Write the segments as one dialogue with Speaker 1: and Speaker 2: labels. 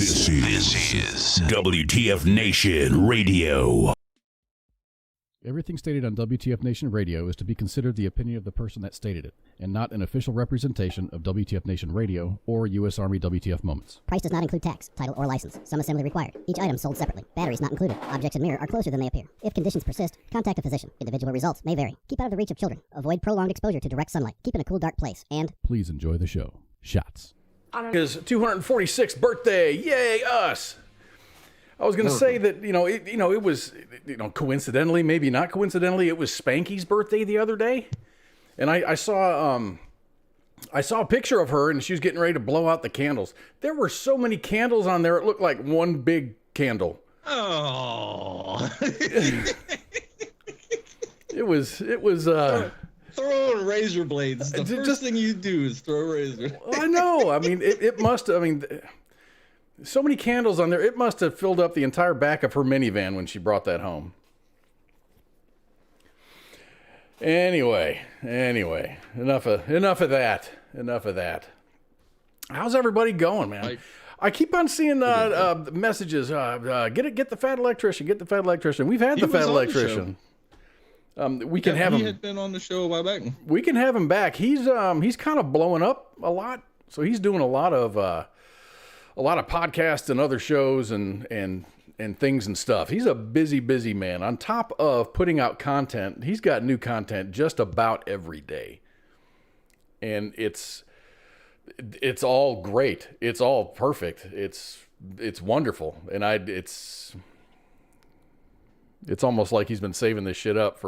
Speaker 1: This is WTF Nation Radio.
Speaker 2: Everything stated on WTF Nation Radio is to be considered the opinion of the person that stated it, and not an official representation of WTF Nation Radio or U.S. Army WTF Moments.
Speaker 3: Price does not include tax, title, or license. Some assembly required. Each item sold separately. Batteries not included. Objects in mirror are closer than they appear. If conditions persist, contact a physician. Individual results may vary. Keep out of the reach of children. Avoid prolonged exposure to direct sunlight. Keep in a cool, dark place. And
Speaker 2: please enjoy the show. Shots.
Speaker 4: His 246th birthday. Yay, us. I was going to say that, it was, coincidentally, maybe not coincidentally, it was Spanky's birthday the other day. And I saw a picture of her and she was getting ready to blow out the candles. There were so many candles on there. It looked like one big candle.
Speaker 5: Oh.
Speaker 4: It was,
Speaker 5: throw in razor blades. The first thing you do is throw razor.
Speaker 4: I know. I mean, it must, so many candles on there. It must have filled up the entire back of her minivan when she brought that home. Anyway, enough of that. How's everybody going, man? I keep on seeing messages. Get the fat electrician. Get the fat electrician. We've had the fat electrician. We can have him.
Speaker 5: He had been on the show a while back.
Speaker 4: We can have him back. He's kind of blowing up a lot, so he's doing a lot of podcasts and other shows and things and stuff. He's a busy man. On top of putting out content, he's got new content just about every day. And it's all great. It's all perfect. It's wonderful. And it's almost like he's been saving this shit up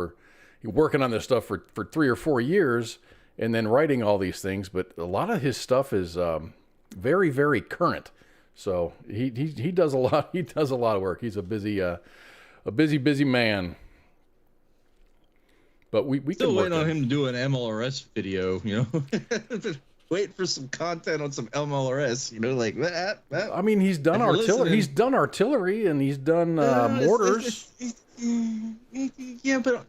Speaker 4: working on this stuff for 3 or 4 years and then writing all these things. But a lot of his stuff is very, very current. So he does a lot. He does a lot of work. He's a busy man. But we
Speaker 5: still
Speaker 4: can
Speaker 5: waiting on him to do an MLRS video. Wait for some content on some MLRS. Like that.
Speaker 4: I mean, he's done artillery. He's done artillery and he's done mortars.
Speaker 5: Yeah, but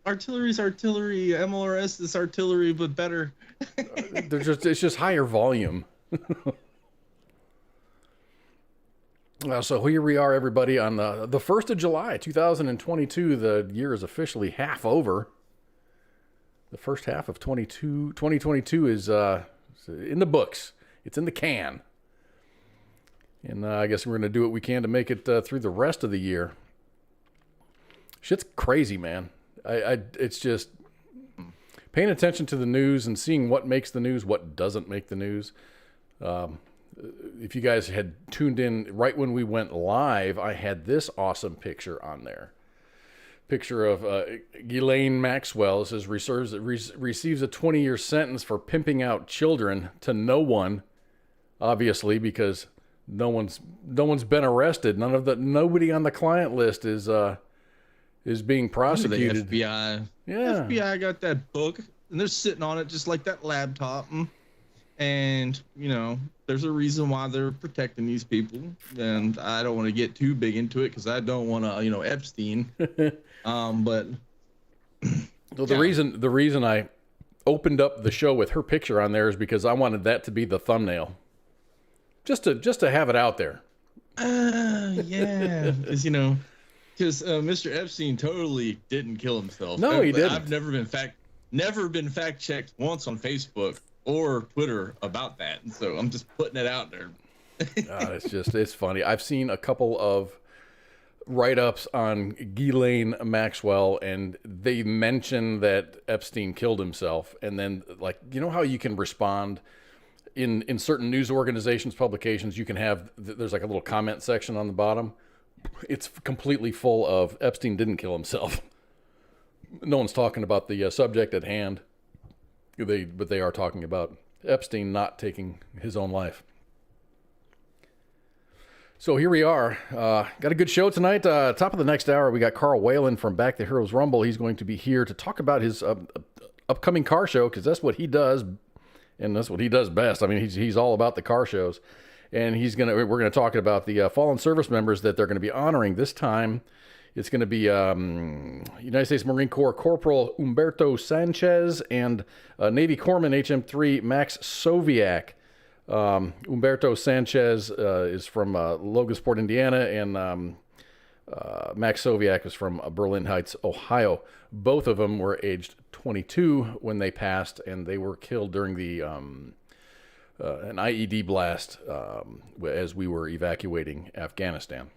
Speaker 5: artillery's artillery. MLRS is artillery, but better.
Speaker 4: It's just higher volume. So here we are, everybody, on the 1st of July, 2022. The year is officially half over. The first half of 2022 is in the books. It's in the can. And I guess we're going to do what we can to make it through the rest of the year. Shit's crazy, man. It's just paying attention to the news and seeing what makes the news, what doesn't make the news. If you guys had tuned in right when we went live, I had this awesome picture on there. Picture of Ghislaine Maxwell. It says receives a 20-year sentence for pimping out children to no one, obviously, because no one's been arrested. Nobody on the client list is being prosecuted.
Speaker 5: The FBI. Yeah. The FBI got that book and they're sitting on it just like that laptop. And, there's a reason why they're protecting these people. And I don't want to get too big into it because I don't want to, Epstein. But
Speaker 4: well, the reason I opened up the show with her picture on there is because I wanted that to be the thumbnail. Just to have it out there.
Speaker 5: Yeah. Because, Mr. Epstein totally didn't kill himself.
Speaker 4: No, he didn't.
Speaker 5: I've never been fact checked once on Facebook or Twitter about that. And so I'm just putting it out there.
Speaker 4: It's funny. I've seen a couple of write-ups on Ghislaine Maxwell, and they mention that Epstein killed himself. And then, how you can respond in certain news organizations, publications, you can have, there's like a little comment section on the bottom. It's completely full of Epstein didn't kill himself. No one's talking about the subject at hand. But they are talking about Epstein not taking his own life. So here we are. Got a good show tonight. Top of the next hour, we got Carl Whalen from Back to Heroes Rumble. He's going to be here to talk about his upcoming car show, because that's what he does, and that's what he does best. I mean, he's all about the car shows. And we're gonna talk about the fallen service members that they're going to be honoring this time. It's going to be United States Marine Corps Corporal Humberto Sanchez and Navy Corpsman HM3 Max Soviak. Humberto Sanchez is from Logansport, Indiana, and Max Soviak is from Berlin Heights, Ohio. Both of them were aged 22 when they passed, and they were killed during the an IED blast as we were evacuating Afghanistan.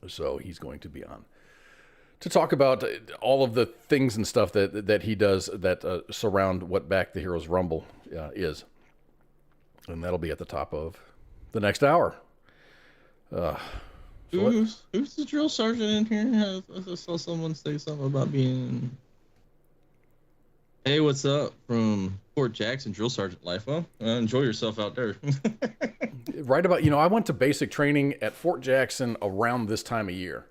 Speaker 4: So he's going to be on to talk about all of the things and stuff that he does that surround what Back the Heroes Rumble is. And that'll be at the top of the next hour.
Speaker 5: Who's the drill sergeant in here? I saw someone say something about being... Hey, what's up from Fort Jackson, drill sergeant life? Well, enjoy yourself out there.
Speaker 4: Right about, I went to basic training at Fort Jackson around this time of year.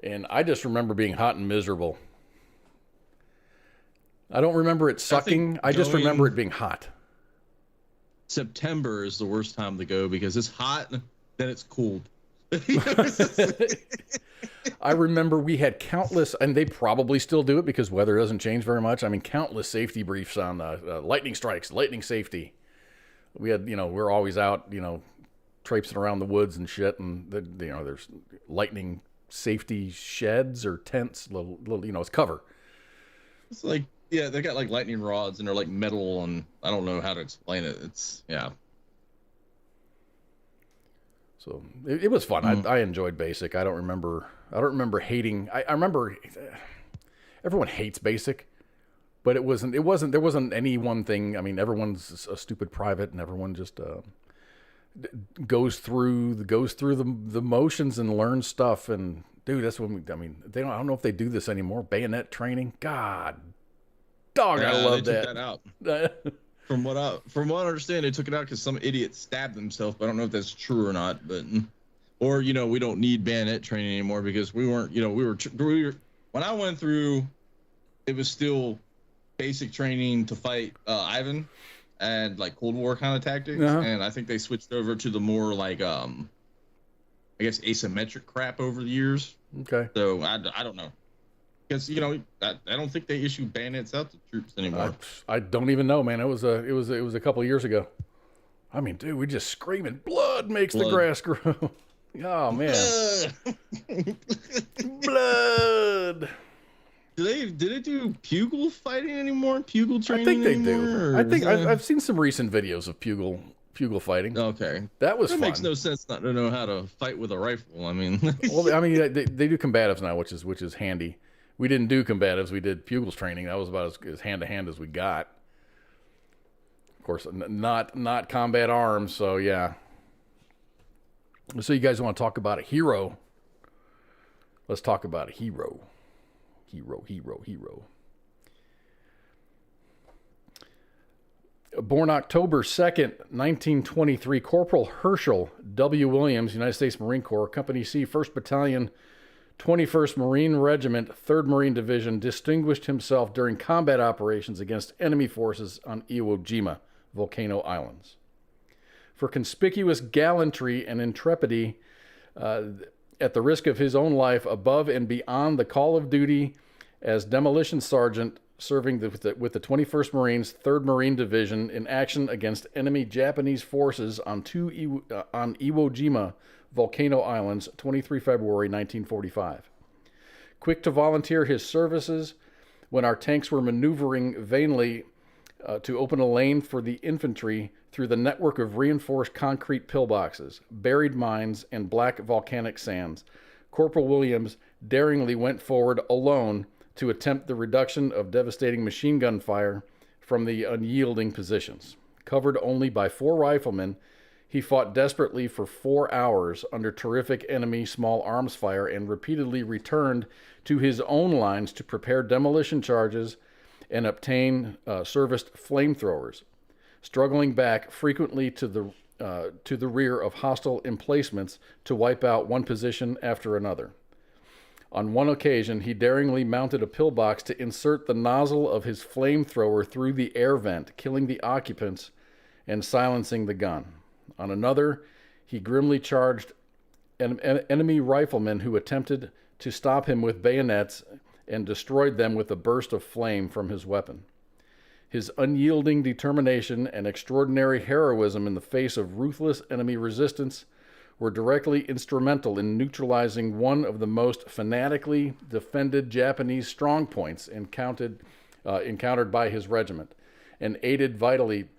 Speaker 4: And I just remember being hot and miserable. I don't remember it sucking. I just remember it being hot.
Speaker 5: September is the worst time to go because it's hot, then it's cold.
Speaker 4: I remember we had countless, and they probably still do it because weather doesn't change very much. I mean, countless safety briefs on lightning strikes, lightning safety. We had, we're always out, traipsing around the woods and shit, and there's lightning safety sheds or tents, little it's cover.
Speaker 5: It's like, yeah, they got like lightning rods and they're like metal, and I don't know how to explain it. Yeah. So
Speaker 4: it was fun. I enjoyed basic. I don't remember hating. I remember everyone hates basic, but there wasn't any one thing. I mean, everyone's a stupid private, and everyone just goes through the motions and learns stuff. And dude, that's when I don't know if they do this anymore. Bayonet training. God, dog, I love
Speaker 5: they
Speaker 4: that.
Speaker 5: Took that out. From what I understand, they took it out because some idiot stabbed himself. But I don't know if that's true or not. But we don't need bayonet training anymore because we weren't. We were when I went through, it was still basic training to fight Ivan and like Cold War kind of tactics. Uh-huh. And I think they switched over to the more like I guess asymmetric crap over the years.
Speaker 4: Okay.
Speaker 5: So I don't know. Because I don't think they issue bayonets out to troops anymore.
Speaker 4: I don't even know, man. It was a couple of years ago. I mean, dude, we just screaming, blood makes the grass grow. Oh man, blood.
Speaker 5: Do they do pugil fighting anymore? Pugil training?
Speaker 4: I think they do. I think I've seen some recent videos of pugil fighting.
Speaker 5: Okay,
Speaker 4: that was fun.
Speaker 5: Makes no sense not to know how to fight with a rifle. I mean,
Speaker 4: they do combatives now, which is handy. We didn't do combatives. We did pugils training. That was about as hand-to-hand as we got. Of course, not combat arms, so yeah. So you guys want to talk about a hero? Let's talk about a hero. Hero. Born October 2nd, 1923, Corporal Herschel W. Williams, United States Marine Corps, Company C, 1st Battalion, 21st Marine Regiment, 3rd Marine Division, distinguished himself during combat operations against enemy forces on Iwo Jima, Volcano Islands. For conspicuous gallantry and intrepidity, at the risk of his own life, above and beyond the call of duty as demolition sergeant, serving with the 21st Marines, 3rd Marine Division, in action against enemy Japanese forces on Iwo Jima, Volcano Islands, 23 February 1945. Quick to volunteer his services when our tanks were maneuvering vainly to open a lane for the infantry through the network of reinforced concrete pillboxes, buried mines, and black volcanic sands, Corporal Williams daringly went forward alone to attempt the reduction of devastating machine gun fire from the unyielding positions. Covered only by 4 riflemen, he fought desperately for 4 hours under terrific enemy small arms fire and repeatedly returned to his own lines to prepare demolition charges and obtain serviced flamethrowers, struggling back frequently to the rear of hostile emplacements to wipe out one position after another. On one occasion, he daringly mounted a pillbox to insert the nozzle of his flamethrower through the air vent, killing the occupants and silencing the gun. On another, he grimly charged enemy riflemen who attempted to stop him with bayonets and destroyed them with a burst of flame from his weapon. His unyielding determination and extraordinary heroism in the face of ruthless enemy resistance were directly instrumental in neutralizing one of the most fanatically defended Japanese strongpoints encountered by his regiment, and aided vitally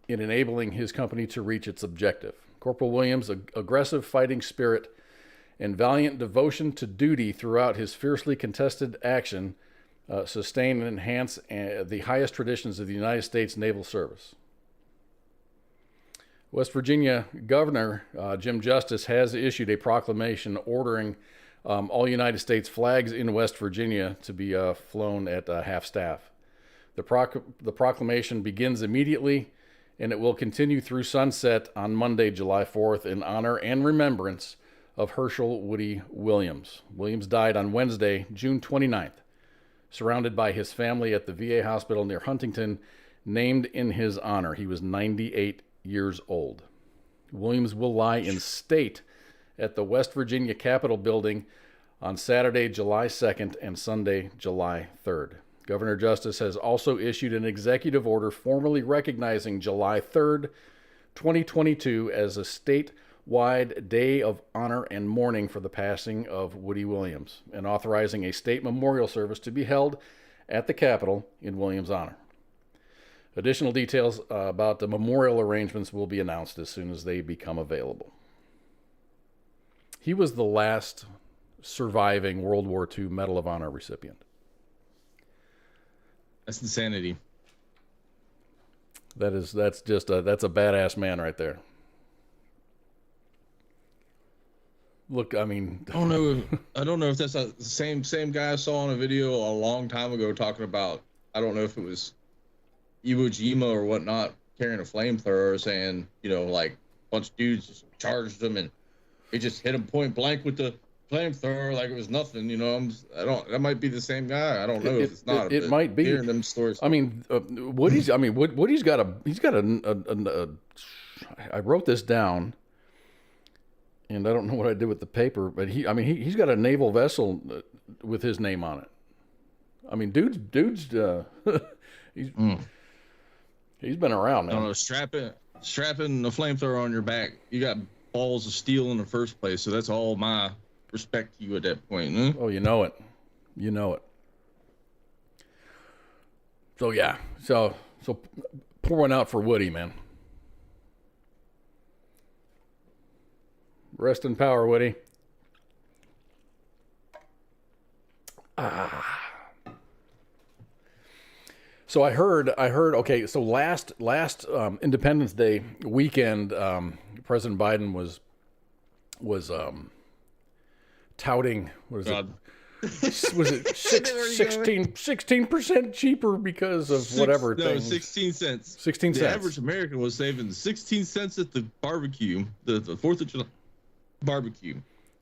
Speaker 4: in enabling his company to reach its objective. Corporal Williams' aggressive fighting spirit and valiant devotion to duty throughout his fiercely contested action sustain and enhance the highest traditions of the United States Naval Service. West Virginia Governor Jim Justice has issued a proclamation ordering all United States flags in West Virginia to be flown at half-staff. The proclamation begins immediately, and it will continue through sunset on Monday, July 4th, in honor and remembrance of Herschel Woody Williams. Williams died on Wednesday, June 29th, surrounded by his family at the VA hospital near Huntington, named in his honor. He was 98 years old. Williams will lie in state at the West Virginia Capitol building on Saturday, July 2nd and Sunday, July 3rd. Governor Justice has also issued an executive order formally recognizing July 3rd, 2022 as a statewide day of honor and mourning for the passing of Woody Williams, and authorizing a state memorial service to be held at the Capitol in Williams' honor. Additional details about the memorial arrangements will be announced as soon as they become available. He was the last surviving World War II Medal of Honor recipient.
Speaker 5: That's insanity.
Speaker 4: That's a badass man right there. Look, I mean,
Speaker 5: I don't know if that's the same guy I saw on a video a long time ago talking about, I don't know if it was Iwo Jima or whatnot, carrying a flamethrower, saying, like a bunch of dudes just charged him and he just hit him point blank with the flamethrower like it was nothing. That might be the same guy. I don't know if it's not.
Speaker 4: It might be.
Speaker 5: Hearing them stories.
Speaker 4: I mean, Woody's got a I wrote this down, and I don't know what I did with the paper, but he's got a naval vessel with his name on it. I mean, dude's he's been around, man.
Speaker 5: I don't know, strapping a flamethrower on your back, you got balls of steel in the first place, so that's all my respect to you at that point. Huh?
Speaker 4: Oh, you know it. So yeah, so pour one out for Woody, man. Rest in power, Woody. So I heard. Okay, so last Independence Day weekend, President Biden was touting, what is it? Was it 16% cheaper because of whatever thing?
Speaker 5: 16 cents.
Speaker 4: 16 cents.
Speaker 5: The average American was saving 16 cents at the barbecue, the 4th of July barbecue.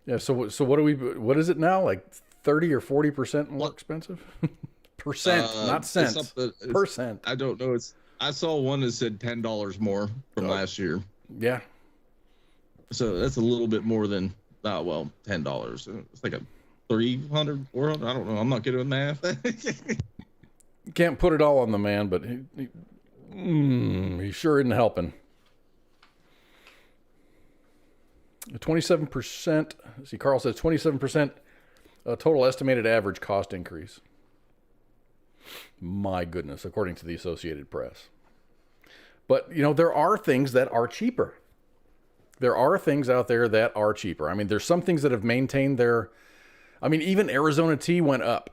Speaker 4: Yeah. So what is it now? Like 30 or 40% more expensive? Percent, not cents. Percent.
Speaker 5: I don't know. I saw one that said $10 more from last year.
Speaker 4: Yeah.
Speaker 5: So that's a little bit more than $10. It's like a 300, 400. I don't know. I'm not good at math.
Speaker 4: Can't put it all on the man, but he sure isn't helping. 27%. See, Carl says 27% total estimated average cost increase. My goodness, according to the Associated Press. But, there are things that are cheaper. There are things out there that are cheaper. I mean, there's some things that have maintained even Arizona tea went up.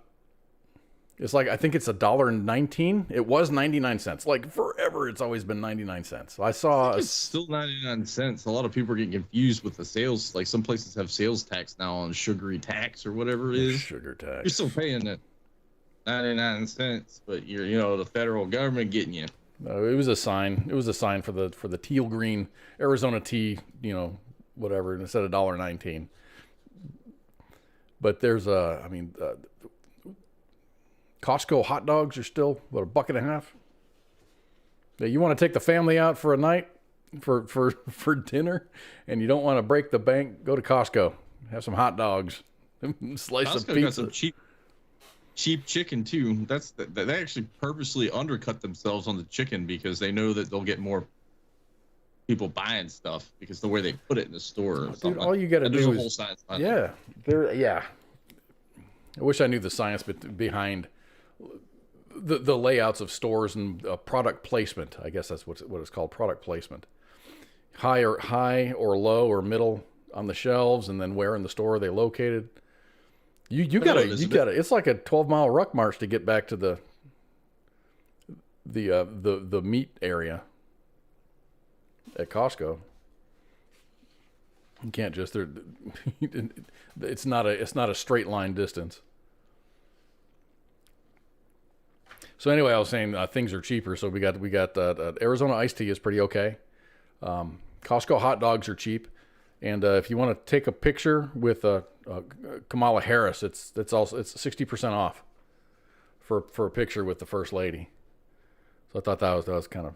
Speaker 4: It's like, I think it's $1.19. It was 99 cents. Like forever, it's always been 99 cents. So I saw
Speaker 5: it's still 99 cents. A lot of people are getting confused with the sales. Like some places have sales tax now on sugary tax or whatever it is.
Speaker 4: Sugar tax.
Speaker 5: You're still paying that 99 cents, but you're, the federal government getting you.
Speaker 4: It was a sign. It was a sign for the teal green Arizona tea, whatever, instead of $1.19. But there's Costco hot dogs are still $1.50. Yeah, you want to take the family out for a night for dinner, and you don't want to break the bank, go to Costco, have some hot dogs, slice
Speaker 5: Costco
Speaker 4: of pizza.
Speaker 5: got some cheap chicken too. They actually purposely undercut themselves on the chicken because they know that they'll get more people buying stuff because the way they put it in the store. Or
Speaker 4: Dude, all you got to do is
Speaker 5: there's a whole science behind it.
Speaker 4: Yeah. I wish I knew the science behind the layouts of stores and product placement. I guess that's what it's called, product placement. High or low or middle on the shelves, and then where in the store are they located. You gotta. It's like a 12-mile ruck march to get back to the meat area at Costco. You can't just it's not a straight line distance. So anyway, I was saying things are cheaper. So we got Arizona iced tea is pretty okay. Costco hot dogs are cheap, and if you want to take a picture with Kamala Harris, it's 60% off for a picture with the First Lady. So I thought that was kind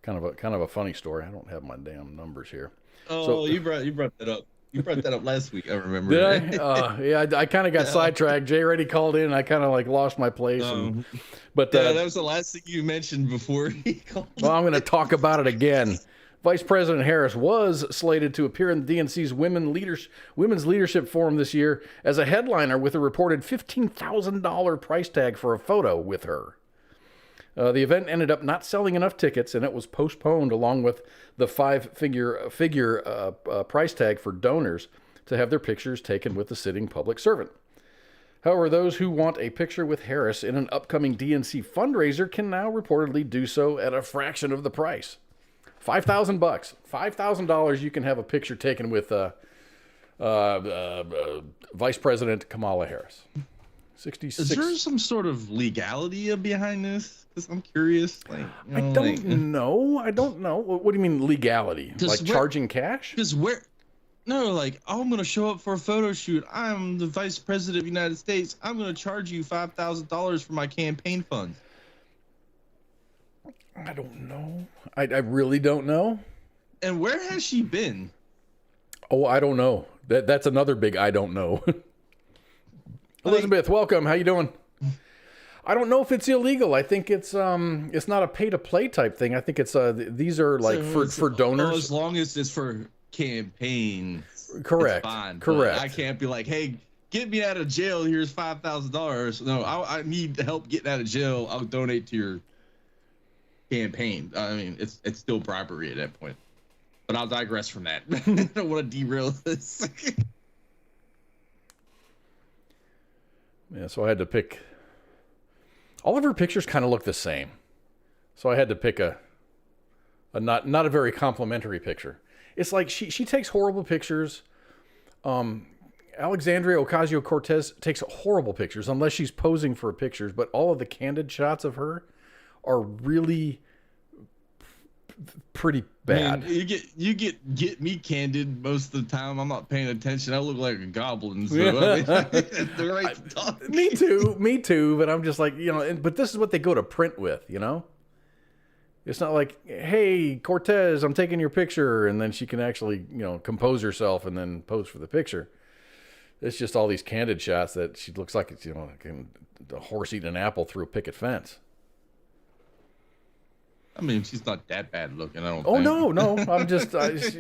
Speaker 4: of a funny story. I don't have my damn numbers here.
Speaker 5: Oh,
Speaker 4: so,
Speaker 5: you brought that up. You brought that up last week. I remember.
Speaker 4: Did I? Yeah, I kind of got sidetracked. Jay already called in, and I kind of like lost my place. But
Speaker 5: that was the last thing you mentioned before he called.
Speaker 4: Well, I'm going to talk about it again. Vice President Harris was slated to appear in the DNC's Women's Leadership Forum this year as a headliner with a reported $15,000 price tag for a photo with her. The event ended up not selling enough tickets, and it was postponed along with the five-figure price tag for donors to have their pictures taken with the sitting public servant. However, those who want a picture with Harris in an upcoming DNC fundraiser can now reportedly do so at a fraction of the price. $5,000. $5,000 you can have a picture taken with Vice President Kamala Harris. 66.
Speaker 5: Is there some sort of legality behind this? Because I'm curious.
Speaker 4: I don't know. What do you mean legality? Like charging cash?
Speaker 5: Because I'm going to show up for a photo shoot. I'm the Vice President of the United States. I'm going to charge you $5,000 for my campaign funds.
Speaker 4: I don't know. I really don't know.
Speaker 5: And where has she been?
Speaker 4: Oh, I don't know. That's another big I don't know. Elizabeth, welcome. How you doing? I don't know if it's illegal. I think it's not a pay to play type thing. I think it's these are like for donors.
Speaker 5: As long as it's for campaigns.
Speaker 4: Correct.
Speaker 5: It's fine.
Speaker 4: Correct.
Speaker 5: But I can't be like, hey, get me out of jail. Here's $5,000. No, I need help getting out of jail. I'll donate to your campaign. I mean, it's still bribery at that point. But I'll digress from that. I don't want to derail this.
Speaker 4: Yeah, so I had to pick. All of her pictures kind of look the same, so I had to pick a not a very complimentary picture. It's like she takes horrible pictures. Alexandria Ocasio-Cortez takes horrible pictures unless she's posing for pictures, but all of the candid shots of her are really pretty bad.
Speaker 5: I mean, you get me candid most of the time. I'm not paying attention. I look like a goblin. So
Speaker 4: Me too. But I'm just like, but this is what they go to print with, It's not like, hey, Cortez, I'm taking your picture, and then she can actually, compose herself and then pose for the picture. It's just all these candid shots that she looks like it's, a horse eating an apple through a picket fence.
Speaker 5: I mean, she's not that bad looking, I don't think.
Speaker 4: Oh, no. I'm just,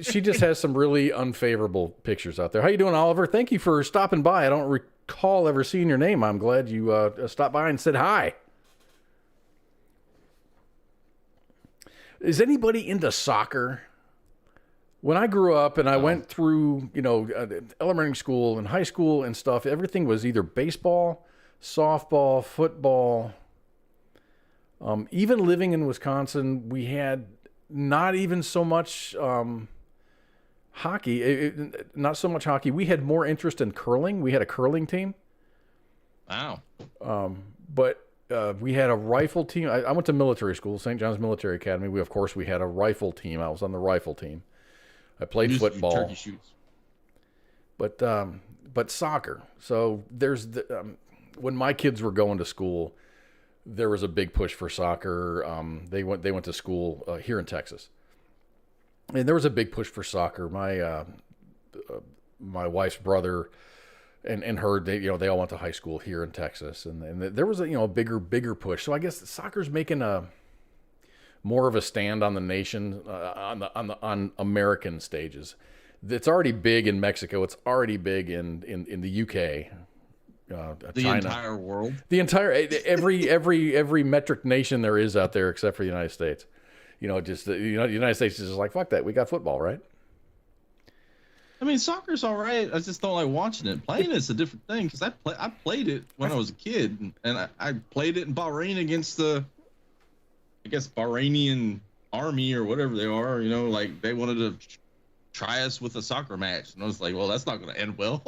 Speaker 4: she just has some really unfavorable pictures out there. How you doing, Oliver? Thank you for stopping by. I don't recall ever seeing your name. I'm glad you stopped by and said hi. Is anybody into soccer? When I grew up and I went through, elementary school and high school and stuff, everything was either baseball, softball, football. Even living in Wisconsin, we had not even so much hockey. Not so much hockey. We had more interest in curling. We had a curling team.
Speaker 5: Wow.
Speaker 4: But we had a rifle team. I went to military school, St. John's Military Academy. We had a rifle team. I was on the rifle team. I played football.
Speaker 5: Turkey shoots.
Speaker 4: But soccer. So there's when my kids were going to school, there was a big push for soccer. They went to school here in Texas, and there was a big push for soccer. My wife's brother and heard they all went to high school here in Texas, and there was a bigger push. So I guess soccer's making a more of a stand on the nation, on American stages. It's already big in Mexico. It's already big in the UK,
Speaker 5: the
Speaker 4: China.
Speaker 5: entire world.
Speaker 4: The entire every metric nation there is out there except for the United States. Just the United States is just like, fuck that. We got football, right?
Speaker 5: I mean, soccer's all right. I just don't like watching it. Playing it's a different thing because I played it when I was a kid, and I played it in Bahrain against the, I guess, Bahrainian army or whatever they are. Like they wanted to try us with a soccer match, and I was like, well, that's not going to end well.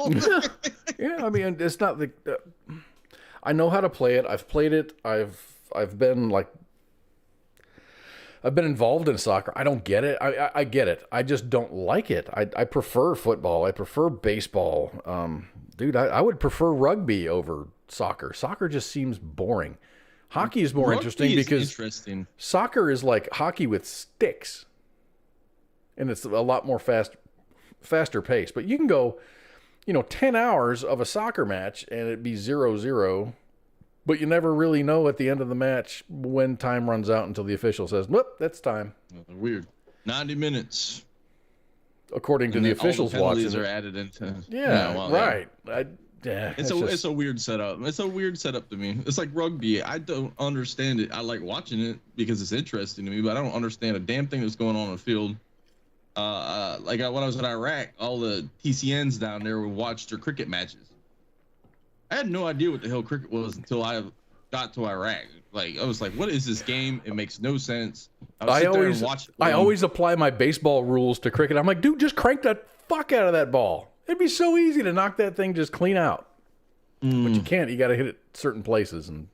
Speaker 4: Yeah, I mean, it's not the. I know how to play it. I've played it. I've been involved in soccer. I don't get it. I get it. I just don't like it. I prefer football. I prefer baseball. Dude, I would prefer rugby over soccer. Soccer just seems boring. Hockey is more interesting because soccer is like hockey with sticks. And it's a lot more faster pace. But you can go, 10 hours of a soccer match and it'd be 0-0. But you never really know at the end of the match when time runs out until the official says, "Whoop, that's time."
Speaker 5: Weird. 90 minutes.
Speaker 4: According to the officials watching.
Speaker 5: Are added into.
Speaker 4: Right.
Speaker 5: It's a weird setup. It's a weird setup to me. It's like rugby. I don't understand it. I like watching it because it's interesting to me, but I don't understand a damn thing that's going on the field. When I was in Iraq, all the TCNs down there would watch their cricket matches. I had no idea what the hell cricket was until I got to Iraq. I was like, what is this game? It makes no sense. I
Speaker 4: always apply my baseball rules to cricket. I'm like, dude, just crank the fuck out of that ball. It'd be so easy to knock that thing just clean out. But you can't. You got to hit it certain places and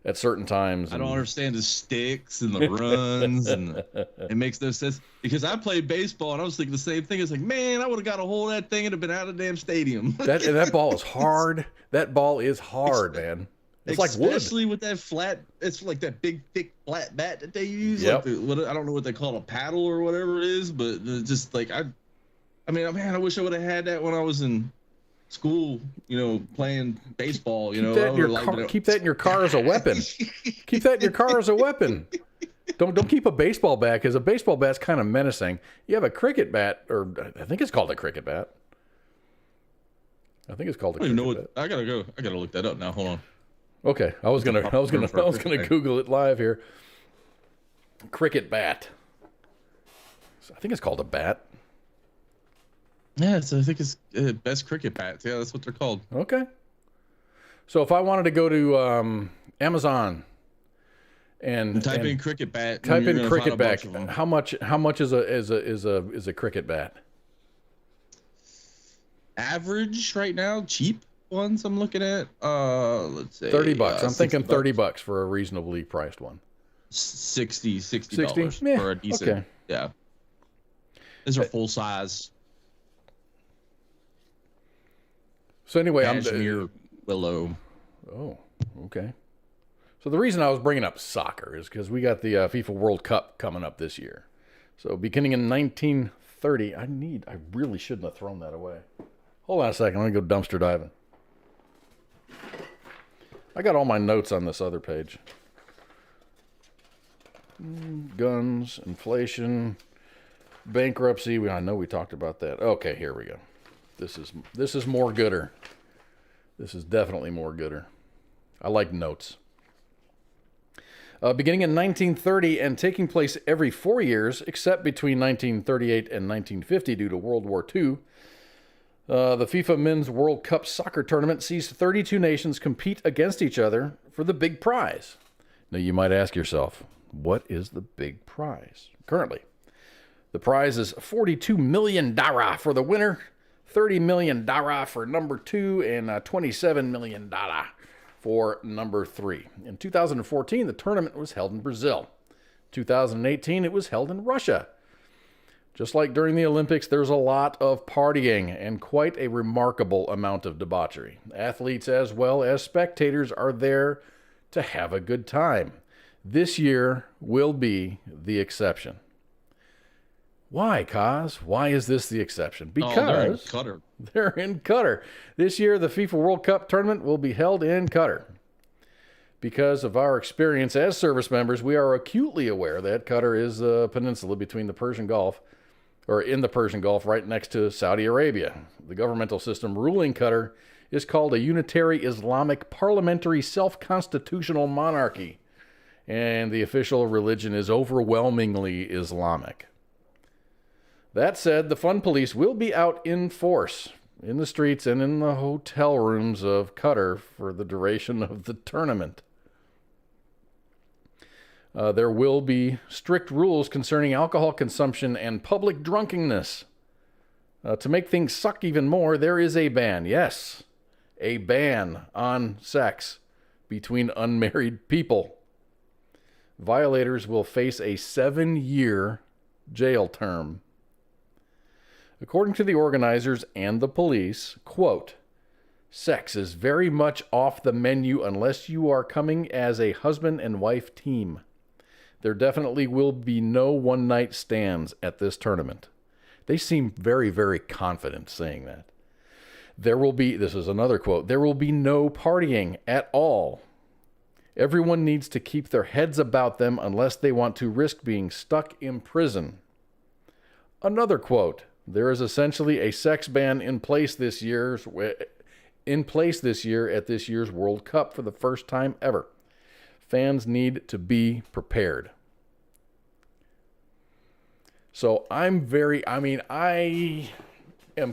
Speaker 4: at certain times.
Speaker 5: I don't understand the sticks and the runs, and it makes no sense. Because I played baseball, and I was thinking the same thing. It's like, man, I would have got a hold of that thing and have been out of the damn stadium.
Speaker 4: That ball is hard. That ball is hard, man. It's like wood. Especially
Speaker 5: with that flat, it's like that big, thick, flat bat that they use.
Speaker 4: Yep.
Speaker 5: I don't know what they call a paddle or whatever it is, but just like, I mean, I wish I would have had that when I was in school, playing baseball.
Speaker 4: Keep that in your car as a weapon. Keep that in your car as a weapon. Don't keep a baseball bat, because a baseball bat's kind of menacing. You have a cricket bat, or I think it's called a cricket bat. I think it's called a cricket bat.
Speaker 5: I gotta look that up now. Hold on.
Speaker 4: Okay, I was gonna Google it live here. Cricket bat. I think it's called a bat.
Speaker 5: Yeah, I think it's best cricket bats. Yeah, that's what they're called.
Speaker 4: Okay. So if I wanted to go to Amazon and
Speaker 5: type in cricket bat,
Speaker 4: how much is a cricket bat?
Speaker 5: Average right now, cheap ones I'm looking at. Let's say
Speaker 4: $30. I'm thinking $30 for a reasonably priced one.
Speaker 5: $60 for a decent.
Speaker 4: Okay.
Speaker 5: Yeah. These are full size.
Speaker 4: So anyway,
Speaker 5: Cashmere willow.
Speaker 4: Oh, okay. So the reason I was bringing up soccer is because we got the FIFA World Cup coming up this year. So beginning in 1930, I really shouldn't have thrown that away. Hold on a second. I'm going to go dumpster diving. I got all my notes on this other page. Guns, inflation, bankruptcy. I know we talked about that. Okay, here we go. This is more gooder. This is definitely more gooder. I like notes. Beginning in 1930 and taking place every 4 years, except between 1938 and 1950 due to World War II, the FIFA Men's World Cup soccer tournament sees 32 nations compete against each other for the big prize. Now you might ask yourself, what is the big prize? Currently, the prize is $42 million for the winner, $30 million for number 2, and $27 million for number 3. In 2014, the tournament was held in Brazil. 2018, it was held in Russia. Just like during the Olympics, there's a lot of partying and quite a remarkable amount of debauchery. Athletes as well as spectators are there to have a good time. This year will be the exception. Why, Koz? Why is this the exception?
Speaker 5: Oh, they're in
Speaker 4: Because
Speaker 5: Qatar.
Speaker 4: they're in Qatar. This year, the FIFA World Cup tournament will be held in Qatar. Because of our experience as service members, we are acutely aware that Qatar is a peninsula between the Persian Gulf, or in the Persian Gulf, right next to Saudi Arabia. The governmental system ruling Qatar is called a unitary Islamic parliamentary self-constitutional monarchy, and the official religion is overwhelmingly Islamic. That said, the fun police will be out in force in the streets and in the hotel rooms of Qatar for the duration of the tournament. There will be strict rules concerning alcohol consumption and public drunkenness. To make things suck even more, there is a ban. Yes, a ban on sex between unmarried people. Violators will face a 7-year jail term. According to the organizers and the police, quote, sex is very much off the menu unless you are coming as a husband and wife team. There definitely will be no one-night stands at this tournament. They seem very, very confident saying that. There will be, this is another quote, there will be no partying at all. Everyone needs to keep their heads about them unless they want to risk being stuck in prison. Another quote, there is essentially a sex ban in place this year at this year's World Cup for the first time ever. Fans need to be prepared. So I am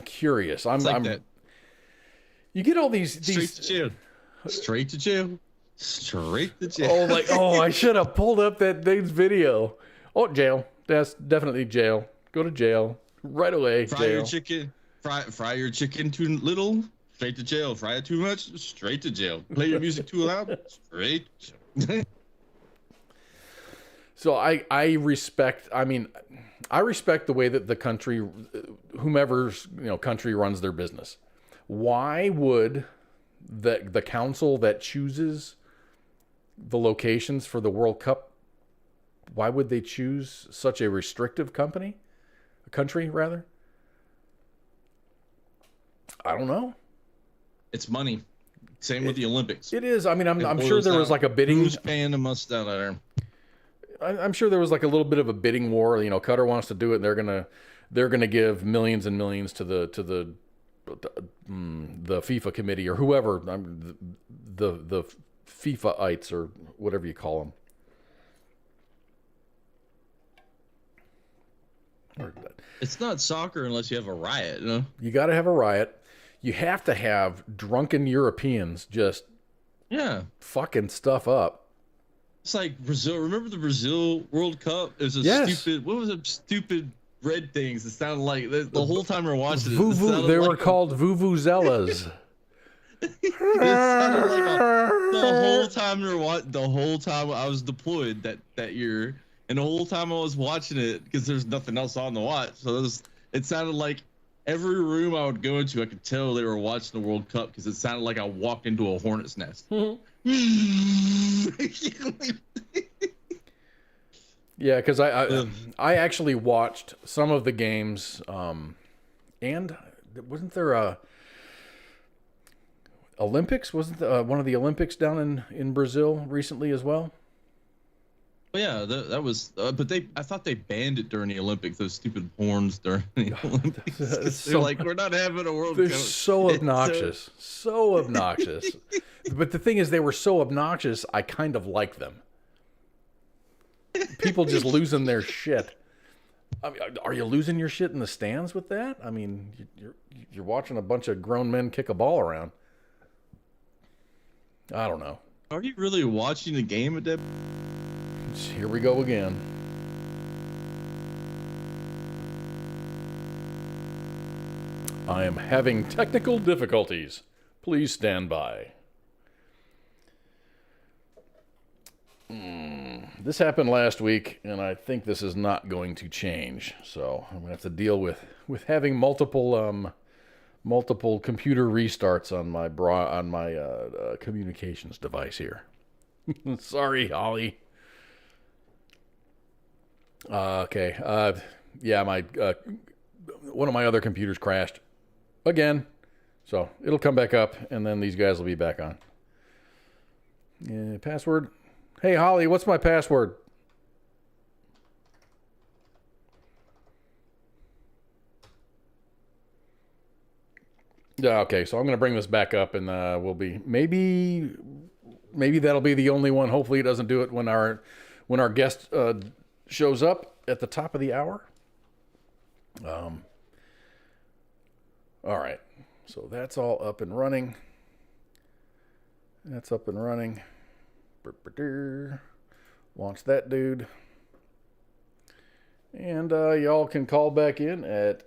Speaker 4: curious. You get all these
Speaker 5: Straight to jail. Straight to jail. Straight to jail.
Speaker 4: I should have pulled up that dude's video. Oh, jail. That's definitely jail. Go to jail right away.
Speaker 5: Fry
Speaker 4: jail.
Speaker 5: your chicken. Fry your chicken too little. Straight to jail. Fry it too much. Straight to jail. Play your music too loud. Straight.
Speaker 4: So I respect the way that the country, whomever's country runs their business. Why would the council that chooses the locations for the World Cup, why would they choose such a restrictive country rather? I don't know.
Speaker 5: It's money. Same with the Olympics.
Speaker 4: It is. I mean, I'm sure there was like a bidding.
Speaker 5: Who's paying the most out there?
Speaker 4: I'm sure there was like a little bit of a bidding war. Qatar wants to do it, and they're gonna give millions and millions to the FIFA committee or whoever, the FIFA-ites or whatever you call them.
Speaker 5: It's not soccer unless you have a riot.
Speaker 4: You got to have a riot. You have to have drunken Europeans just fucking stuff up.
Speaker 5: It's like Brazil. Remember the Brazil World Cup? It was stupid red things. It sounded like the whole time we were watching it.
Speaker 4: They were called vuvuzelas.
Speaker 5: It sounded like the whole time I was deployed that year, and the whole time I was watching it because there's nothing else on to watch. So it sounded like every room I would go into, I could tell they were watching the World Cup because it sounded like I walked into a hornet's nest.
Speaker 4: Yeah, because I actually watched some of the games, and wasn't there a Olympics? Wasn't one of the Olympics down in Brazil recently as well?
Speaker 5: Oh, yeah, that was. But I thought they banned it during the Olympics. Those stupid horns during the Olympics. They're like, we're not having a World Cup.
Speaker 4: They're so obnoxious, so obnoxious. But the thing is, they were so obnoxious, I kind of like them. People just losing their shit. I mean, are you losing your shit in the stands with that? I mean, you're watching a bunch of grown men kick a ball around. I don't know.
Speaker 5: Are you really watching the game at that?
Speaker 4: Here we go again. I am having technical difficulties. Please stand by. This happened last week, and I think this is not going to change. So I'm going to have to deal with having multiple computer restarts on my communications device here. Sorry, Holly. Okay. yeah, my one of my other computers crashed again. So it'll come back up, and then these guys will be back on. Yeah, password. Hey, Holly, what's my password? Yeah, okay, so I'm going to bring this back up, and we'll be maybe that'll be the only one. Hopefully, it doesn't do it when our guest shows up at the top of the hour. All right, so that's all up and running. That's up and running. Launch that dude. And y'all can call back in at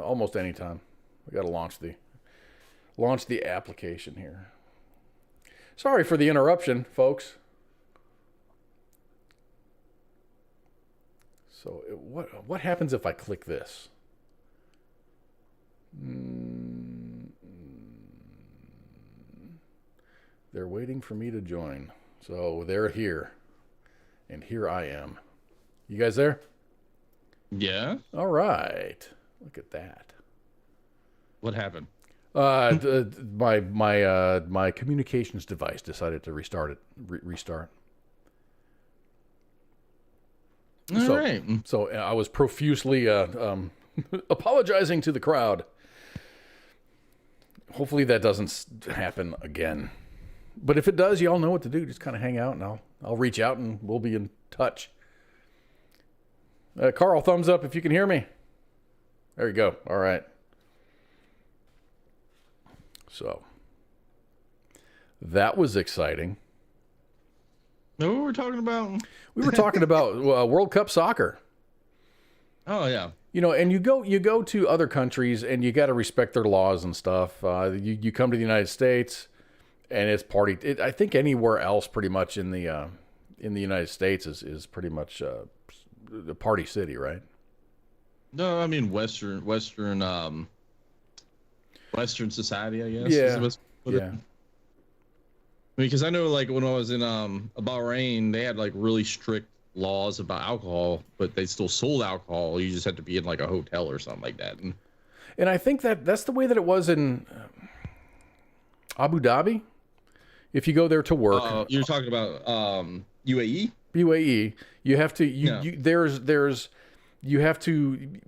Speaker 4: almost any time. We got to launch the application here. Sorry for the interruption, folks. So what happens if I click this? They're waiting for me to join. So they're here. And here I am. You guys there?
Speaker 5: Yeah.
Speaker 4: All right. Look at that.
Speaker 5: What happened?
Speaker 4: My communications device decided to restart.
Speaker 5: All right.
Speaker 4: So I was profusely apologizing to the crowd. Hopefully that doesn't happen again. But if it does, y'all know what to do. Just kind of hang out, and I'll reach out, and we'll be in touch. Carl, thumbs up if you can hear me. There you go. All right. So that was exciting.
Speaker 5: Know what we're talking about?
Speaker 4: We were talking about World Cup soccer.
Speaker 5: Oh yeah.
Speaker 4: You know, and you go to other countries, and you got to respect their laws and stuff. You come to the United States, and it's party. I think anywhere else, pretty much in the United States, is pretty much the party city, right?
Speaker 5: No, I mean Western society, I guess.
Speaker 4: Yeah.
Speaker 5: Yeah. Because I know, like, when I was in Bahrain, they had like really strict laws about alcohol, but they still sold alcohol. You just had to be in like a hotel or something like that.
Speaker 4: And I think that's the way that it was in Abu Dhabi. If you go there to work,
Speaker 5: you're talking about UAE.
Speaker 4: UAE, you have to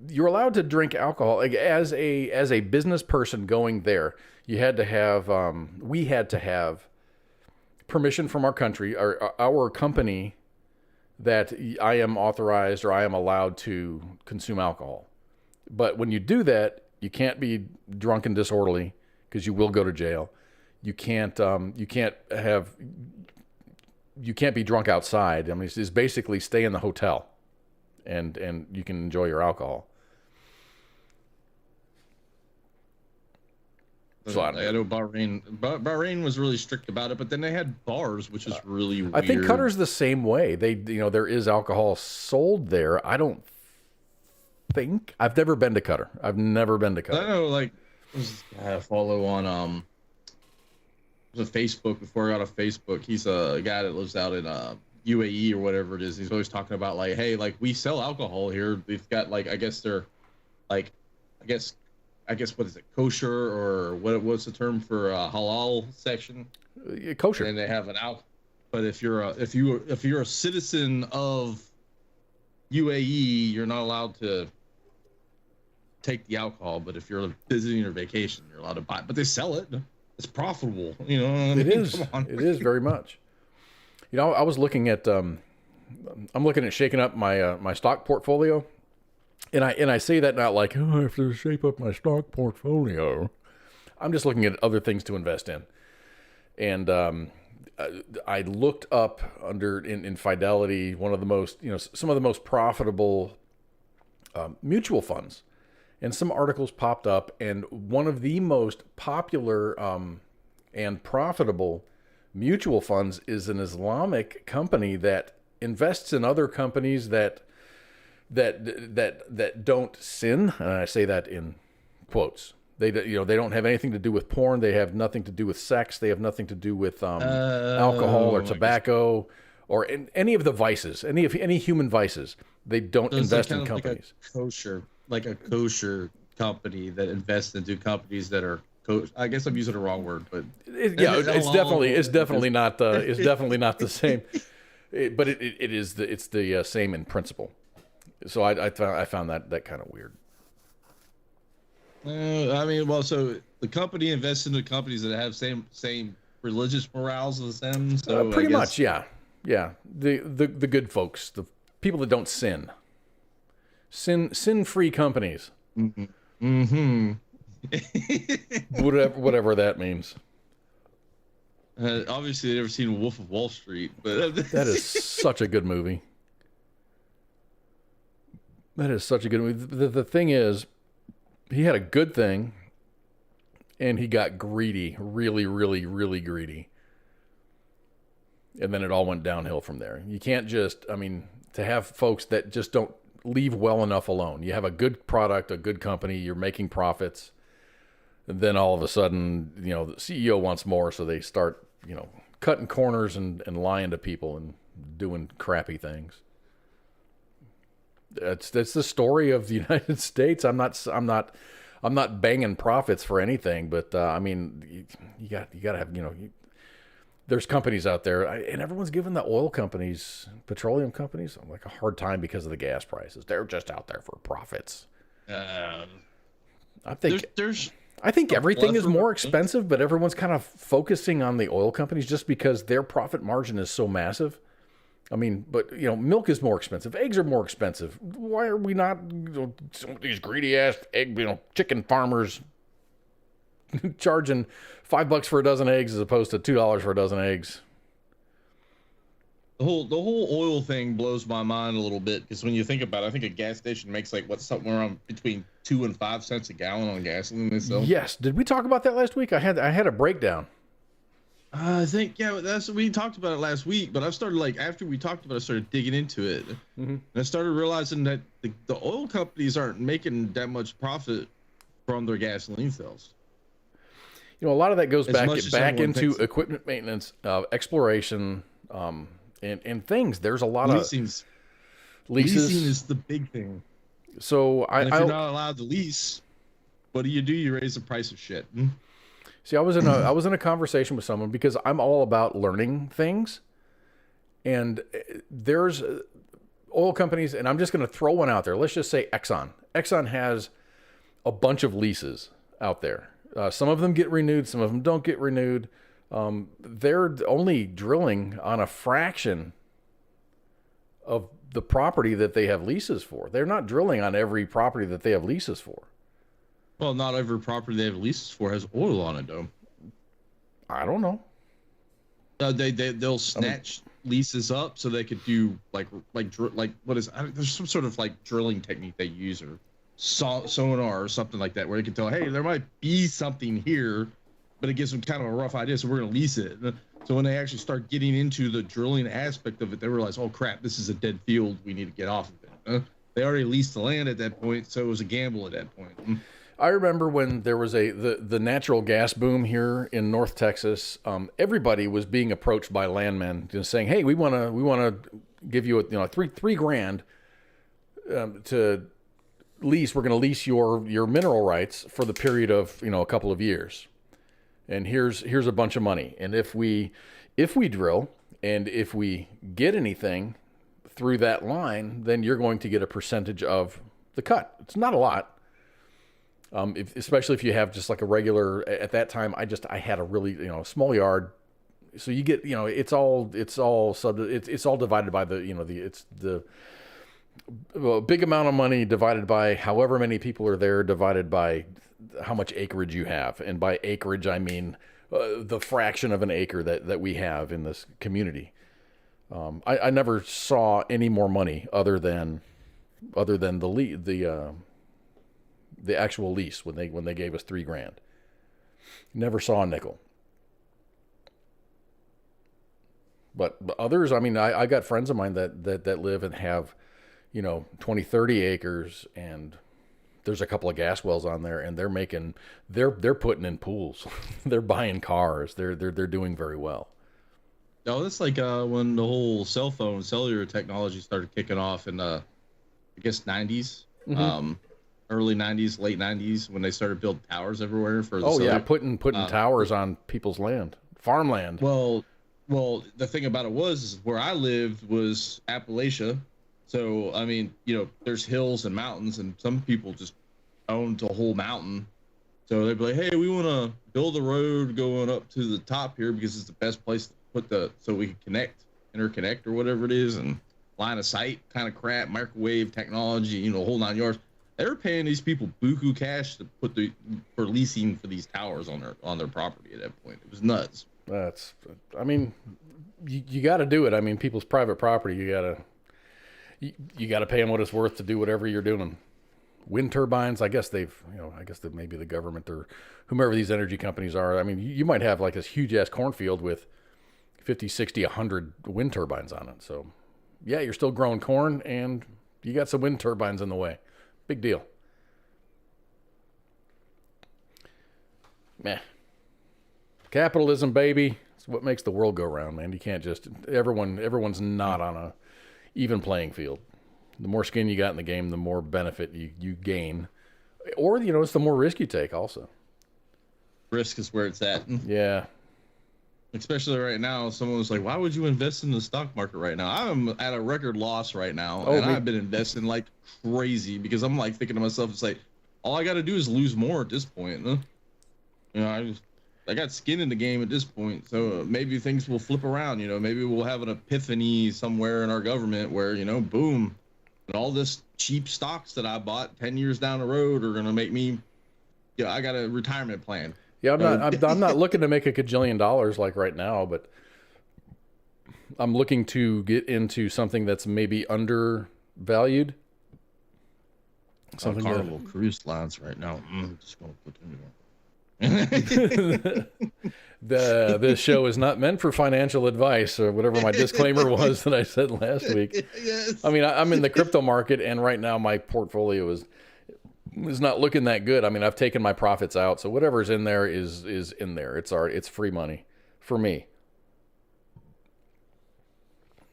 Speaker 4: you're allowed to drink alcohol. Like, as a business person going there, you had to have we had to have permission from our country, our company, that I am authorized or I am allowed to consume alcohol. But when you do that, you can't be drunk and disorderly, because you will go to jail. You can't be drunk outside. I mean, it's basically stay in the hotel, and you can enjoy your alcohol.
Speaker 5: So I know Bahrain was really strict about it, but then they had bars, which is really weird.
Speaker 4: I think Qatar's the same way. There is alcohol sold there. I don't think I've never been to Qatar. I know, like, I follow on was a Facebook before I got a Facebook. He's a guy that lives out in UAE or whatever it is. He's always talking about, like, hey, like, we sell alcohol here. They've got, like, I guess what is it, kosher, or what's the term for halal section? Kosher.
Speaker 5: And they have an alcohol. But if you're a citizen of UAE, you're not allowed to take the alcohol. But if you're visiting or vacation, you're allowed to buy it. But they sell it. It's profitable, you know.
Speaker 4: It is. It is very much. You know, I was looking at I'm looking at shaking up my stock portfolio, and I say that not like, oh, I have to shape up my stock portfolio. I'm just looking at other things to invest in, and I looked up in Fidelity, one of the most, some of the most profitable mutual funds. And some articles popped up, and one of the most popular and profitable mutual funds is an Islamic company that invests in other companies that don't sin. And I say that in quotes. They don't have anything to do with porn. They have nothing to do with sex. They have nothing to do with alcohol or tobacco or in any of the vices, any human vices. They don't invest in companies.
Speaker 5: Like a kosher company that invests into companies that are I guess I'm using the wrong word, but
Speaker 4: it's definitely not the same. But it's the same in principle. So I found that kind of weird.
Speaker 5: I mean, well, so the company invests into companies that have same religious morals as them. So
Speaker 4: pretty much, yeah. The good folks, the people that don't sin-free companies.
Speaker 5: Mm-hmm.
Speaker 4: whatever that means.
Speaker 5: Obviously, they've never seen Wolf of Wall Street, but
Speaker 4: that is such a good movie. The thing is, he had a good thing, and he got greedy, really, really, really greedy. And then it all went downhill from there. You can't just, to have folks that just don't leave well enough alone. You have a good product, a good company, you're making profits. And then all of a sudden, the CEO wants more, so they start, cutting corners and lying to people and doing crappy things. That's the story of the United States. I'm not banging profits for anything, but you got to have, there's companies out there, and everyone's giving the oil companies, petroleum companies, like a hard time because of the gas prices. They're just out there for profits. I think everything is more expensive, but everyone's kind of focusing on the oil companies just because their profit margin is so massive. But milk is more expensive. Eggs are more expensive. Why are we not some of these greedy ass chicken farmers charging $5 for a dozen eggs as opposed to $2 for a dozen eggs?
Speaker 5: The whole oil thing blows my mind a little bit, because when you think about it, I think a gas station makes something around between 2 and 5 cents a gallon on gasoline.
Speaker 4: Yes. Did we talk about that last week? I had a breakdown.
Speaker 5: I think, we talked about it last week, but I started after we talked about it, I started digging into it. Mm-hmm. And I started realizing that the oil companies aren't making that much profit from their gasoline sales.
Speaker 4: A lot of that goes back into equipment maintenance, exploration, and things. There's a lot of leases.
Speaker 5: Leasing is the big thing.
Speaker 4: So
Speaker 5: if you're not allowed to lease, what do? You raise the price of shit.
Speaker 4: See, I was in a conversation with someone because I'm all about learning things, and there's oil companies, and I'm just going to throw one out there. Let's just say Exxon. Exxon has a bunch of leases out there. Some of them get renewed, some of them don't get renewed. They're only drilling on a fraction of the property that they have leases for. They're not drilling on every property that they have leases for.
Speaker 5: Well, not every property they have leases for has oil on it, though.
Speaker 4: I don't know.
Speaker 5: They'll snatch leases up so they could do there's some sort of drilling technique they use, or sonar or something like that, where they can tell, hey, there might be something here, but it gives them kind of a rough idea, so we're going to lease it. So when they actually start getting into the drilling aspect of it, they realize, oh crap, this is a dead field, we need to get off of it. They already leased the land at that point, so it was a gamble at that point.
Speaker 4: I remember when there was the natural gas boom here in North Texas. Everybody was being approached by landmen just saying, "Hey, we want to give you $3,000 to lease. We're going to lease your mineral rights for the period of a couple of years, and here's a bunch of money. And if we drill and if we get anything through that line, then you're going to get a percentage of the cut. It's not a lot." Especially if you have just like a regular, at that time, I had a really, small yard. So you get, it's all divided by it's the big amount of money divided by however many people are there, divided by how much acreage you have. And by acreage, I mean, the fraction of an acre that we have in this community. I never saw any more money other than the actual lease when they gave us $3,000. Never saw a nickel. But others, I got friends of mine that live and have, 20, 30 acres, and there's a couple of gas wells on there, and they're putting in pools. They're buying cars. They're doing very well.
Speaker 5: No, that's like when the whole cellular technology started kicking off in I guess 90s, early 90s, late 90s, when they started building towers everywhere for the cellular.
Speaker 4: putting towers on people's land, farmland.
Speaker 5: Well, the thing about it was where I lived was Appalachia. So, I mean, there's hills and mountains, and some people just owned a whole mountain. So they'd be like, hey, we want to build a road going up to the top here because it's the best place to put so we can interconnect or whatever it is, and line of sight kind of crap, microwave technology, whole 9 yards. They were paying these people buku cash to for leasing for these towers on their property at that point. It was nuts.
Speaker 4: You got to do it. I mean, people's private property, you got to pay them what it's worth to do whatever you're doing. Wind turbines, I guess maybe the government or whomever these energy companies are. I mean, you might have like this huge ass cornfield with 50, 60, 100 wind turbines on it. So yeah, you're still growing corn and you got some wind turbines in the way. Big deal. Meh. Capitalism, baby. It's what makes the world go round, man. You can't just, everyone's not on a even playing field. The more skin you got in the game, the more benefit you gain. Or, it's the more risk you take also.
Speaker 5: Risk is where it's at.
Speaker 4: Yeah.
Speaker 5: Especially right now, someone was like, why would you invest in the stock market right now? I'm at a record loss right now, I've been investing like crazy because I'm like thinking to myself, it's like, all I got to do is lose more at this point. I got skin in the game at this point, so maybe things will flip around. Maybe we'll have an epiphany somewhere in our government where, boom, and all this cheap stocks that I bought 10 years down the road are going to make me, I got a retirement plan.
Speaker 4: Yeah, I'm not looking to make $1 gajillion like right now, but I'm looking to get into something that's maybe undervalued.
Speaker 5: Something Carnival Cruise Lines right now. Just going to put in there.
Speaker 4: This show is not meant for financial advice or whatever my disclaimer was that I said last week.
Speaker 5: Yes.
Speaker 4: I mean, I'm in the crypto market, and right now my portfolio is not looking that good. I mean, I've taken my profits out, so whatever's in there is in there. It's free money for me.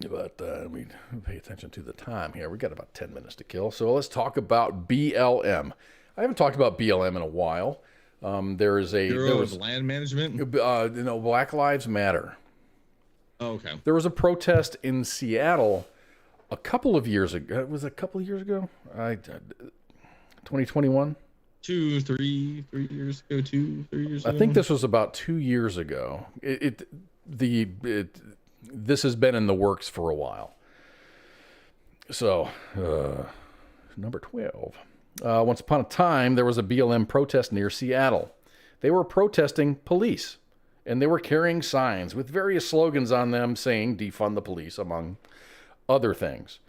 Speaker 4: But we pay attention to the time here. We got about 10 minutes to kill, so let's talk about BLM. I haven't talked about BLM in a while. There was
Speaker 5: land management.
Speaker 4: Black Lives Matter.
Speaker 5: Oh, okay.
Speaker 4: There was a protest in Seattle a couple of years ago. It was a couple of years ago. 2021.
Speaker 5: 3 years ago. 2 3 years ago.
Speaker 4: I think this was about 2 years ago. This has been in the works for a while. So, number 12. Once upon a time, there was a BLM protest near Seattle. They were protesting police, and they were carrying signs with various slogans on them saying, defund the police, among other things.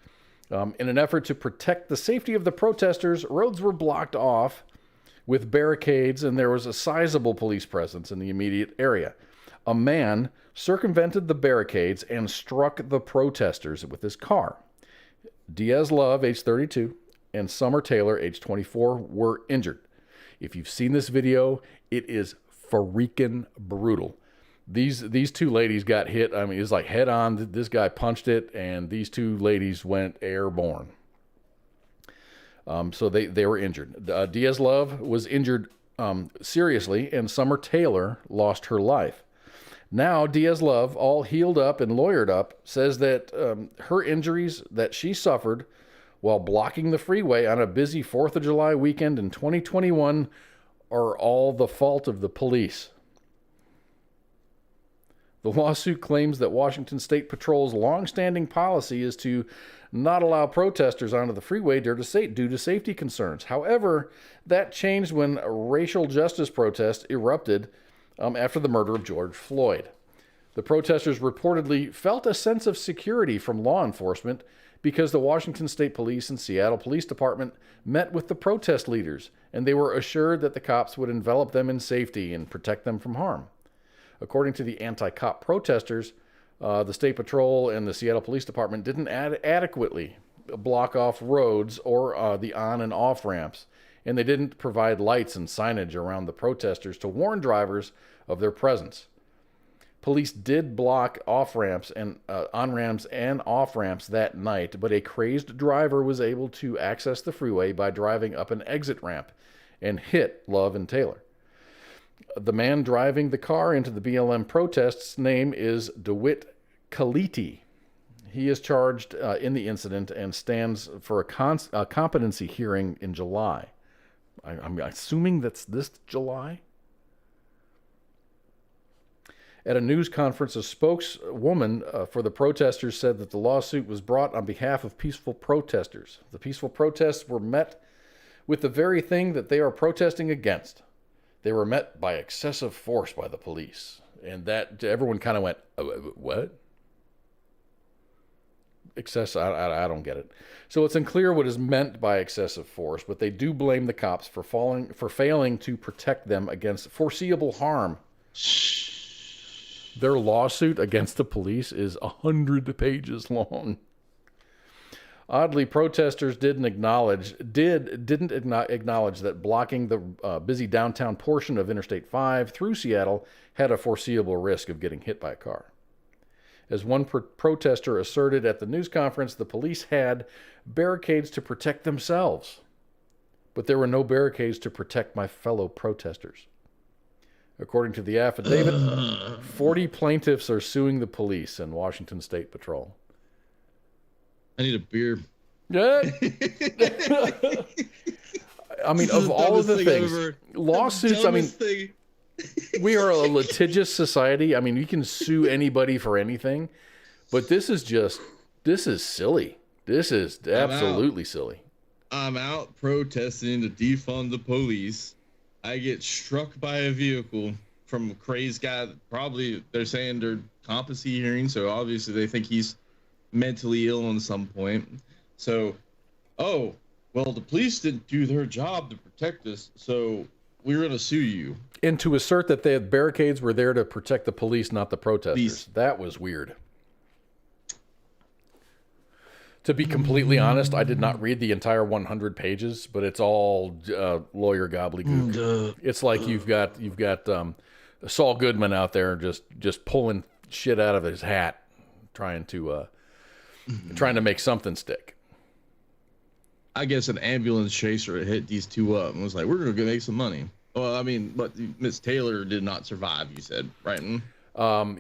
Speaker 4: In an effort to protect the safety of the protesters, roads were blocked off with barricades, and there was a sizable police presence in the immediate area. A man circumvented the barricades and struck the protesters with his car. Diaz Love, age 32, and Summer Taylor, age 24, were injured. If you've seen this video, it is freaking brutal. These two ladies got hit. I mean, it was like head on. This guy punched it, and these two ladies went airborne. So they were injured. Diaz Love was injured seriously, and Summer Taylor lost her life. Now, Diaz Love, all healed up and lawyered up, says that her injuries that she suffered while blocking the freeway on a busy 4th of July weekend in 2021 are all the fault of the police. The lawsuit claims that Washington State Patrol's long-standing policy is to not allow protesters onto the freeway due to safety concerns. However, that changed when racial justice protests erupted after the murder of George Floyd. The protesters reportedly felt a sense of security from law enforcement because the Washington State Police and Seattle Police Department met with the protest leaders, and they were assured that the cops would envelop them in safety and protect them from harm. According to the anti-cop protesters, the State Patrol and the Seattle Police Department didn't adequately block off roads or the on and off ramps, and they didn't provide lights and signage around the protesters to warn drivers of their presence. Police did block off-ramps and on-ramps and off-ramps that night, but a crazed driver was able to access the freeway by driving up an exit ramp and hit Love and Taylor. The man driving the car into the BLM protests' name is DeWitt Kaliti. He is charged in the incident and stands for a competency hearing in July. I'm assuming that's this July? At a news conference, a spokeswoman for the protesters said that the lawsuit was brought on behalf of peaceful protesters. The peaceful protests were met with the very thing that they are protesting against. They were met by excessive force by the police. And that everyone kind of went, what? I don't get it. So it's unclear what is meant by excessive force, but they do blame the cops for failing to protect them against foreseeable harm. Their lawsuit against the police is 100 pages long. Oddly, protesters didn't acknowledge that blocking the busy downtown portion of Interstate 5 through Seattle had a foreseeable risk of getting hit by a car. As one protester asserted at the news conference, the police had barricades to protect themselves, but there were no barricades to protect my fellow protesters. According to the affidavit, 40 plaintiffs are suing the police and Washington State Patrol.
Speaker 5: I need a beer.
Speaker 4: Yeah. I mean, of all of the things, lawsuits, I mean, we are a litigious society. I mean, you can sue anybody for anything, but this is silly. This is absolutely silly.
Speaker 5: I'm out protesting to defund the police. I get struck by a vehicle from a crazed guy. Probably they're saying they're competency hearing, so obviously they think he's mentally ill at some point. So, well, the police didn't do their job to protect us, so we're going to sue you.
Speaker 4: And to assert that the barricades were there to protect the police, not the protesters. That was weird. To be completely honest, I did not read the entire 100 pages, but it's all lawyer gobbledygook. It's like you've got Saul Goodman out there just pulling shit out of his hat, trying to make something stick.
Speaker 5: I guess an ambulance chaser hit these two up and was like, "We're going to make some money." Well, I mean, but Miss Taylor did not survive. You said, right?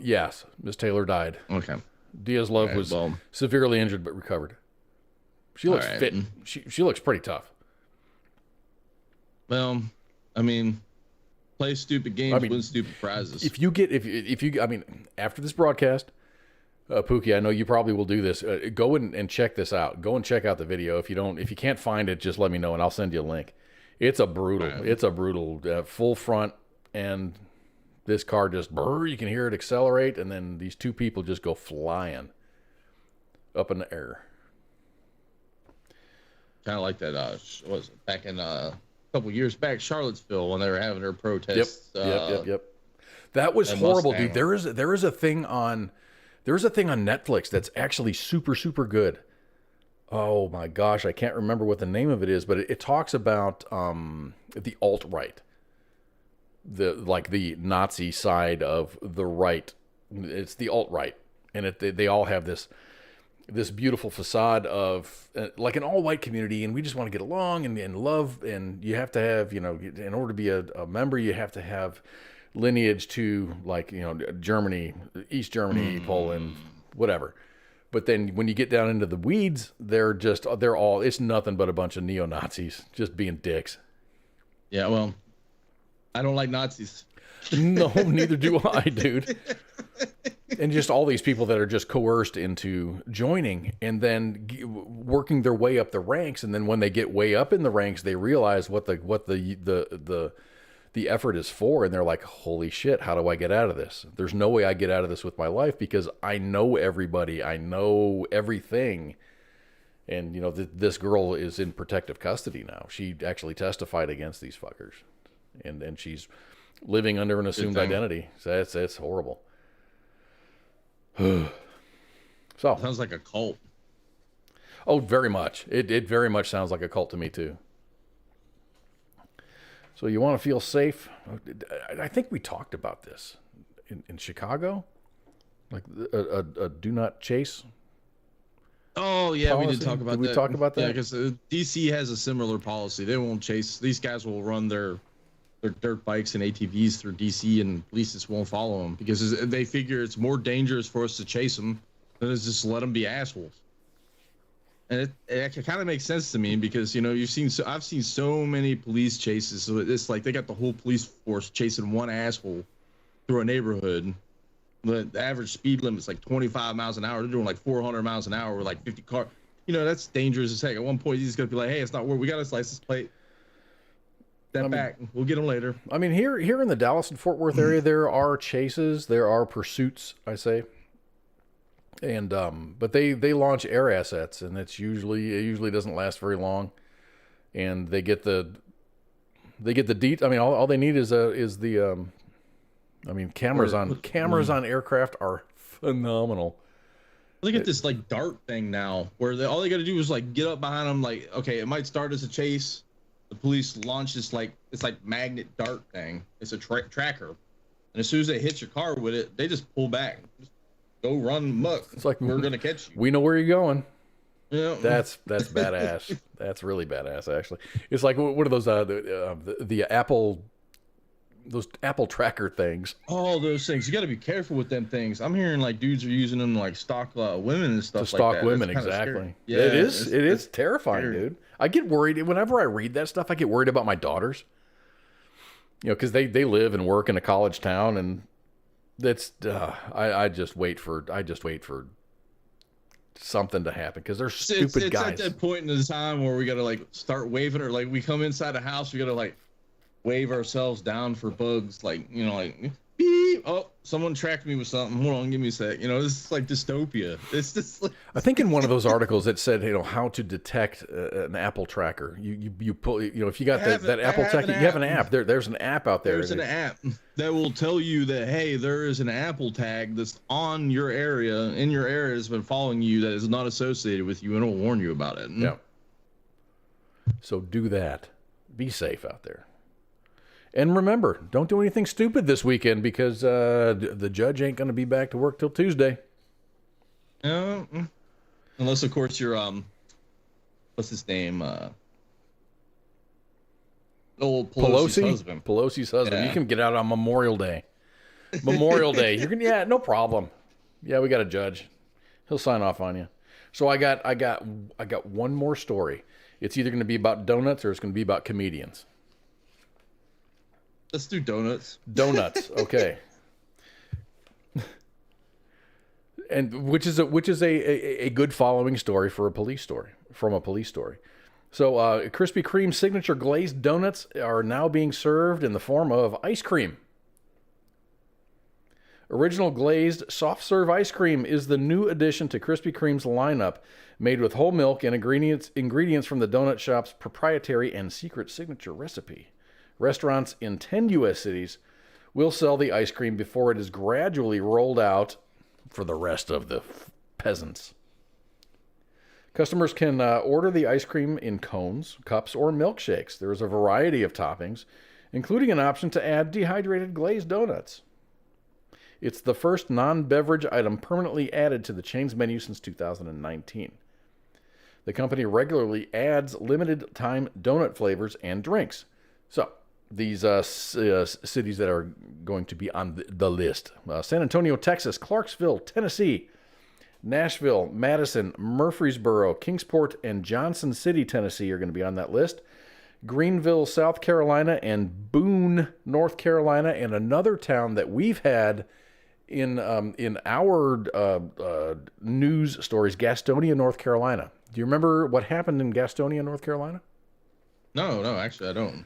Speaker 4: Yes, Miss Taylor died.
Speaker 5: Okay.
Speaker 4: Diaz Love was severely injured but recovered. She looks fit. She looks pretty tough.
Speaker 5: Well, I mean, play stupid games, win stupid prizes.
Speaker 4: If you I mean, after this broadcast, Pooky, I know you probably will do this. Go and check this out. Go and check out the video. If you can't find it, just let me know and I'll send you a link. It's a brutal full front, and this car just you can hear it accelerate, and then these two people just go flying up in the air.
Speaker 5: Kind of like that. Was it back in a couple years back, Charlottesville, when they were having their protests.
Speaker 4: Yep. That was horrible, dude. There is a thing on Netflix that's actually super, super good. Oh my gosh, I can't remember what the name of it is, but it talks about the alt-right, the Nazi side of the right. It's the alt-right, and they all have this beautiful facade of like an all-white community, and we just want to get along and love, and you have to have, in order to be a member, you have to have lineage to, like, Germany, East Germany, Poland, whatever. But then when you get down into the weeds, it's nothing but a bunch of neo-Nazis just being dicks.
Speaker 5: Yeah, well, I don't like Nazis.
Speaker 4: No, neither do I, dude. And just all these people that are just coerced into joining and then working their way up the ranks. And then when they get way up in the ranks, they realize what the effort is for, and they're like, holy shit, how do I get out of this? There's no way I get out of this with my life because I know everybody, I know everything. And this girl is in protective custody now. She actually testified against these fuckers, and she's living under an assumed identity. So it's horrible. So
Speaker 5: sounds like a cult.
Speaker 4: Oh, very much. It very much sounds like a cult to me too. So you want to feel safe? I think we talked about this in Chicago, like a do not chase.
Speaker 5: Oh yeah,
Speaker 4: policy?
Speaker 5: we did talk about
Speaker 4: Did
Speaker 5: that.
Speaker 4: we talk about that?
Speaker 5: Yeah, because DC has a similar policy. They won't chase. These guys will run their dirt bikes and ATVs through DC, and police just won't follow them because they figure it's more dangerous for us to chase them than to just let them be assholes. And it kind of makes sense to me because I've seen so many police chases. So it's like they got the whole police force chasing one asshole through a neighborhood. The average speed limit is like 25 miles an hour. They're doing like 400 miles an hour with like 50 cars. That's dangerous as heck. At one point, he's gonna be like, "Hey, it's not where we got his license plate. Step back. We'll get him later."
Speaker 4: I mean, here in the Dallas and Fort Worth area, there are chases, there are pursuits, I say. And but they launch air assets, and it usually doesn't last very long. And they get the I mean, all they need is the cameras on aircraft are phenomenal.
Speaker 5: Look at this like dart thing now, where all they got to do is like get up behind them. Like, okay, it might start as a chase. The police launch this it's like magnet dart thing. It's a tracker, and as soon as they hit your car with it, they just pull back. Just go run muck. It's like, we're gonna catch you.
Speaker 4: We know where you're going.
Speaker 5: Yeah,
Speaker 4: that's badass. That's really badass, actually. It's like, what are those the Apple, those Apple tracker things?
Speaker 5: All those things. You got to be careful with them things. I'm hearing like dudes are using them to like stalk women and stuff.
Speaker 4: To stalk
Speaker 5: like that.
Speaker 4: women,
Speaker 5: That's
Speaker 4: exactly.
Speaker 5: scary. Yeah,
Speaker 4: it is terrifying,
Speaker 5: scary.
Speaker 4: dude. I get worried whenever I read that stuff. I get worried about my daughters. Because they live and work in a college town, and that's I just wait for something to happen because they're stupid guys.
Speaker 5: It's at that point in the time where we got to like start waving, or like we come inside a house, we got to like wave ourselves down for bugs, like like beep. Oh, someone tracked me with something. Hold on, give me a sec. This is like dystopia. It's just like...
Speaker 4: I think in one of those articles it said how to detect an Apple tracker. You pull, if you got that Apple tracker, you have an app. There's an app out there.
Speaker 5: There's an app that will tell you that, hey, there is an Apple tag that's on your area, in your area, has been following you, that is not associated with you, and it'll warn you about it.
Speaker 4: Yeah. So do that. Be safe out there. And remember, don't do anything stupid this weekend because the judge ain't going to be back to work till Tuesday.
Speaker 5: Unless, of course, you're what's his name? Old Pelosi's husband.
Speaker 4: Pelosi's husband.
Speaker 5: Yeah.
Speaker 4: You can get out on Memorial Day. Memorial Day. You're gonna no problem. Yeah, we got a judge. He'll sign off on you. So I got one more story. It's either going to be about donuts or it's going to be about comedians.
Speaker 5: Let's do donuts.
Speaker 4: Donuts, okay. And which is a good following story for a police story, from a police story. So Krispy Kreme signature glazed donuts are now being served in the form of ice cream. Original glazed soft serve ice cream is the new addition to Krispy Kreme's lineup, made with whole milk and ingredients from the donut shop's proprietary and secret signature recipe. Restaurants in 10 U.S. cities will sell the ice cream before it is gradually rolled out for the rest of the peasants. Customers can order the ice cream in cones, cups, or milkshakes. There is a variety of toppings, including an option to add dehydrated glazed donuts. It's the first non-beverage item permanently added to the chain's menu since 2019. The company regularly adds limited-time donut flavors and drinks. So, these cities that are going to be on the list: San Antonio, Texas; Clarksville, Tennessee; Nashville; Madison; Murfreesboro; Kingsport; and Johnson City, Tennessee are going to be on that list. Greenville, South Carolina; and Boone, North Carolina; and another town that we've had in our news stories, Gastonia, North Carolina. Do you remember what happened in Gastonia, North Carolina?
Speaker 5: No, actually I don't.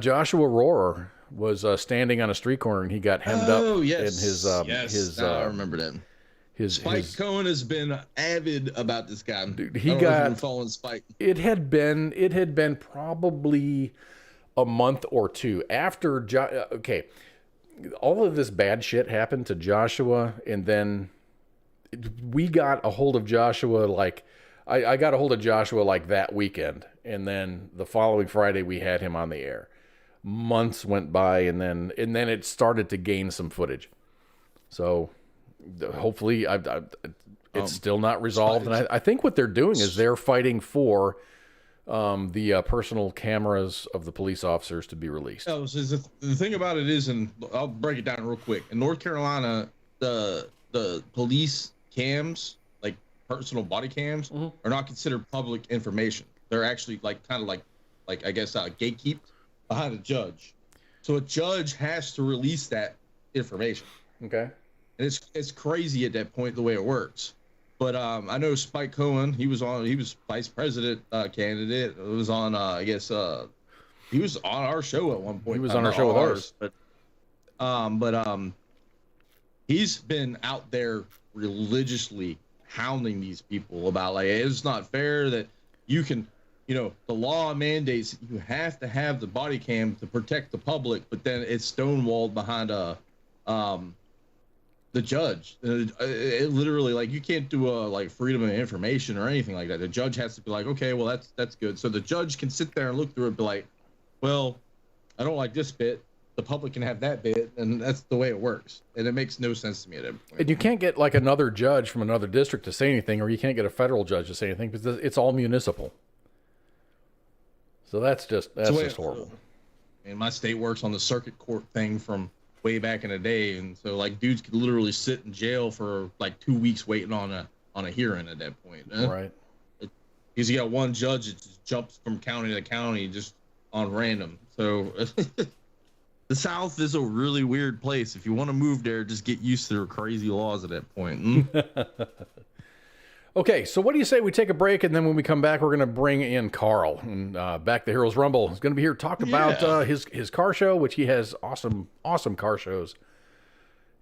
Speaker 4: Joshua Rohrer was standing on a street corner and he got hemmed up.
Speaker 5: Oh, yes.
Speaker 4: In his
Speaker 5: I remember that. Spike Cohen has been avid about this guy.
Speaker 4: Dude, he got
Speaker 5: following Spike.
Speaker 4: It had been probably a month or two after. Okay, all of this bad shit happened to Joshua, and then we got a hold of Joshua. Like I got a hold of Joshua like that weekend, and then the following Friday we had him on the air. Months went by, and then it started to gain some footage. So hopefully it's still not resolved. And I think what they're doing is they're fighting for the personal cameras of the police officers to be released.
Speaker 5: No, so the thing about it is, and I'll break it down real quick. In North Carolina, the police cams, like personal body cams, are not considered public information. They're actually like kind of like I guess gatekeeped behind a judge. So a judge has to release that information.
Speaker 4: Okay.
Speaker 5: And it's crazy at that point the way it works. But I know Spike Cohen, he was vice president candidate. It was on I guess he was on our show at one point.
Speaker 4: He was on our show with ours.
Speaker 5: But he's been out there religiously hounding these people about like it's not fair that you can, the law mandates you have to have the body cam to protect the public, but then it's stonewalled behind the judge. It literally, like, you can't do a like freedom of information or anything like that. The judge has to be like, okay, well that's good. So the judge can sit there and look through it, be like, well, I don't like this bit. The public can have that bit, and that's the way it works. And it makes no sense to me at that point.
Speaker 4: And you can't get like another judge from another district to say anything, or you can't get a federal judge to say anything because it's all municipal. So that's just horrible.
Speaker 5: And my state works on the circuit court thing from way back in the day, and so like dudes could literally sit in jail for like 2 weeks waiting on a hearing at that point.
Speaker 4: Right.
Speaker 5: Because you got one judge that just jumps from county to county just on random. So the South is a really weird place. If you want to move there, just get used to their crazy laws at that point.
Speaker 4: Okay, so what do you say we take a break, and then when we come back, we're going to bring in Carl, and Back to Heroes Rumble. He's going to be here to talk about his car show, which he has awesome car shows.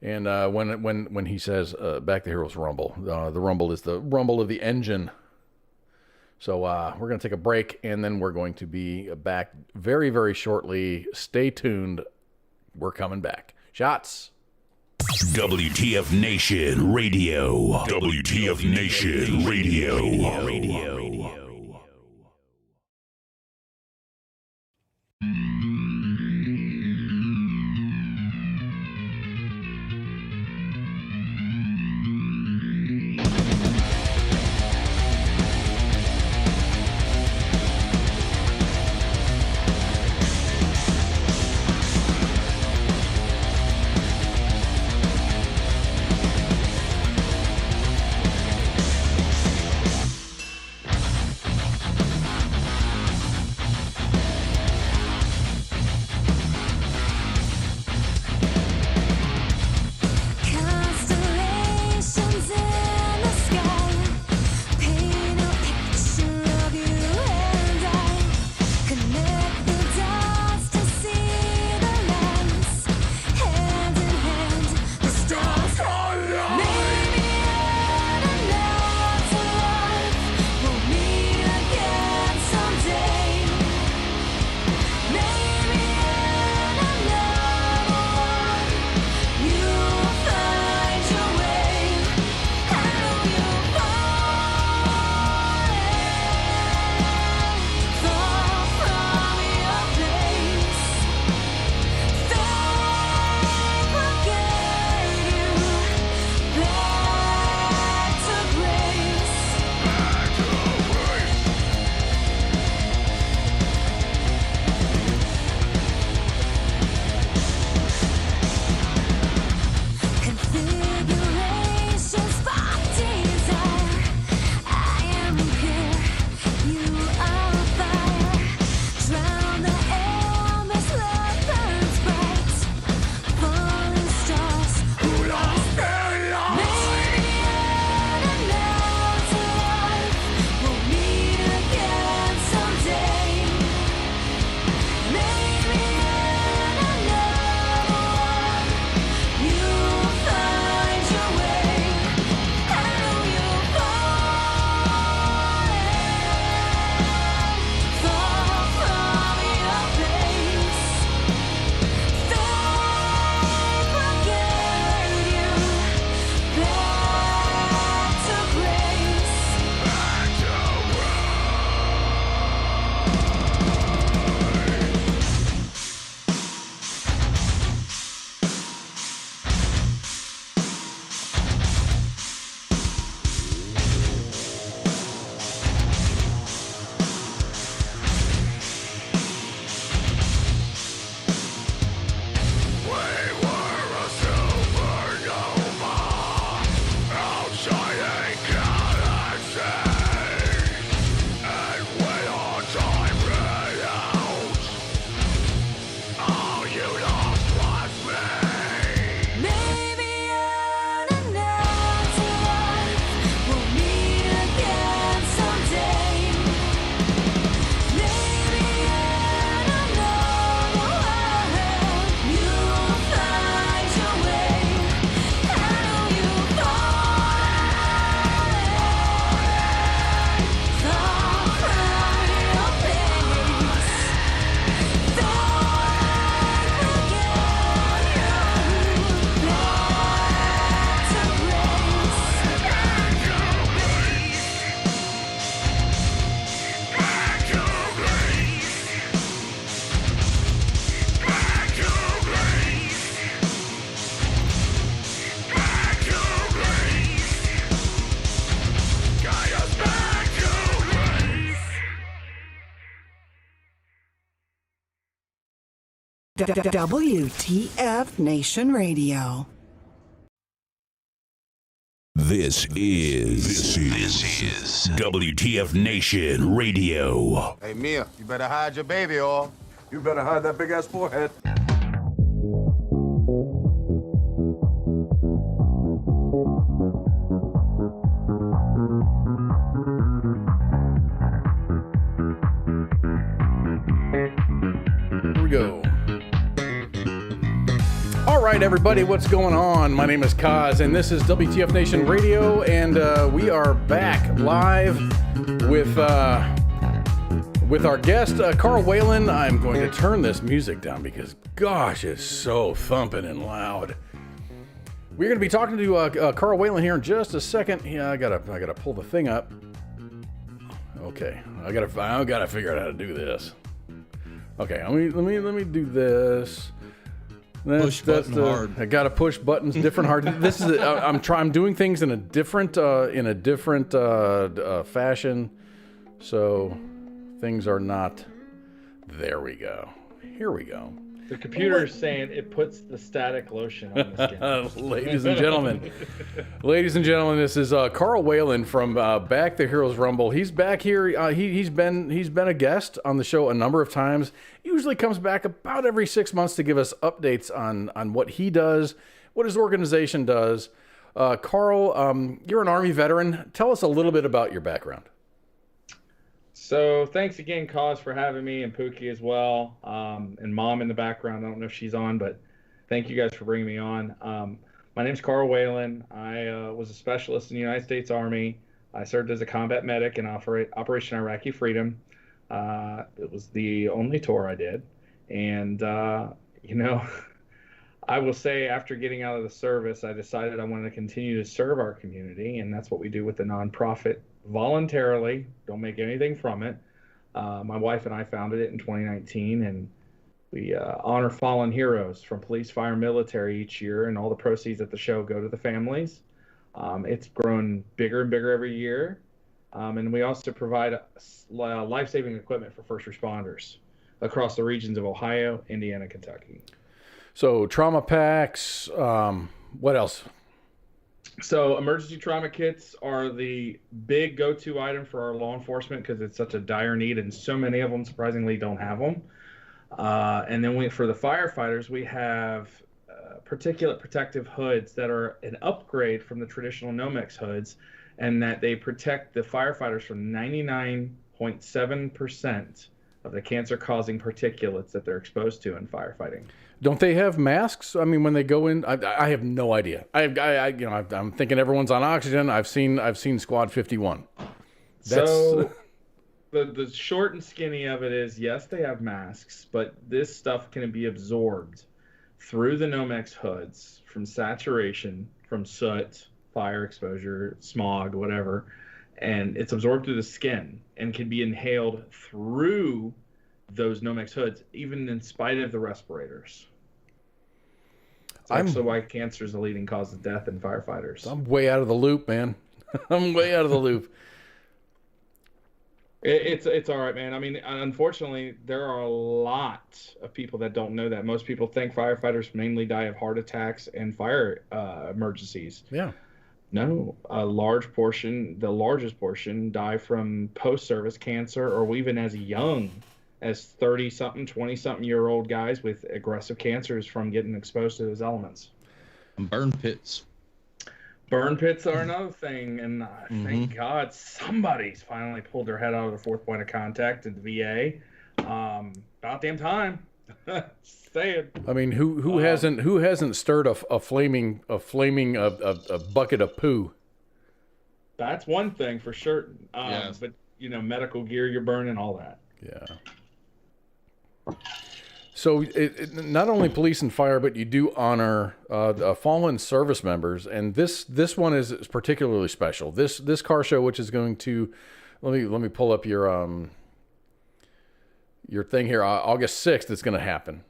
Speaker 4: And when he says Back to Heroes Rumble, the rumble is the rumble of the engine. So we're going to take a break, and then we're going to be back very, very shortly. Stay tuned. We're coming back. Shots.
Speaker 1: WTF Nation Radio. WTF Nation Radio.
Speaker 6: WTF Nation Radio.
Speaker 1: This is WTF Nation Radio.
Speaker 7: Hey, Mia, you better hide your baby, or you better hide that big-ass forehead.
Speaker 4: Here we go. All right, everybody, what's going on? My name is Koz, and this is WTF Nation Radio, and we are back live with our guest, Carl Whalen. I'm going to turn this music down because, gosh, it's so thumping and loud. We're going to be talking to Carl Whalen here in just a second. Yeah, I gotta pull the thing up. Okay, I gotta figure out how to do this. Okay, let me do this.
Speaker 5: Push button hard.
Speaker 4: I gotta push buttons different hard. This is I'm doing things in a different fashion, so things are not. There we go. Here we go.
Speaker 8: The computer is saying it puts the static lotion on the skin.
Speaker 4: Ladies and gentlemen, this is Carl Whalen from Back the Heroes Rumble. He's back here. He's been a guest on the show a number of times. Usually comes back about every 6 months to give us updates on what he does, what his organization does. Carl, you're an Army veteran. Tell us a little bit about your background.
Speaker 8: So thanks again, Koz, for having me, and Pooky as well, and Mom in the background. I don't know if she's on, but thank you guys for bringing me on. My name's Carl Whalen. I was a specialist in the United States Army. I served as a combat medic in Operation Iraqi Freedom. It was the only tour I did. And, I will say after getting out of the service, I decided I wanted to continue to serve our community, and that's what we do with the nonprofit. Voluntarily, don't make anything from it. My wife and I founded it in 2019, and we honor fallen heroes from police, fire, military each year, and all the proceeds at the show go to the families. It's grown bigger and bigger every year, and we also provide life-saving equipment for first responders across the regions of Ohio, Indiana, Kentucky.
Speaker 4: So trauma packs, what else?
Speaker 8: So emergency trauma kits are the big go-to item for our law enforcement because it's such a dire need, and so many of them surprisingly don't have them. And then for the firefighters, we have particulate protective hoods that are an upgrade from the traditional Nomex hoods, and that they protect the firefighters from 99.7% of the cancer-causing particulates that they're exposed to in firefighting.
Speaker 4: Don't they have masks? I mean, when they go in, I have no idea. I'm thinking everyone's on oxygen. I've seen Squad 51.
Speaker 8: So the short and skinny of it is, yes, they have masks, but this stuff can be absorbed through the Nomex hoods from saturation, from soot, fire exposure, smog, whatever, and it's absorbed through the skin and can be inhaled through those Nomex hoods, even in spite of the respirators. It's actually why cancer is the leading cause of death in firefighters.
Speaker 4: I'm way out of the loop, man. I'm way out of the loop.
Speaker 8: It's all right, man. I mean, unfortunately, there are a lot of people that don't know that. Most people think firefighters mainly die of heart attacks and fire emergencies.
Speaker 4: Yeah.
Speaker 8: No, the largest portion die from post-service cancer, or even as young as 30-something, 20-something-year-old guys with aggressive cancers from getting exposed to those elements.
Speaker 5: Burn pits.
Speaker 8: Burn pits are another thing, and thank God somebody's finally pulled their head out of the fourth point of contact at the VA. About damn time. Say it.
Speaker 4: I mean, who hasn't stirred a flaming bucket of poo?
Speaker 8: That's one thing for sure.
Speaker 5: Yes.
Speaker 8: But medical gear you're burning, all that.
Speaker 4: Yeah. So not only police and fire, but you do honor fallen service members, and this one is particularly special. This car show, which is going to, let me pull up your thing here. August 6th, it's going to happen.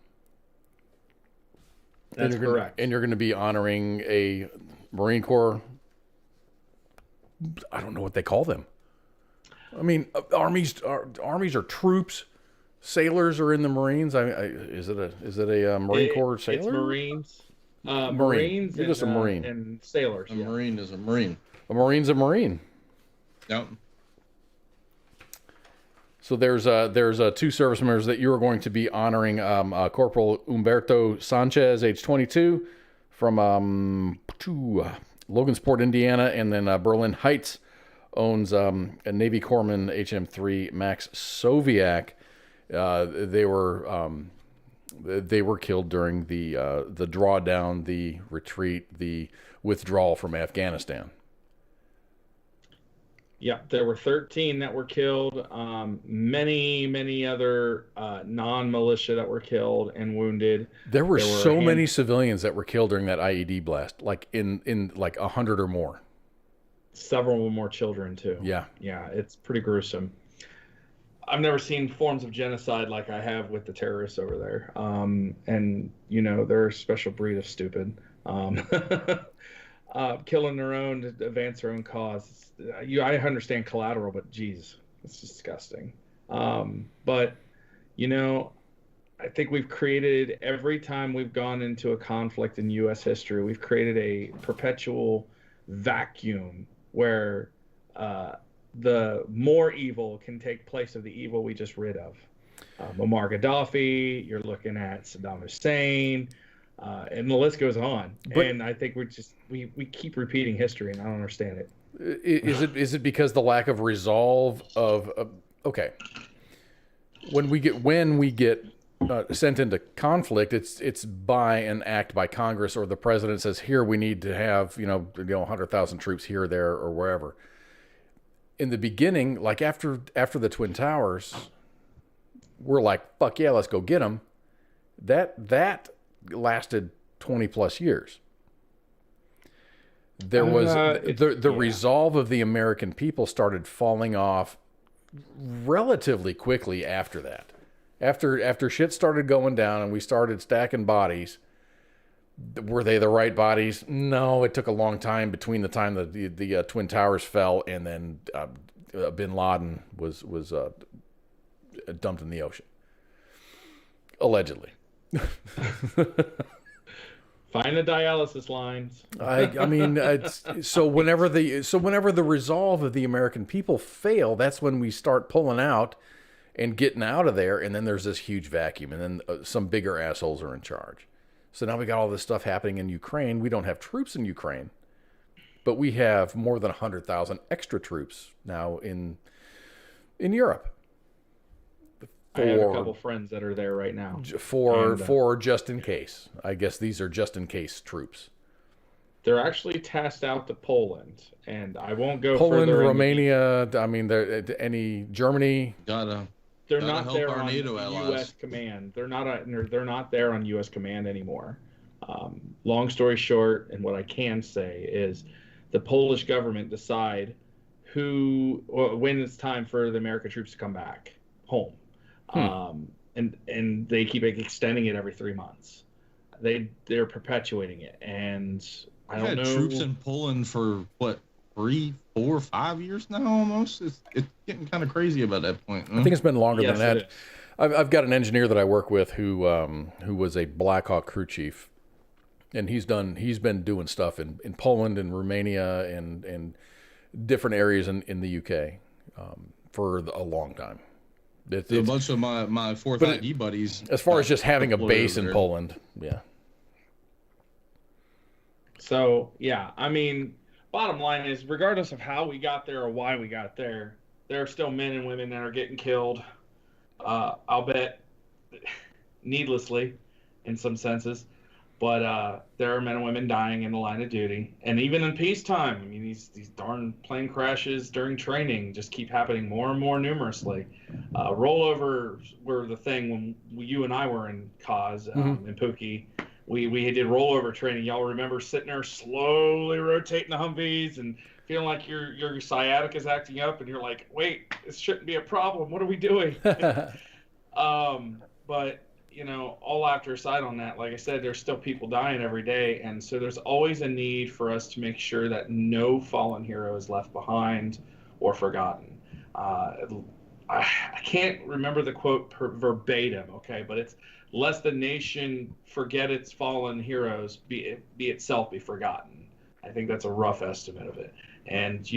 Speaker 8: That's correct.
Speaker 4: And you're going to be honoring a Marine Corps. I don't know what they call them. I mean, armies are troops. sailors are in the Marines? Is it a Marine Corps sailor?
Speaker 8: It's Marines.
Speaker 4: Marine.
Speaker 8: Marines.
Speaker 4: You're just a Marine.
Speaker 8: And sailors.
Speaker 5: A Marine is a Marine.
Speaker 4: A Marine's a Marine.
Speaker 5: Yep.
Speaker 4: So there's two service members that you are going to be honoring. Corporal Humberto Sanchez, age 22, from Logansport, Indiana, and then Berlin Heights owns a Navy Corpsman HM3 Max Soviak. They were killed during the drawdown, the retreat, the withdrawal from Afghanistan.
Speaker 8: Yeah, there were 13 that were killed. Many other non-militia that were killed and wounded.
Speaker 4: There were so many civilians that were killed during that IED blast, like in like 100 or more.
Speaker 8: Several more children too.
Speaker 4: Yeah,
Speaker 8: it's pretty gruesome. I've never seen forms of genocide like I have with the terrorists over there. And they're a special breed of stupid. Killing their own to advance their own cause. I understand collateral, but geez, it's disgusting. But I think we've created, every time we've gone into a conflict in U.S. history, we've created a perpetual vacuum where the more evil can take place of the evil we just rid of. Muammar Gaddafi, you're looking at Saddam Hussein, and the list goes on. And I think we keep repeating history, and I don't understand it.
Speaker 4: Is it because the lack of resolve of okay? When we get sent into conflict, it's by an act by Congress or the president says, here we need to have 100,000 troops here, there, or wherever. In the beginning, like after the Twin Towers, we're like, fuck yeah, let's go get them. That lasted 20 plus years. There was the resolve of the American people started falling off relatively quickly after that. After shit started going down and we started stacking bodies, were they the right bodies? No, it took a long time between the time that the Twin Towers fell and then Bin Laden was dumped in the ocean, allegedly.
Speaker 8: Find the dialysis lines.
Speaker 4: I mean, so whenever the resolve of the American people fail, that's when we start pulling out and getting out of there, and then there's this huge vacuum, and then some bigger assholes are in charge. So now we got all this stuff happening in Ukraine. We don't have troops in Ukraine, but we have more than 100,000 extra troops now in Europe.
Speaker 8: I have a couple friends that are there right now.
Speaker 4: For just in case. I guess these are just in case troops.
Speaker 8: They're actually tasked out to Poland, and I won't go
Speaker 4: Poland,
Speaker 8: further.
Speaker 4: Romania. I mean, Germany.
Speaker 8: They're not there on U.S. command. They're not there on U.S. command anymore. Long story short, and what I can say is, the Polish government decide when it's time for the American troops to come back home. And they keep extending it every 3 months. They're perpetuating it, and I don't know.
Speaker 5: Troops in Poland for what, 3, 4, 5 years now almost. It's getting kind of crazy about that point.
Speaker 4: I think it's been longer than that. I've got an engineer that I work with who was a Black Hawk crew chief, and he's been doing stuff in Poland and Romania and different areas in the UK for a long time. It's
Speaker 5: a bunch of my 4th ID buddies.
Speaker 4: As far as just having a base in Poland, yeah.
Speaker 8: So, yeah, I mean, bottom line is, regardless of how we got there or why we got there, there are still men and women that are getting killed. I'll bet needlessly in some senses. But there are men and women dying in the line of duty. And even in peacetime, I mean, these darn plane crashes during training just keep happening more and more numerously. Rollovers were the thing when you and I were in Koz and Pooky. We did rollover training. Y'all remember sitting there slowly rotating the Humvees and feeling like your sciatica is acting up, and you're like, wait, this shouldn't be a problem. What are we doing? But all laughter aside on that, like I said, there's still people dying every day. And so there's always a need for us to make sure that no fallen hero is left behind or forgotten. I can't remember the quote verbatim, okay, but it's lest the nation forget its fallen heroes, be itself be forgotten. I think that's a rough estimate of it. And,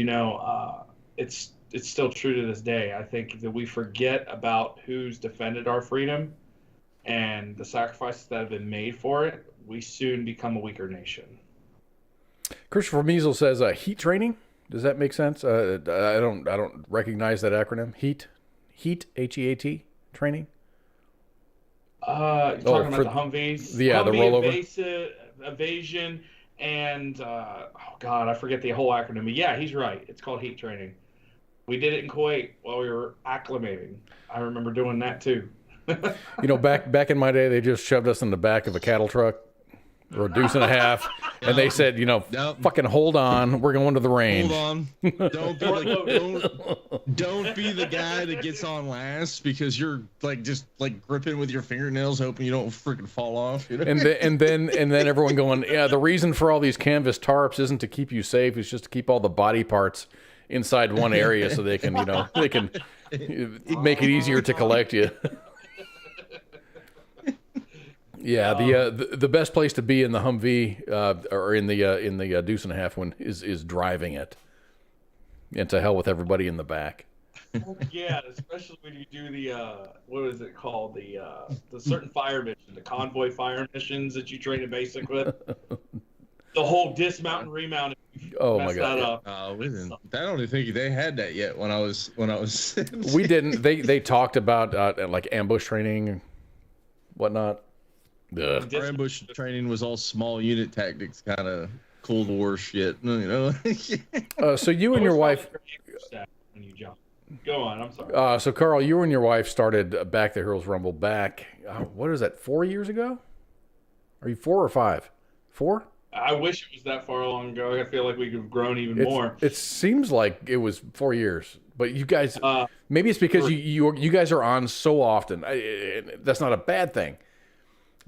Speaker 8: it's still true to this day. I think that we forget about who's defended our freedom and the sacrifices that have been made for it. We soon become a weaker nation.
Speaker 4: Christopher Measle says heat training. Does that make sense? I don't recognize that acronym. Heat, H-E-A-T, training.
Speaker 8: You're talking about the Humvees?
Speaker 4: Yeah, the
Speaker 8: rollover. Evasion, and I forget the whole acronym. But yeah, he's right. It's called heat training. We did it in Kuwait while we were acclimating. I remember doing that too.
Speaker 4: Back in my day, they just shoved us in the back of a cattle truck or a deuce and a half, and they said, fucking hold on, we're going to the range.
Speaker 5: Hold on, don't be the guy that gets on last because you're just gripping with your fingernails, hoping you don't freaking fall off.
Speaker 4: And then everyone going, yeah, the reason for all these canvas tarps isn't to keep you safe; it's just to keep all the body parts inside one area so they can make it easier to collect you. Yeah, the best place to be in the Humvee or in the deuce and a half one is driving it, and to hell with everybody in the back.
Speaker 8: Yeah, especially when you do the what is it called, the certain fire mission, the convoy fire missions that you train in basic with. The whole dismount and remount.
Speaker 4: Oh my God!
Speaker 5: I don't think they had that yet when I was.
Speaker 4: We didn't. They talked about ambush training, and whatnot.
Speaker 5: Our ambush training was all small unit tactics, kind of Cold War shit,
Speaker 4: So you and your wife.
Speaker 8: When you jump. Go on. I'm sorry.
Speaker 4: So Carl, you and your wife started Back the Heroes Rumble back. What is that? 4 years ago? Are you 4 or 5? 4?
Speaker 8: I wish it was that far long ago. I feel like we could have grown even more.
Speaker 4: It seems like it was 4 years, but you guys, maybe it's because you guys are on so often. That's not a bad thing,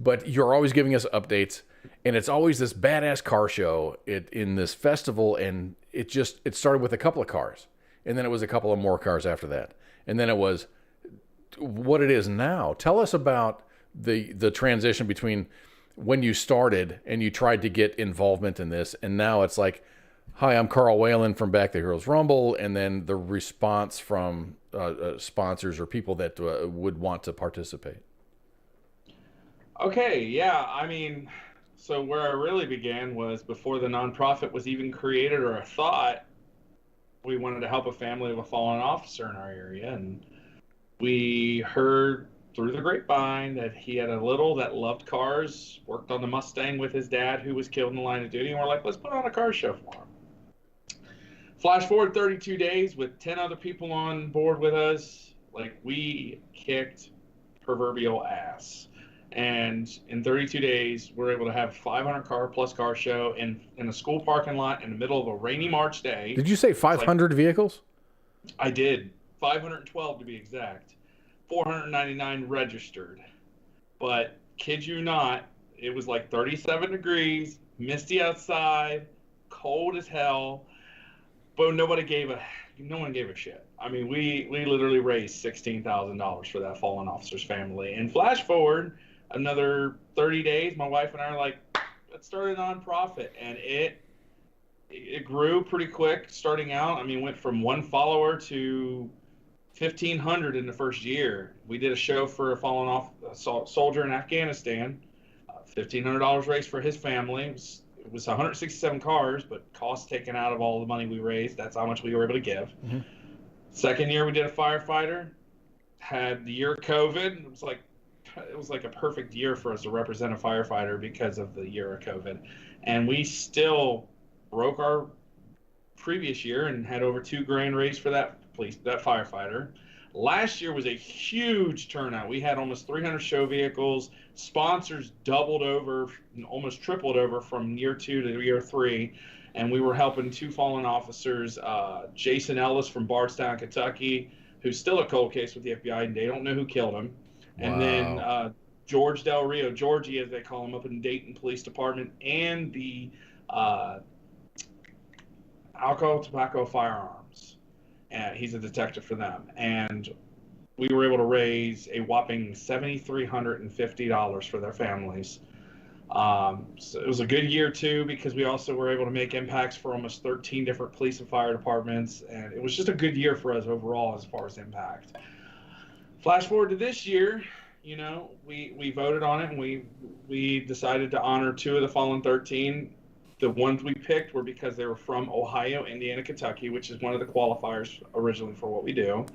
Speaker 4: but you're always giving us updates, and it's always this badass car show in this festival, and it started with a couple of cars, and then it was a couple of more cars after that, and then it was what it is now. Tell us about the transition between when you started and you tried to get involvement in this, and now it's like, hi, I'm Carl Whalen from Back the Heroes Rumble, and then the response from sponsors or people that would want to participate.
Speaker 8: Okay, yeah, so where I really began was before the nonprofit was even created or a thought. We wanted to help a family of a fallen officer in our area, and we heard through the grapevine that he had a little that loved cars, worked on the Mustang with his dad who was killed in the line of duty, and we're like, let's put on a car show for him. Flash forward 32 days with 10 other people on board with us. We kicked proverbial ass. And in 32 days, we're able to have 500 car show in a school parking lot in the middle of a rainy March day.
Speaker 4: Did you say 500 vehicles?
Speaker 8: I did. 512 to be exact. 499 registered. But kid you not, it was 37 degrees, misty outside, cold as hell, but no one gave a shit. We literally raised $16,000 for that fallen officer's family. And flash forward another 30 days, my wife and I are like, let's start a nonprofit. And it grew pretty quick starting out. Went from 1 follower to 1,500 in the first year. We did a show for a fallen soldier in Afghanistan. $1,500 raised for his family. It was 167 cars, but costs taken out of all the money we raised. That's how much we were able to give. Mm-hmm. Second year, we did a firefighter. Had the year of COVID. It was like a perfect year for us to represent a firefighter because of the year of COVID. And we still broke our previous year and had over $2,000 raised for that firefighter. Last year was a huge turnout. We had almost 300 show vehicles. Sponsors doubled over, almost tripled over from year 2 to year 3. And we were helping 2 fallen officers, Jason Ellis from Bardstown, Kentucky, who's still a cold case with the FBI, and they don't know who killed him. And then George Del Rio, Georgie, as they call him, up in Dayton Police Department, and the Alcohol, Tobacco, Firearms. And he's a detective for them. And we were able to raise a whopping $7,350 for their families. So it was a good year too, because we also were able to make impacts for almost 13 different police and fire departments, and it was just a good year for us overall as far as impact. Flash forward to this year, you know, we voted on it, and we decided to honor 2 of the fallen 13. The ones we picked were because they were from Ohio, Indiana, Kentucky, which is one of the qualifiers originally for what we do.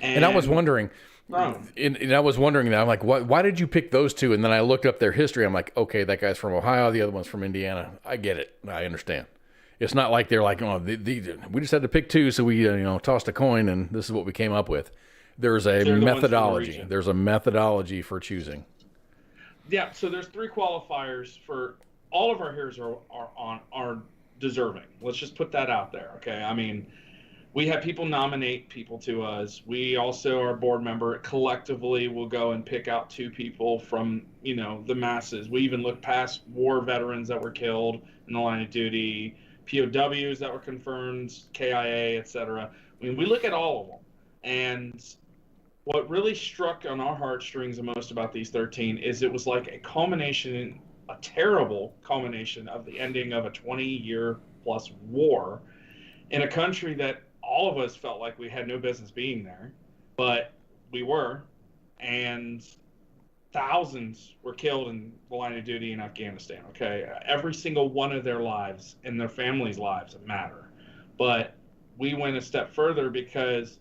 Speaker 4: And I was wondering, and I was wondering that, I'm like, why did you pick those 2? And then I looked up their history. I'm like, okay, that guy's from Ohio, the other one's from Indiana. I get it. I understand. It's not like they're like, oh, we just had to pick 2, so we tossed a coin, and this is what we came up with. There's a methodology. There's a methodology for choosing.
Speaker 8: Yeah, so there's 3 qualifiers for all of our heroes are deserving. Let's just put that out there, okay? I mean, we have people nominate people to us. We also are a board member. Collectively, we'll go and pick out 2 people from, the masses. We even look past war veterans that were killed in the line of duty, POWs that were confirmed, KIA, etc. I mean, we look at all of them. And what really struck on our heartstrings the most about these 13 is it was like a terrible culmination of the ending of a 20-year plus war in a country that all of us felt like we had no business being there, but we were, and thousands were killed in the line of duty in Afghanistan, okay? Every single one of their lives and their families' lives matter. But we went a step further because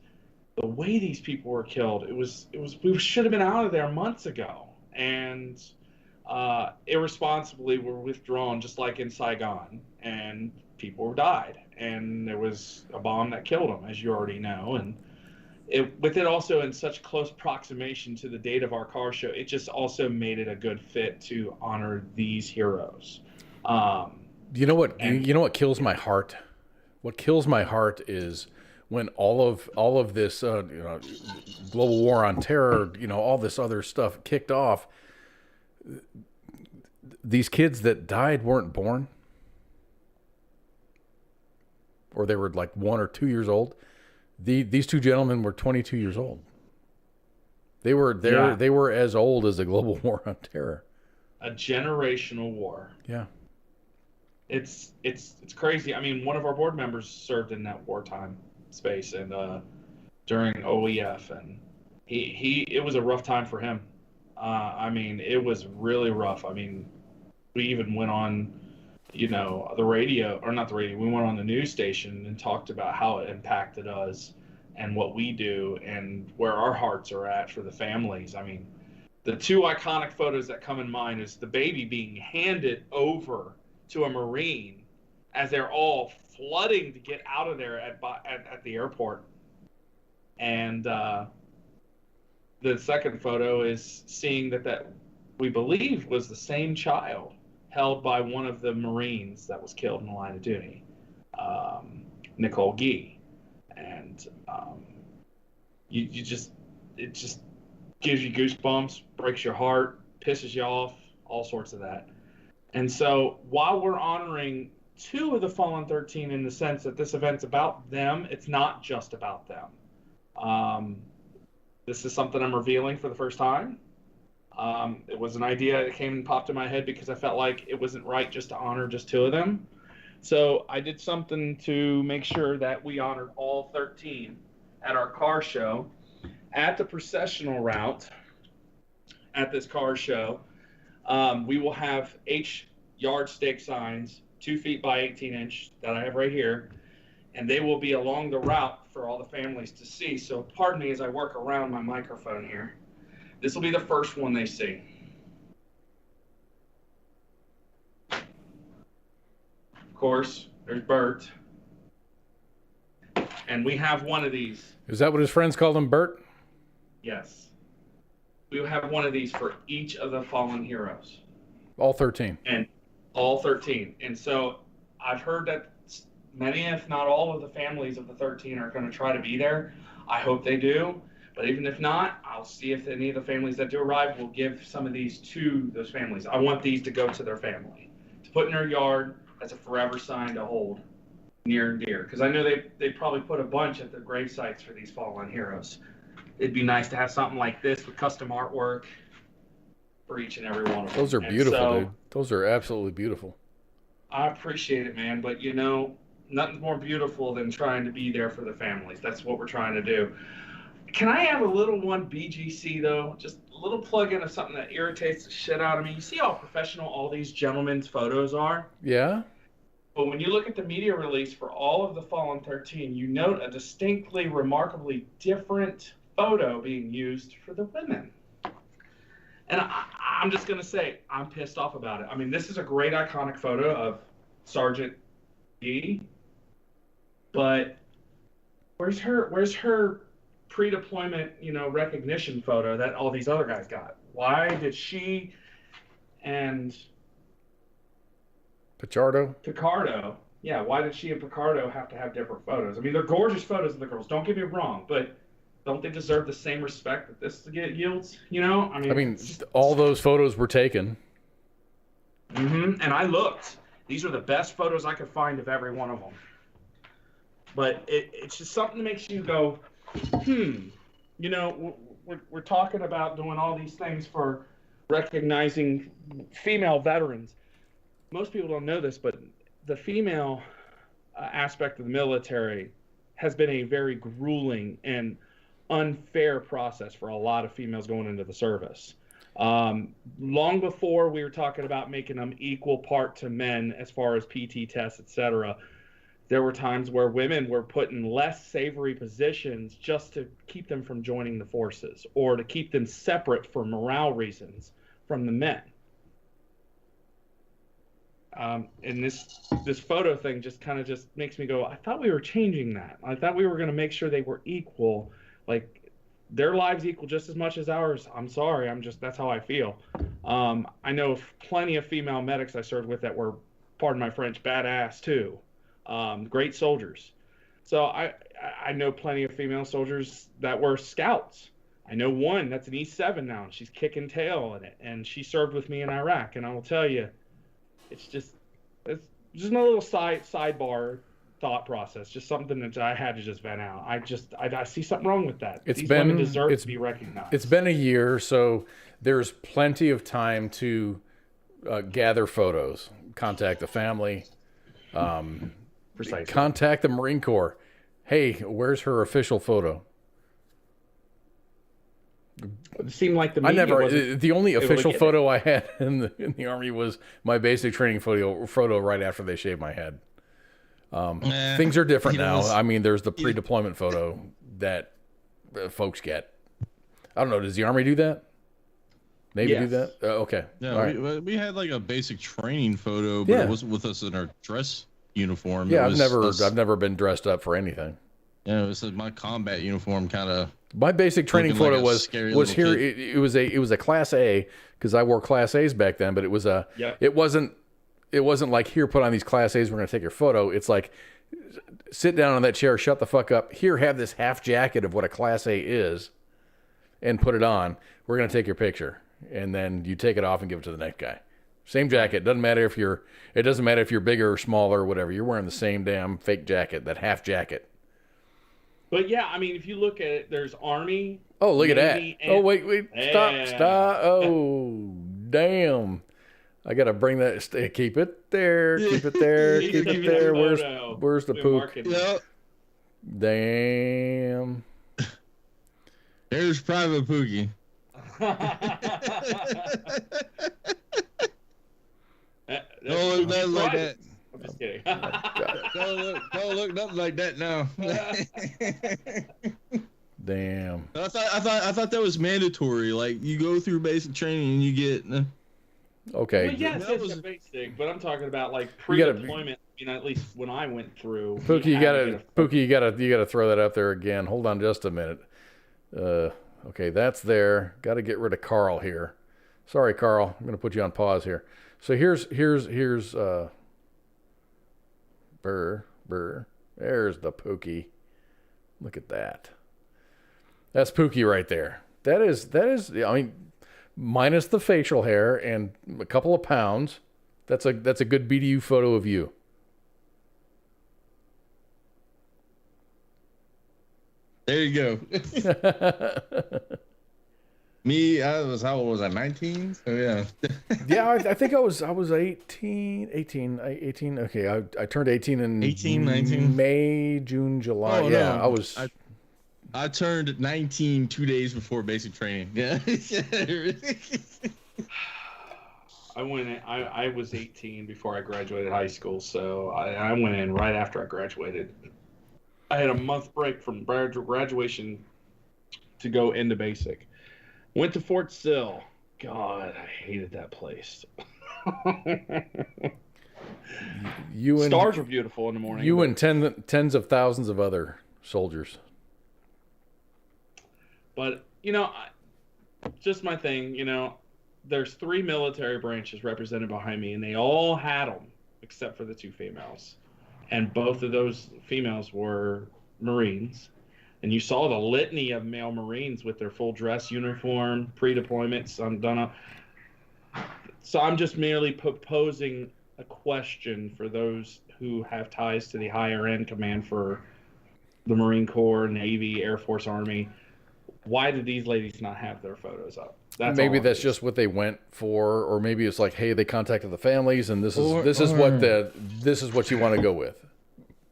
Speaker 8: the way these people were killed, we should have been out of there months ago, and irresponsibly were withdrawn, just like in Saigon, and people died, and there was a bomb that killed them, as you already know, and with it also in such close proximation to the date of our car show, it just also made it a good fit to honor these heroes.
Speaker 4: You know what kills my heart? What kills my heart is when all of this global war on terror, all this other stuff kicked off. These kids that died weren't born, or they were like 1 or 2 years old. These 2 gentlemen were 22 years old. They were there. Yeah. They were as old as the global war on terror.
Speaker 8: A generational war.
Speaker 4: Yeah.
Speaker 8: It's crazy. I mean, one of our board members served in that wartime space and during OEF, and it was a rough time for him. I mean, it was really rough. I mean, we even went on, the radio, or not the radio, we went on the news station and talked about how it impacted us and what we do and where our hearts are at for the families. I mean, the 2 iconic photos that come in mind is the baby being handed over to a Marine as they're all flooding to get out of there at the airport. And the second photo is seeing that we believe was the same child held by one of the Marines that was killed in the line of duty, Nicole Gee. And it just gives you goosebumps, breaks your heart, pisses you off, all sorts of that. And so while we're honoring 2 of the fallen 13 in the sense that this event's about them, it's not just about them. This is something I'm revealing for the first time. It was an idea that came and popped in my head because I felt like it wasn't right just to honor just 2 of them. So I did something to make sure that we honored all 13 at our car show. At the processional route at this car show, we will have H yardstick signs, 2 feet by 18 inch that I have right here, and they will be along the route for all the families to see. So pardon me as I work around my microphone here. This will be the first one they see. Of course, there's Bert. And we have one of these.
Speaker 4: Is that what his friends called him, Bert?
Speaker 8: Yes. We will have one of these for each of the fallen heroes.
Speaker 4: All 13.
Speaker 8: And all 13. And so I've heard that many, if not all, of the families of the 13 are going to try to be there. I hope they do. But even if not, I'll see if any of the families that do arrive will give some of these to those families. I want these to go to their family, to put in their yard as a forever sign to hold near and dear. Because I know they probably put a bunch at the grave sites for these fallen heroes. it'd be nice to have something like this with custom artwork for each and every one of them.
Speaker 4: Those are beautiful, dude. Those are absolutely beautiful.
Speaker 8: I appreciate it, man. But, you know, nothing's more beautiful than trying to be there for the families. That's what we're trying to do. Can I have a little one BGC, though? Just a little plug-in of something that irritates the shit out of me. You see how professional all these gentlemen's photos are?
Speaker 4: Yeah.
Speaker 8: But when you look at the media release for all of the Fallen 13, you note a distinctly, remarkably different photo being used for the women. And I'm just going to say, I'm pissed off about it. I mean, this is a great iconic photo of Sergeant D, but where's her pre-deployment, recognition photo that all these other guys got? Why did she and Picardo, yeah, why did she and Picardo have to have different photos? I mean, they're gorgeous photos of the girls, don't get me wrong, but don't they deserve the same respect that this yields? I mean,
Speaker 4: all those photos were taken.
Speaker 8: And I looked. These are the best photos I could find of every one of them. But it's just something that makes you go, we're talking about doing all these things for recognizing female veterans. Most people don't know this, but the female aspect of the military has been a very grueling and unfair process for a lot of females going into the service. Long before we were talking about making them equal part to men as far as PT tests, etc., there were times where women were put in less savory positions just to keep them from joining the forces or to keep them separate for morale reasons from the men. And this photo thing just kind of just makes me go, I thought we were changing that. I thought we were going to make sure they were equal, like their lives equal just as much as ours. I'm sorry. That's how I feel. I know plenty of female medics I served with that were, pardon my French, badass too. Great soldiers. So I know plenty of female soldiers that were scouts. I know one that's an E7 now, and she's kicking tail in it, and she served with me in Iraq. And I will tell you, it's just my little sidebar thought process, just something that I had to just vent out. I see something wrong with that. These women deserve to be recognized.
Speaker 4: It's been a year, so there's plenty of time to gather photos, contact the family,
Speaker 8: Precisely.
Speaker 4: Contact the Marine Corps. Hey, where's her official photo?
Speaker 8: It seemed like
Speaker 4: the only official photo I had in the Army was my basic training photo right after they shaved my head. Things are different now. I mean, there's the pre-deployment photo that folks get. I don't know. Does the Army do that? Navy do that? Okay.
Speaker 5: Yeah,
Speaker 4: right.
Speaker 5: we had like a basic training photo, but it wasn't with us in our dress uniform.
Speaker 4: Yeah, I've never been dressed up for anything.
Speaker 5: Yeah, it was my combat uniform kind of.
Speaker 4: My basic training photo
Speaker 5: like
Speaker 4: was here. It was a Class A because I wore Class A's back then, but it was it wasn't like, here, put on these Class A's, we're gonna take your photo. It's like, sit down on that chair, shut the fuck up. Here, have this half jacket of what a Class A is, and put it on. We're gonna take your picture, and then you take it off and give it to the next guy. Same jacket. Doesn't matter if you're bigger or smaller or whatever. You're wearing the same damn fake jacket, that half jacket.
Speaker 8: But yeah, I mean, if you look at it, there's Army.
Speaker 4: Oh, look Navy, at that. Oh, wait. Stop. Oh, damn. I got to bring that. Keep it there. Keep it there. Keep it there. Where's the poop?
Speaker 5: Yep.
Speaker 4: Damn.
Speaker 5: There's Private Pooky. Don't look nothing like that.
Speaker 8: I'm just kidding.
Speaker 5: Don't look nothing like that now.
Speaker 4: Damn.
Speaker 5: I thought that was mandatory. Like, you go through basic training and you get.
Speaker 4: Okay.
Speaker 8: Well, yes, it's basic, but I'm talking about like pre-deployment. At least when I went through.
Speaker 4: Pooky, you gotta throw that up there again. Hold on just a minute. Okay, that's there. Got to get rid of Carl here. Sorry, Carl. I'm gonna put you on pause here. So here's Burr. There's the Pooky. Look at that. That's Pooky right there. That is. I mean, minus the facial hair and a couple of pounds. That's a good BDU photo of you.
Speaker 5: There you go. Me, how old was I? 19? So yeah.
Speaker 4: Yeah, I think I was 18. Okay, I turned 18 in
Speaker 5: 18, 19?
Speaker 4: May, June, July.
Speaker 5: Oh,
Speaker 4: yeah,
Speaker 5: no.
Speaker 4: I was.
Speaker 5: I turned 19 2 days before basic training. Yeah.
Speaker 8: I was 18 before I graduated high school, so I went in right after I graduated. I had a month break from graduation to go into basic. Went to Fort Sill. God, I hated that place. Stars were beautiful in the morning.
Speaker 4: You and tens of thousands of other soldiers.
Speaker 8: But, just my thing, there's 3 military branches represented behind me, and they all had them, except for the 2 females. And both of those females were Marines. And you saw the litany of male Marines with their full dress uniform, pre-deployments. So I'm just merely posing a question for those who have ties to the higher end command for the Marine Corps, Navy, Air Force, Army. Why did these ladies not have their photos up?
Speaker 4: Maybe that's just what they went for, or maybe it's like, hey, they contacted the families, and this is what you want to go with.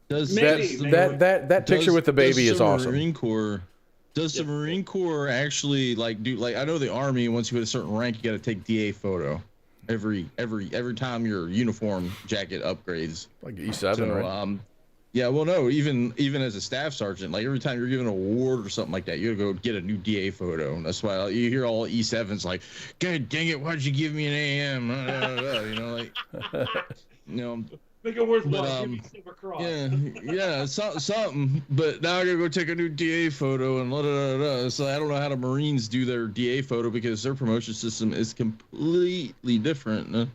Speaker 4: That picture with the baby is awesome.
Speaker 5: Does the Marine Corps actually do I know the Army, once you hit a certain rank, you got to take DA photo every time your uniform jacket upgrades.
Speaker 4: Like E7, right?
Speaker 5: Yeah, well, no, even as a staff sergeant, every time you're given an award or something like that, you gotta go get a new DA photo. And that's why you hear all E7s like, "God dang it, why'd you give me an AM?"
Speaker 8: Make it worthwhile. Give me a silver cross.
Speaker 5: Yeah, something. But now I gotta go take a new DA photo and So I don't know how the Marines do their DA photo, because their promotion system is completely different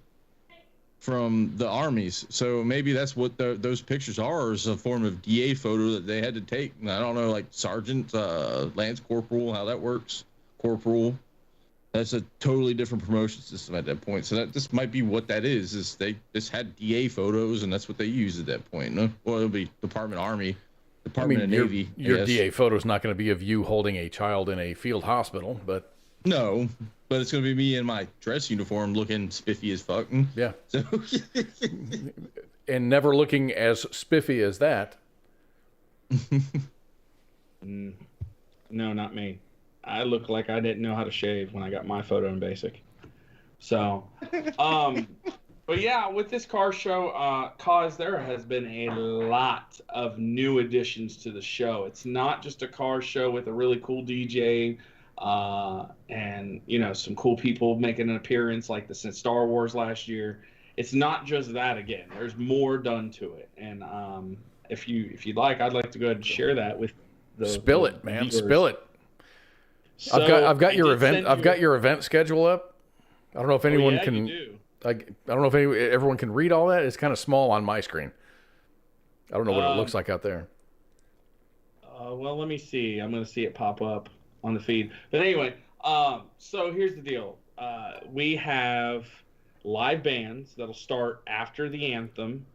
Speaker 5: from the Army's. So maybe that's what those pictures are, is a form of DA photo that they had to take. And I don't know, like sergeant, lance corporal, how that works. Corporal. That's a totally different promotion system at that point. So this might be what that is they just had DA photos, and that's what they use at that point. No? Well, it'll be Department Army, Department of Navy.
Speaker 4: Your DA photo is not going to be of you holding a child in a field hospital, but...
Speaker 5: No, but it's going to be me in my dress uniform looking spiffy as fuck.
Speaker 4: Yeah.
Speaker 5: So
Speaker 4: and never looking as spiffy as that.
Speaker 8: No, not me. I look like I didn't know how to shave when I got my photo in basic. So, but yeah, with this car show, Koz, there has been a lot of new additions to the show. It's not just a car show with a really cool DJ, and some cool people making an appearance like since Star Wars last year. It's not just that again. There's more done to it, and if you'd like, I'd like to go ahead and share that with the
Speaker 4: Spill it, man.
Speaker 8: viewers.
Speaker 4: Spill it.
Speaker 8: So
Speaker 4: I've got your event. I've got your event schedule up. I don't know if anyone can. I don't know if everyone can read all that. It's kind of small on my screen. I don't know what it looks like out there.
Speaker 8: Well, let me see. I'm going to see it pop up on the feed. But anyway, so here's the deal. We have live bands that'll start after the anthem.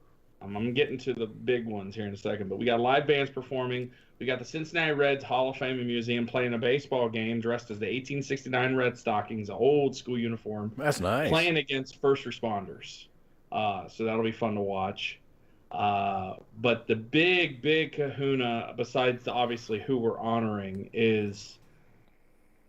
Speaker 8: I'm going to get into the big ones here in a second, but we got live bands performing. We got the Cincinnati Reds Hall of Fame and Museum playing a baseball game dressed as the 1869 Red Stockings, an old school uniform.
Speaker 4: That's nice.
Speaker 8: Playing against first responders. So that'll be fun to watch. But the big kahuna, besides obviously who we're honoring, is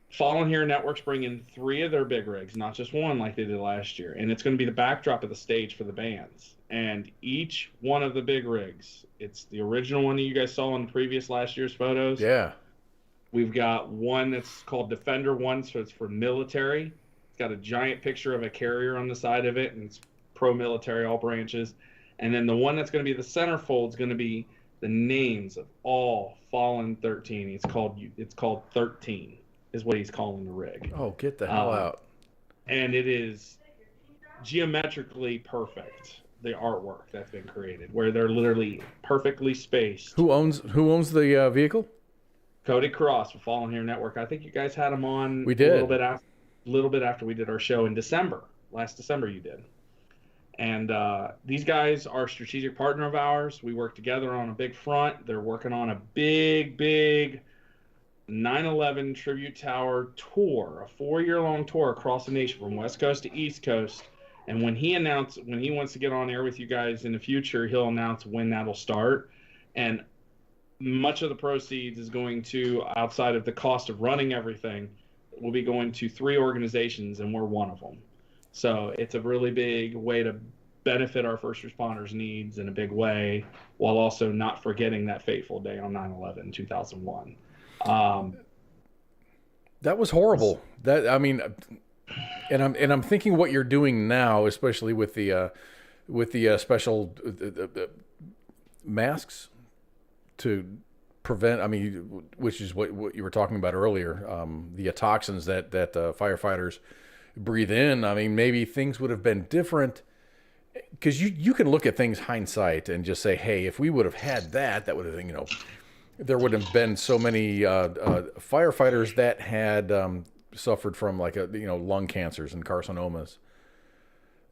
Speaker 8: Fallen Hero Network's bringing 3 of their big rigs, not just one like they did last year. And it's going to be the backdrop of the stage for the bands. And each one of the big rigs, it's the original one that you guys saw in the previous last year's photos.
Speaker 4: Yeah.
Speaker 8: We've got one that's called Defender 1, so it's for military. It's got a giant picture of a carrier on the side of it, and it's pro-military, all branches. And then the one that's going to be the centerfold is going to be the names of all Fallen 13. It's called 13, is what he's calling the rig.
Speaker 4: Oh, get the hell out.
Speaker 8: And it is geometrically perfect. The artwork that's been created, where they're literally perfectly spaced.
Speaker 4: Who owns the vehicle?
Speaker 8: Cody Cross with Fallen Hero Network. I think you guys had him on.
Speaker 4: We did
Speaker 8: a little bit after we did our show in December. Last December, you did. And these guys are a strategic partner of ours. We work together on a big front. They're working on a big 9/11 Tribute Tower tour, a 4-year-long tour across the nation from West Coast to East Coast. And when he wants to get on air with you guys in the future, he'll announce when that'll start. And much of the proceeds is going to, outside of the cost of running everything, will be going to 3 organizations, and we're one of them. So it's a really big way to benefit our first responders' needs in a big way, while also not forgetting that fateful day on 9/11, 2001.
Speaker 4: That was horrible. And I'm thinking what you're doing now, especially with the special masks to prevent. I mean, which is what you were talking about earlier. The toxins that firefighters breathe in. I mean, maybe things would have been different, because you can look at things hindsight and just say, hey, if we would have had that would have, there would have been so many firefighters that had suffered from lung cancers and carcinomas.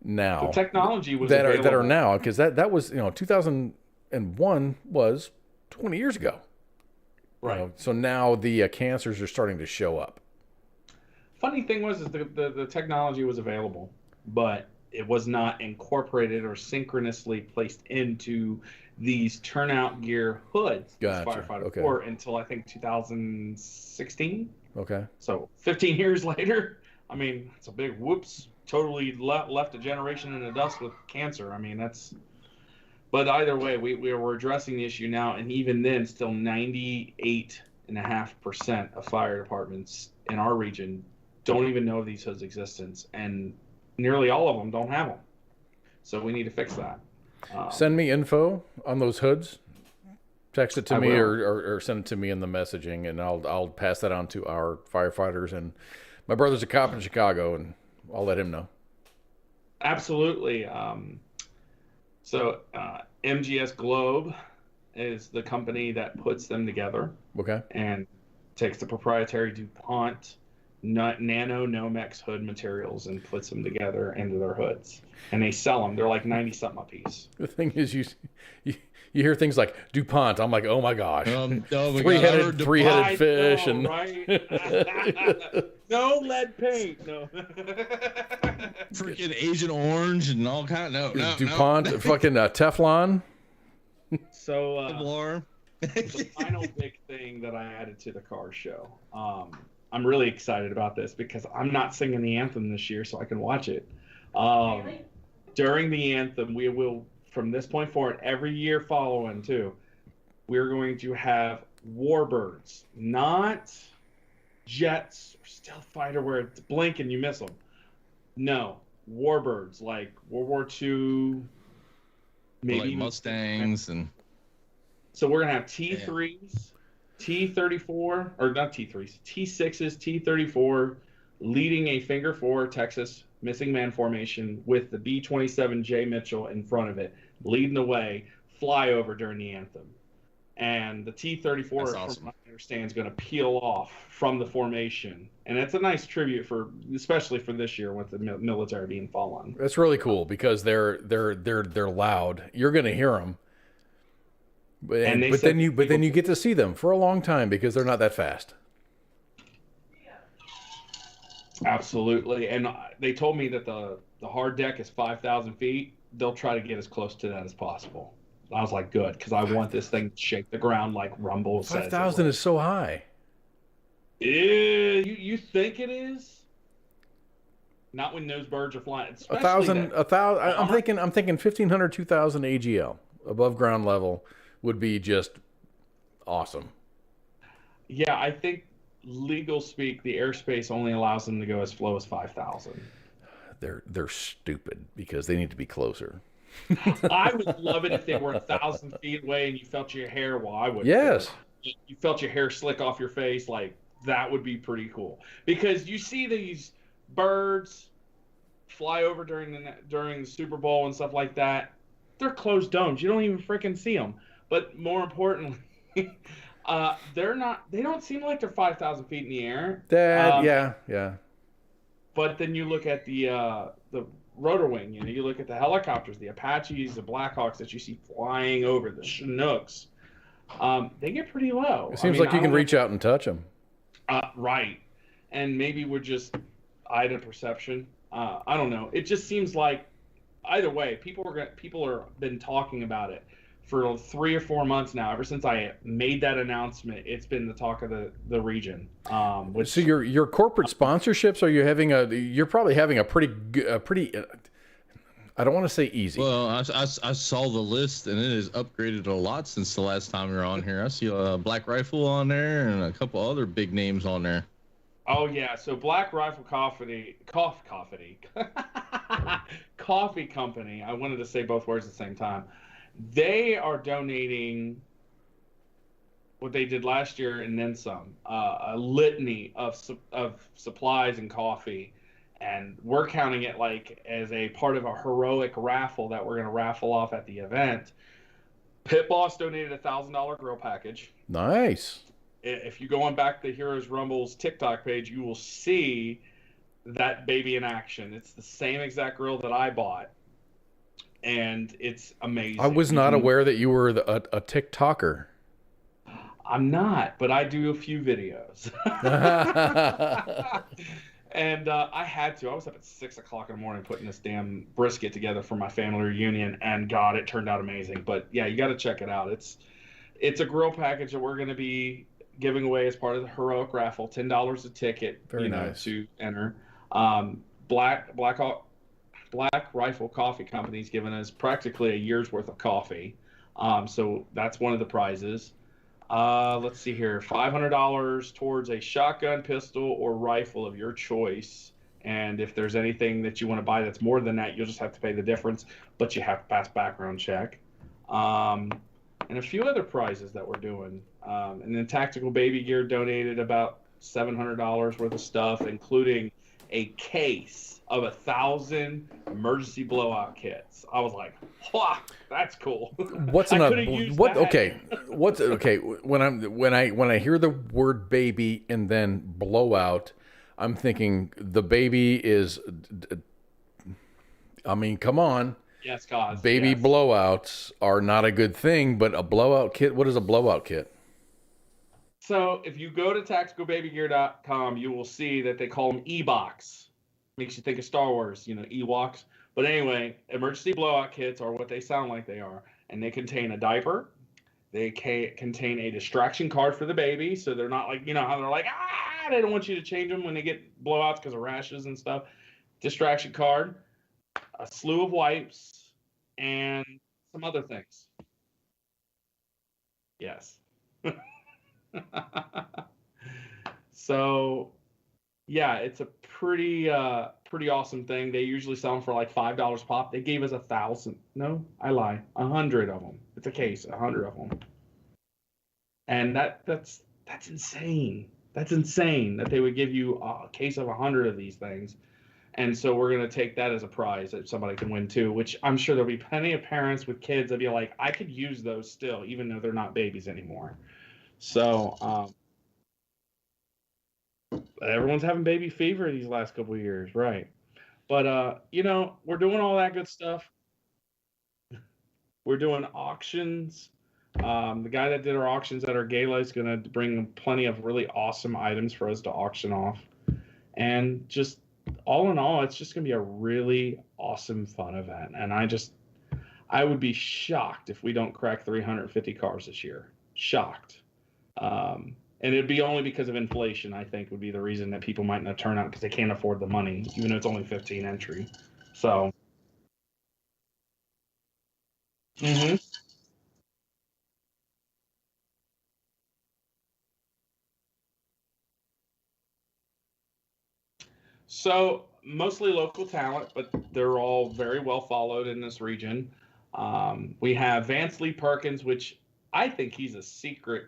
Speaker 4: Now
Speaker 8: the technology was
Speaker 4: that are now, because that was 2001 was 20 years ago,
Speaker 8: right?
Speaker 4: So now the cancers are starting to show up.
Speaker 8: Funny thing was, is the technology was available, but it was not incorporated or synchronously placed into these turnout gear hoods.
Speaker 4: Gotcha.
Speaker 8: Firefighter wore until I think 2016.
Speaker 4: Okay.
Speaker 8: So 15 years later, I mean, it's a big whoops. Totally left a generation in the dust with cancer. I mean, that's. But either way, we're addressing the issue now, and even then, still 98.5% of fire departments in our region don't even know of these hoods' existence, and nearly all of them don't have them. So we need to fix that.
Speaker 4: Send me info on those hoods. Text it to me or send it to me in the messaging, and I'll pass that on to our firefighters. And my brother's a cop in Chicago, and I'll let him know.
Speaker 8: Absolutely. So MGS Globe is the company that puts them together.
Speaker 4: Okay.
Speaker 8: And takes the proprietary DuPont nano Nomex hood materials and puts them together into their hoods. And they sell them. They're like 90-something a piece.
Speaker 4: The thing is, you hear things like DuPont. I'm like, oh my gosh, three-headed fish,
Speaker 8: know,
Speaker 4: and
Speaker 8: right? No lead paint, no.
Speaker 5: Freaking Agent Orange and all kind of no
Speaker 4: DuPont, fucking Teflon.
Speaker 8: So the final big thing that I added to the car show. I'm really excited about this because I'm not singing the anthem this year, so I can watch it. Really? During the anthem, we will, from this point forward, every year following too, we're going to have warbirds, not jets or stealth fighter where it's blink and you miss them. No, warbirds like World War II, maybe
Speaker 5: like Mustangs and.
Speaker 8: So we're gonna have T3s, T34, or not T3s, T6s, T34, leading a Finger 4 Texas missing man formation with the B-27J Mitchell in front of it, leading the way, fly over during the anthem. And the T-34, awesome, from what I understand, is going to peel off from the formation. And it's a nice tribute especially for this year with the military being fallen.
Speaker 4: That's really cool because they're loud. You're going to hear them. But then you get to see them for a long time because they're not that fast.
Speaker 8: Absolutely. And they told me that the hard deck is 5,000 feet. They'll try to get as close to that as possible. I was like, good, because I want this thing to shake the ground like Rumble says.
Speaker 4: 5,000 is so high.
Speaker 8: You think it is? Not when those birds are flying.
Speaker 4: 1,000. I'm thinking 1,500, 2,000 AGL above ground level would be just awesome.
Speaker 8: Yeah, I think legal speak, the airspace only allows them to go as low as 5,000.
Speaker 4: They're stupid because they need to be closer.
Speaker 8: I would love it if they were 1,000 feet away and you felt your hair. Well, I would.
Speaker 4: Yes.
Speaker 8: You felt your hair slick off your face. Like, that would be pretty cool. Because you see these birds fly over during the Super Bowl and stuff like that. They're closed domes. You don't even freaking see them. But more importantly, they don't seem like they're 5,000 feet in the air.
Speaker 4: Yeah.
Speaker 8: But then you look at the rotor wing, you look at the helicopters, the Apaches, the Blackhawks that you see flying over, the Chinooks. They get pretty low.
Speaker 4: It seems like you can reach out and touch them.
Speaker 8: Right. And maybe we're just eye to perception. I don't know. It just seems like either way, people are been talking about it for 3 or 4 months now. Ever since I made that announcement, it's been the talk of the region.
Speaker 4: So your corporate sponsorships, you're probably having a pretty I don't want to say easy.
Speaker 5: Well, I saw the list, and it has upgraded a lot since the last time we were on here. I see a Black Rifle on there and a couple other big names on there.
Speaker 8: Oh yeah, so Black Rifle Coffee Company. I wanted to say both words at the same time. They are donating what they did last year and then some, a litany of supplies and coffee, and we're counting it like as a part of a heroic raffle that we're going to raffle off at the event. Pit Boss donated $1,000 grill package.
Speaker 4: Nice.
Speaker 8: If you go on back to Heroes Rumble's TikTok page, you will see that baby in action. It's the same exact grill that I bought, and it's amazing.
Speaker 4: I was not aware that you were a TikToker.
Speaker 8: I'm not, but I do a few videos. And I had to. I was up at 6 o'clock in the morning putting this damn brisket together for my family reunion, and God, it turned out amazing. But yeah, you got to check it out. It's a grill package that we're going to be giving away as part of the heroic raffle. $10 a ticket.
Speaker 4: Very nice.
Speaker 8: To enter. Black Rifle Coffee Company's given us practically a year's worth of coffee. So that's one of the prizes. Let's see here. $500 towards a shotgun, pistol, or rifle of your choice. And if there's anything that you want to buy that's more than that, you'll just have to pay the difference, but you have to pass background check. And a few other prizes that we're doing. And then Tactical Baby Gear donated about $700 worth of stuff, including a case of 1,000 emergency blowout kits. I was like, "Wow, that's cool."
Speaker 4: What's enough? What? Okay. What's okay? When I hear the word baby and then blowout, I'm thinking the baby is. I mean, come on.
Speaker 8: Yes, Koz.
Speaker 4: Baby
Speaker 8: yes.
Speaker 4: blowouts are not a good thing, but a blowout kit. What is a blowout kit?
Speaker 8: So if you go to tacticalbabygear.com, you will see that they call them E-Box. Makes you think of Star Wars, Ewoks. But anyway, emergency blowout kits are what they sound like they are. And they contain a diaper. They contain a distraction card for the baby. So they're not like, how they're like, they don't want you to change them when they get blowouts because of rashes and stuff. Distraction card, a slew of wipes, and some other things. Yes. So, yeah, it's a pretty awesome thing. They usually sell them for like $5 pop. They gave us 1,000. No, I lie. 100 of them. It's a case, 100 of them. And that's insane. That's insane that they would give you a case of 100 of these things. And so we're going to take that as a prize that somebody can win too, which I'm sure there'll be plenty of parents with kids that be like, I could use those still, even though they're not babies anymore. So, everyone's having baby fever these last couple of years, right? But, we're doing all that good stuff. We're doing auctions. The guy that did our auctions at our gala is going to bring plenty of really awesome items for us to auction off. And just all in all, it's just going to be a really awesome, fun event. And I would be shocked if we don't crack 350 cars this year. Shocked. And it'd be only because of inflation, I think, would be the reason that people might not turn out because they can't afford the money, even though it's only 15 entry. So. So mostly local talent, but they're all very well followed in this region. We have Vance Lee Perkins, which I think he's a secret,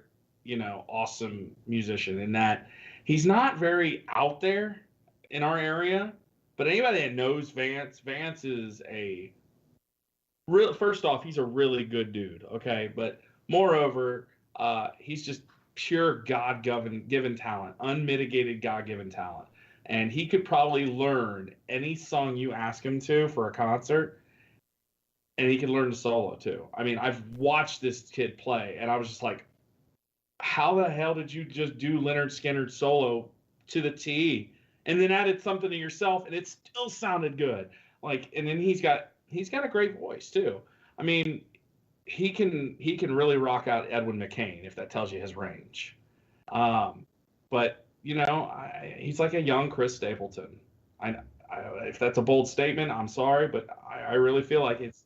Speaker 8: awesome musician in that he's not very out there in our area, but anybody that knows Vance is first off, he's a really good dude. Okay. But moreover, he's just pure God-given talent, unmitigated God-given talent. And he could probably learn any song you ask him to for a concert, and he could learn to solo too. I mean, I've watched this kid play, and I was just like, how the hell did you just do Leonard Skinner's solo to the T and then added something to yourself and it still sounded good? Like, and then he's got a great voice too. I mean, he can really rock out Edwin McCain, if that tells you his range. But you know, he's like a young Chris Stapleton. If that's a bold statement, I'm sorry, but I really feel like it's.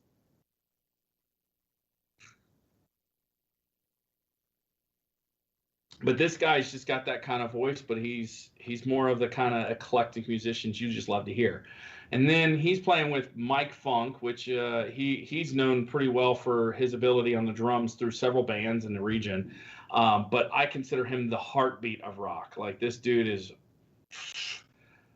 Speaker 8: But this guy's just got that kind of voice, but he's more of the kind of eclectic musicians you just love to hear. And then he's playing with Mike Funk, which he's known pretty well for his ability on the drums through several bands in the region. But I consider him the heartbeat of rock. Like, this dude is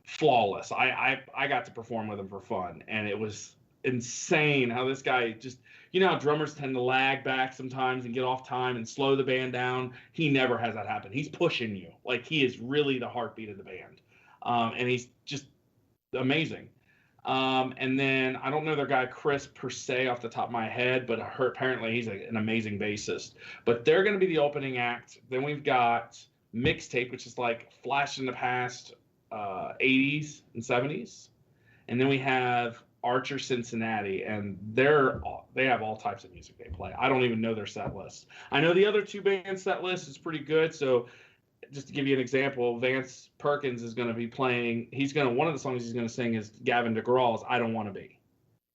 Speaker 8: flawless. I got to perform with him for fun, and it was insane how this guy just, you know how drummers tend to lag back sometimes and get off time and slow the band down. He never has that happen. He's pushing you. Like, he is really the heartbeat of the band. And he's just amazing. And then I don't know their guy Chris per se off the top of my head, but apparently he's an amazing bassist. But they're going to be the opening act. Then we've got Mixtape, which is like Flash in the Past, 80s and 70s. And then we have Archer Cincinnati, and they have all types of music they play. I don't even know their set list. I know the other two bands' set list is pretty good, so just to give you an example, Vance Perkins is going to be playing. One of the songs he's going to sing is Gavin DeGraw's "I Don't Want to Be,"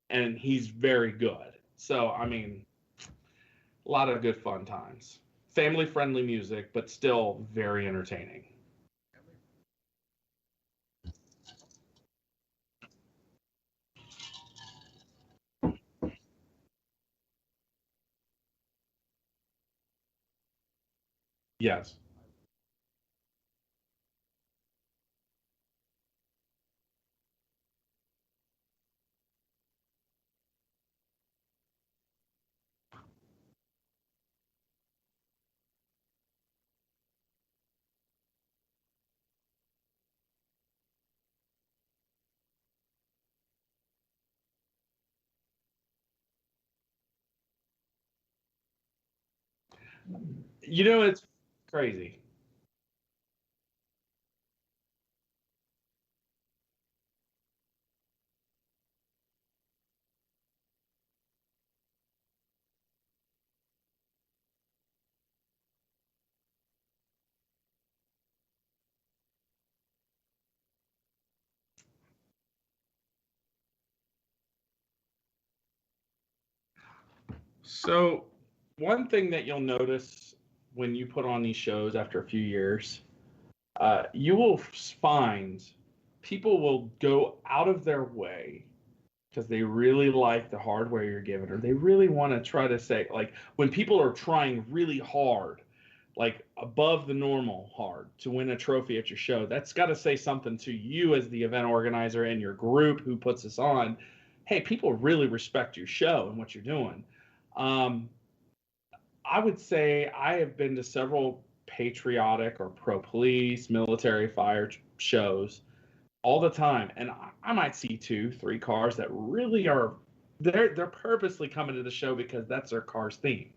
Speaker 8: and he's very good. So I mean, a lot of good fun times, family-friendly music, but still very entertaining. Yes. You know, it's crazy. So, one thing that you'll notice when you put on these shows after a few years, you will find people will go out of their way because they really like the hardware you're giving, or they really want to try to say, like, when people are trying really hard, like above the normal hard to win a trophy at your show, that's got to say something to you as the event organizer and your group who puts this on. Hey, people really respect your show and what you're doing. I would say I have been to several patriotic or pro-police, military fire shows all the time, and I might see 2-3 cars that really are they're purposely coming to the show because that's their car's theme.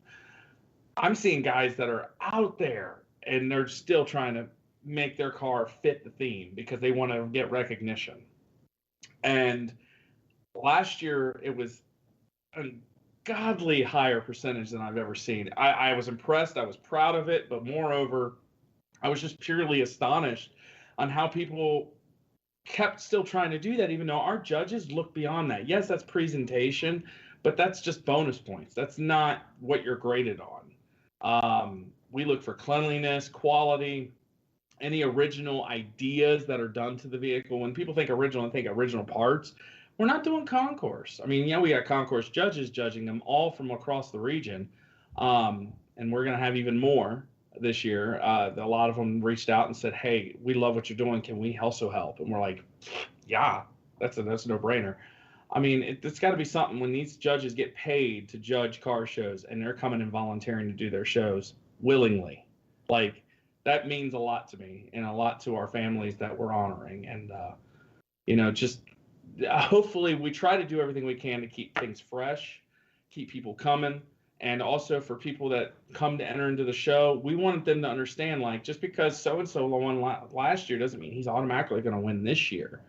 Speaker 8: I'm seeing guys that are out there and they're still trying to make their car fit the theme because they want to get recognition. And last year it was a godly higher percentage than I've ever seen. I was impressed. I was proud of it, but moreover, I was just purely astonished on how people kept still trying to do that, even though our judges look beyond that. Yes, that's presentation, but that's just bonus points. That's not what you're graded on. We look for cleanliness, quality, any original ideas that are done to the vehicle. When people think original and think original parts, we're not doing concourse. I mean, yeah, we got concourse judges judging them all from across the region. And we're going to have even more this year. A lot of them reached out and said, hey, we love what you're doing. Can we also help? And we're like, yeah, that's a no-brainer. I mean, it's got to be something when these judges get paid to judge car shows and they're coming and volunteering to do their shows willingly. Like, that means a lot to me and a lot to our families that we're honoring. And, just hopefully we try to do everything we can to keep things fresh, keep people coming, And also for people that come to enter into the show, we want them to understand, like, just because so-and-so won last year doesn't mean he's automatically going to win this year.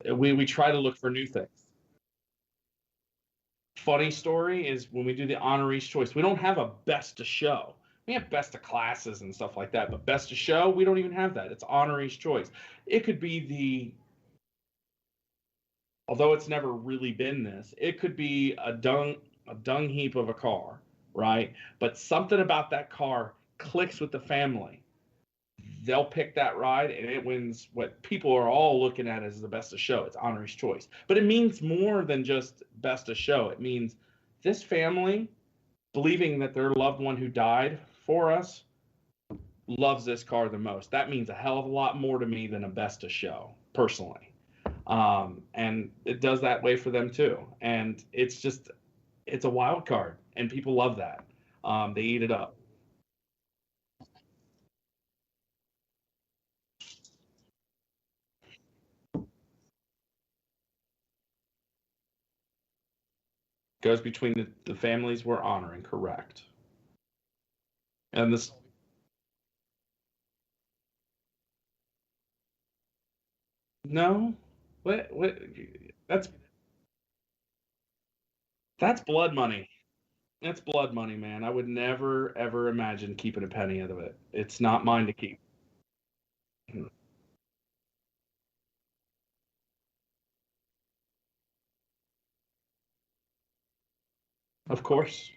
Speaker 8: We try to look for new things. Funny story is when we do the honorees choice, we don't have a best of show. We have best of classes and stuff like that, but best of show, we don't even have that. It's honorees choice. It could be although it's never really been this, it could be a dung heap of a car, right? But something about that car clicks with the family. They'll pick that ride, and it wins what people are all looking at as the best of show. It's honorees choice. But it means more than just best of show. It means this family, believing that their loved one who died for us loves this car the most. That means a hell of a lot more to me than a best of show, personally. And it does that way for them too. And it's a wild card, and people love that. They eat it up. Goes between the families we're honoring, correct? And this. No, what? That's blood money. That's blood money, man. I would never ever imagine keeping a penny out of it. It's not mine to keep. Of course,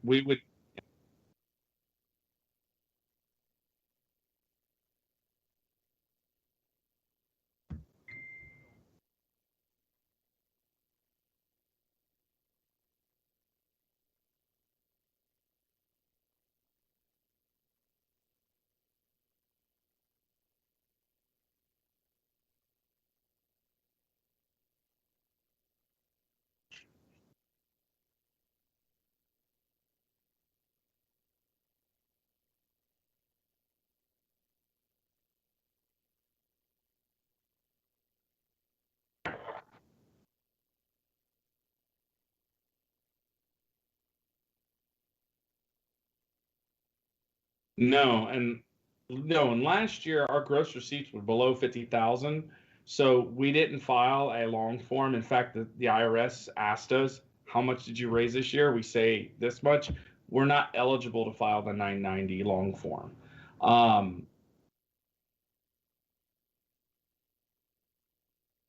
Speaker 8: we would. No, and last year our gross receipts were below 50,000, so we didn't file a long form. In fact, the IRS asked us, "How much did you raise this year?" We say this much. We're not eligible to file the 990 long form.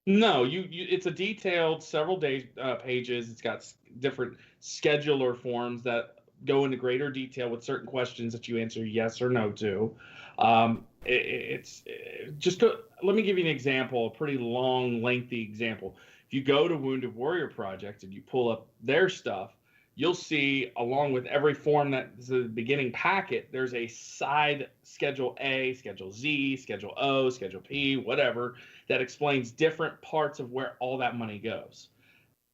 Speaker 8: No, it's a detailed several days pages. It's got different scheduler forms that go into greater detail with certain questions that you answer yes or no to. Let me give you an example, a pretty long, lengthy example. If you go to Wounded Warrior Project and you pull up their stuff, you'll see, along with every form that's the beginning packet, there's a side Schedule A, Schedule Z, Schedule O, Schedule P, whatever, that explains different parts of where all that money goes.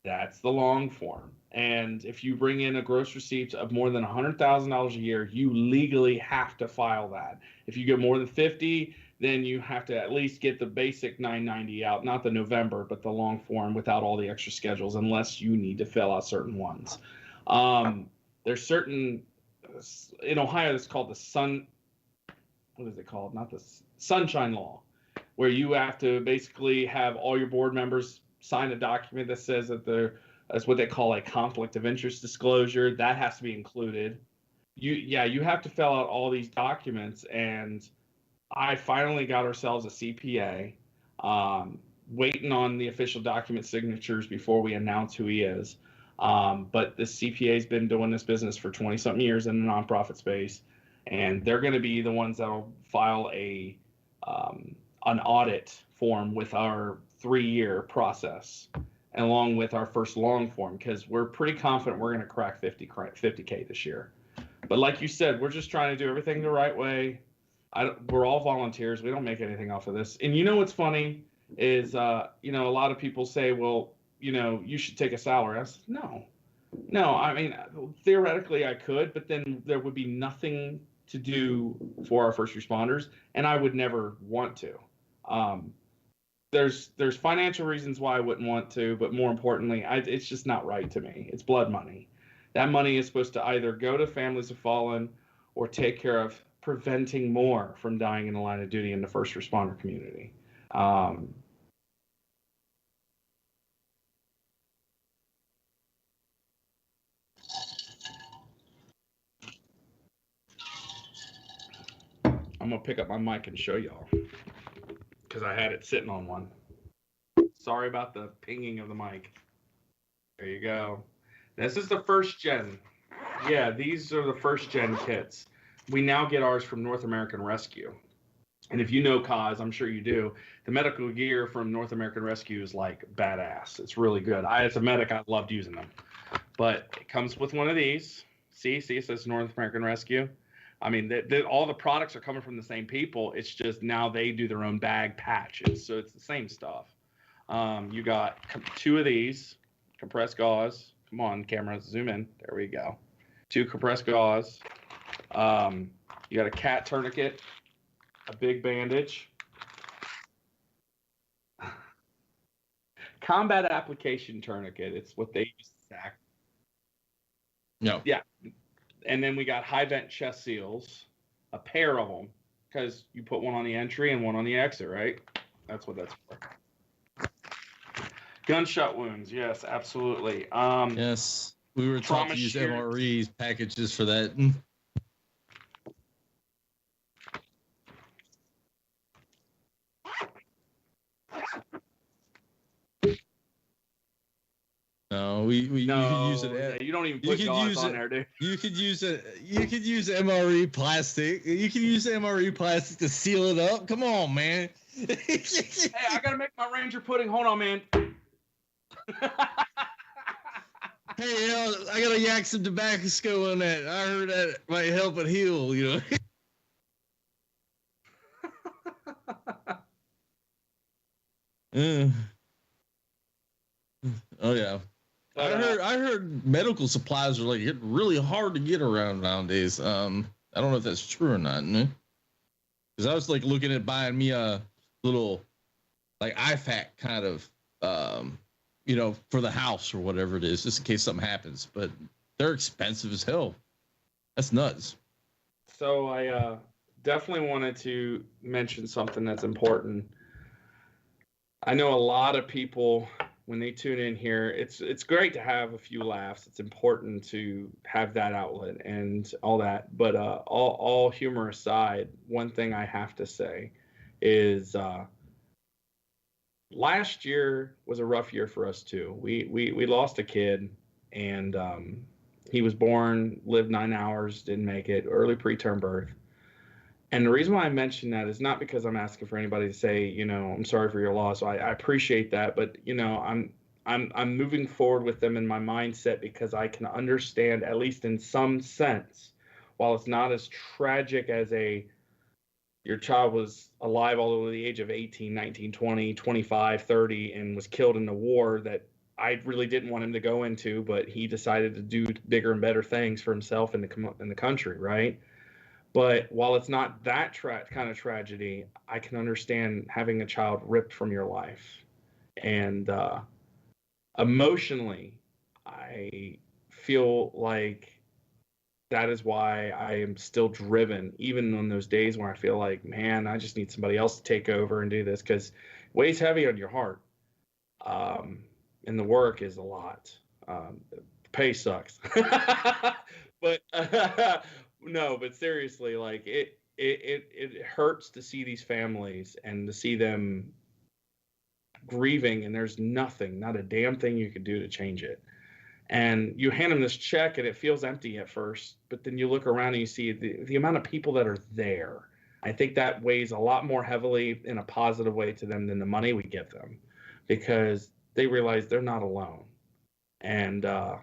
Speaker 8: That's the long form. And if you bring in a gross receipt of more than $100,000 a year, you legally have to file that. If you get more than 50, then you have to at least get the basic 990 out, not the November, but the long form without all the extra schedules, unless you need to fill out certain ones. There's certain, in Ohio, it's called what is it called? Not the Sunshine Law, where you have to basically have all your board members sign a document that says that that's what they call a conflict of interest disclosure. That has to be included. You have to fill out all these documents, and I finally got ourselves a CPA, waiting on the official document signatures before we announce who he is. But the CPA's been doing this business for 20-something years in the nonprofit space, and they're going to be the ones that'll file an audit form with our 3-year process, and along with our first long form, because we're pretty confident we're going to crack 50K this year. But like you said, we're just trying to do everything the right way. We're all volunteers. We don't make anything off of this. And you know what's funny is, a lot of people say, well, you should take a salary. I said, no. I mean, theoretically I could, but then there would be nothing to do for our first responders, and I would never want to. There's financial reasons why I wouldn't want to, but more importantly, it's just not right to me. It's blood money. That money is supposed to either go to families of fallen or take care of preventing more from dying in the line of duty in the first responder community. I'm going to pick up my mic and show y'all because I had it sitting on one. Sorry about the pinging of the mic. There you go. This is the first gen. Yeah, these are the first gen kits. We now get ours from North American Rescue. And if you know Koz, I'm sure you do, the medical gear from North American Rescue is like badass. It's really good. As a medic, I loved using them. But it comes with one of these. See, it says North American Rescue. I mean, all the products are coming from the same people. It's just now they do their own bag patches. So it's the same stuff. You got 2 of these compressed gauze. Come on, camera, zoom in. There we go. 2 compressed gauze. You got a cat tourniquet, a big bandage. Combat application tourniquet. It's what they use to stack.
Speaker 5: No.
Speaker 8: Yeah. And then we got high vent chest seals, a pair of them, because you put one on the entry and one on the exit, right? That's what that's for. Gunshot wounds, yes, absolutely.
Speaker 5: Yes, we were taught to use MRE packages for that. No, you could use it.
Speaker 8: You don't even put gauze on there, dude.
Speaker 5: You could use it. You could use MRE plastic. You could use MRE plastic to seal it up. Come on, man.
Speaker 8: Hey, I gotta make my Ranger pudding. Hold on, man.
Speaker 5: Hey, I gotta yak some Tabasco on that. I heard that might help it heal. You know. Oh yeah. I heard medical supplies are like really hard to get around nowadays. I don't know if that's true or not. Because I was like looking at buying me a little like IFAC kind of for the house or whatever it is, just in case something happens. But they're expensive as hell. That's nuts.
Speaker 8: So I definitely wanted to mention something that's important. I know a lot of people, when they tune in here, it's great to have a few laughs. It's important to have that outlet and all that. But all humor aside, one thing I have to say is last year was a rough year for us too. We lost a kid, and he was born, lived 9 hours, didn't make it, early preterm birth. And the reason why I mention that is not because I'm asking for anybody to say, I'm sorry for your loss. I appreciate that, but I'm moving forward with them in my mindset because I can understand, at least in some sense, while it's not as tragic as your child was alive all over the age of 18, 19, 20, 25, 30, and was killed in the war that I really didn't want him to go into, but he decided to do bigger and better things for himself and the country, right? But while it's not that kind of tragedy, I can understand having a child ripped from your life. And emotionally, I feel like that is why I am still driven, even on those days where I feel like, man, I just need somebody else to take over and do this, because it weighs heavy on your heart. And the work is a lot. The pay sucks. But no, but seriously, like it hurts to see these families and to see them grieving, and there's not a damn thing you could do to change it. And you hand them this check and it feels empty at first, but then you look around and you see the amount of people that are there. I think that weighs a lot more heavily in a positive way to them than the money we give them, because they realize they're not alone. And right.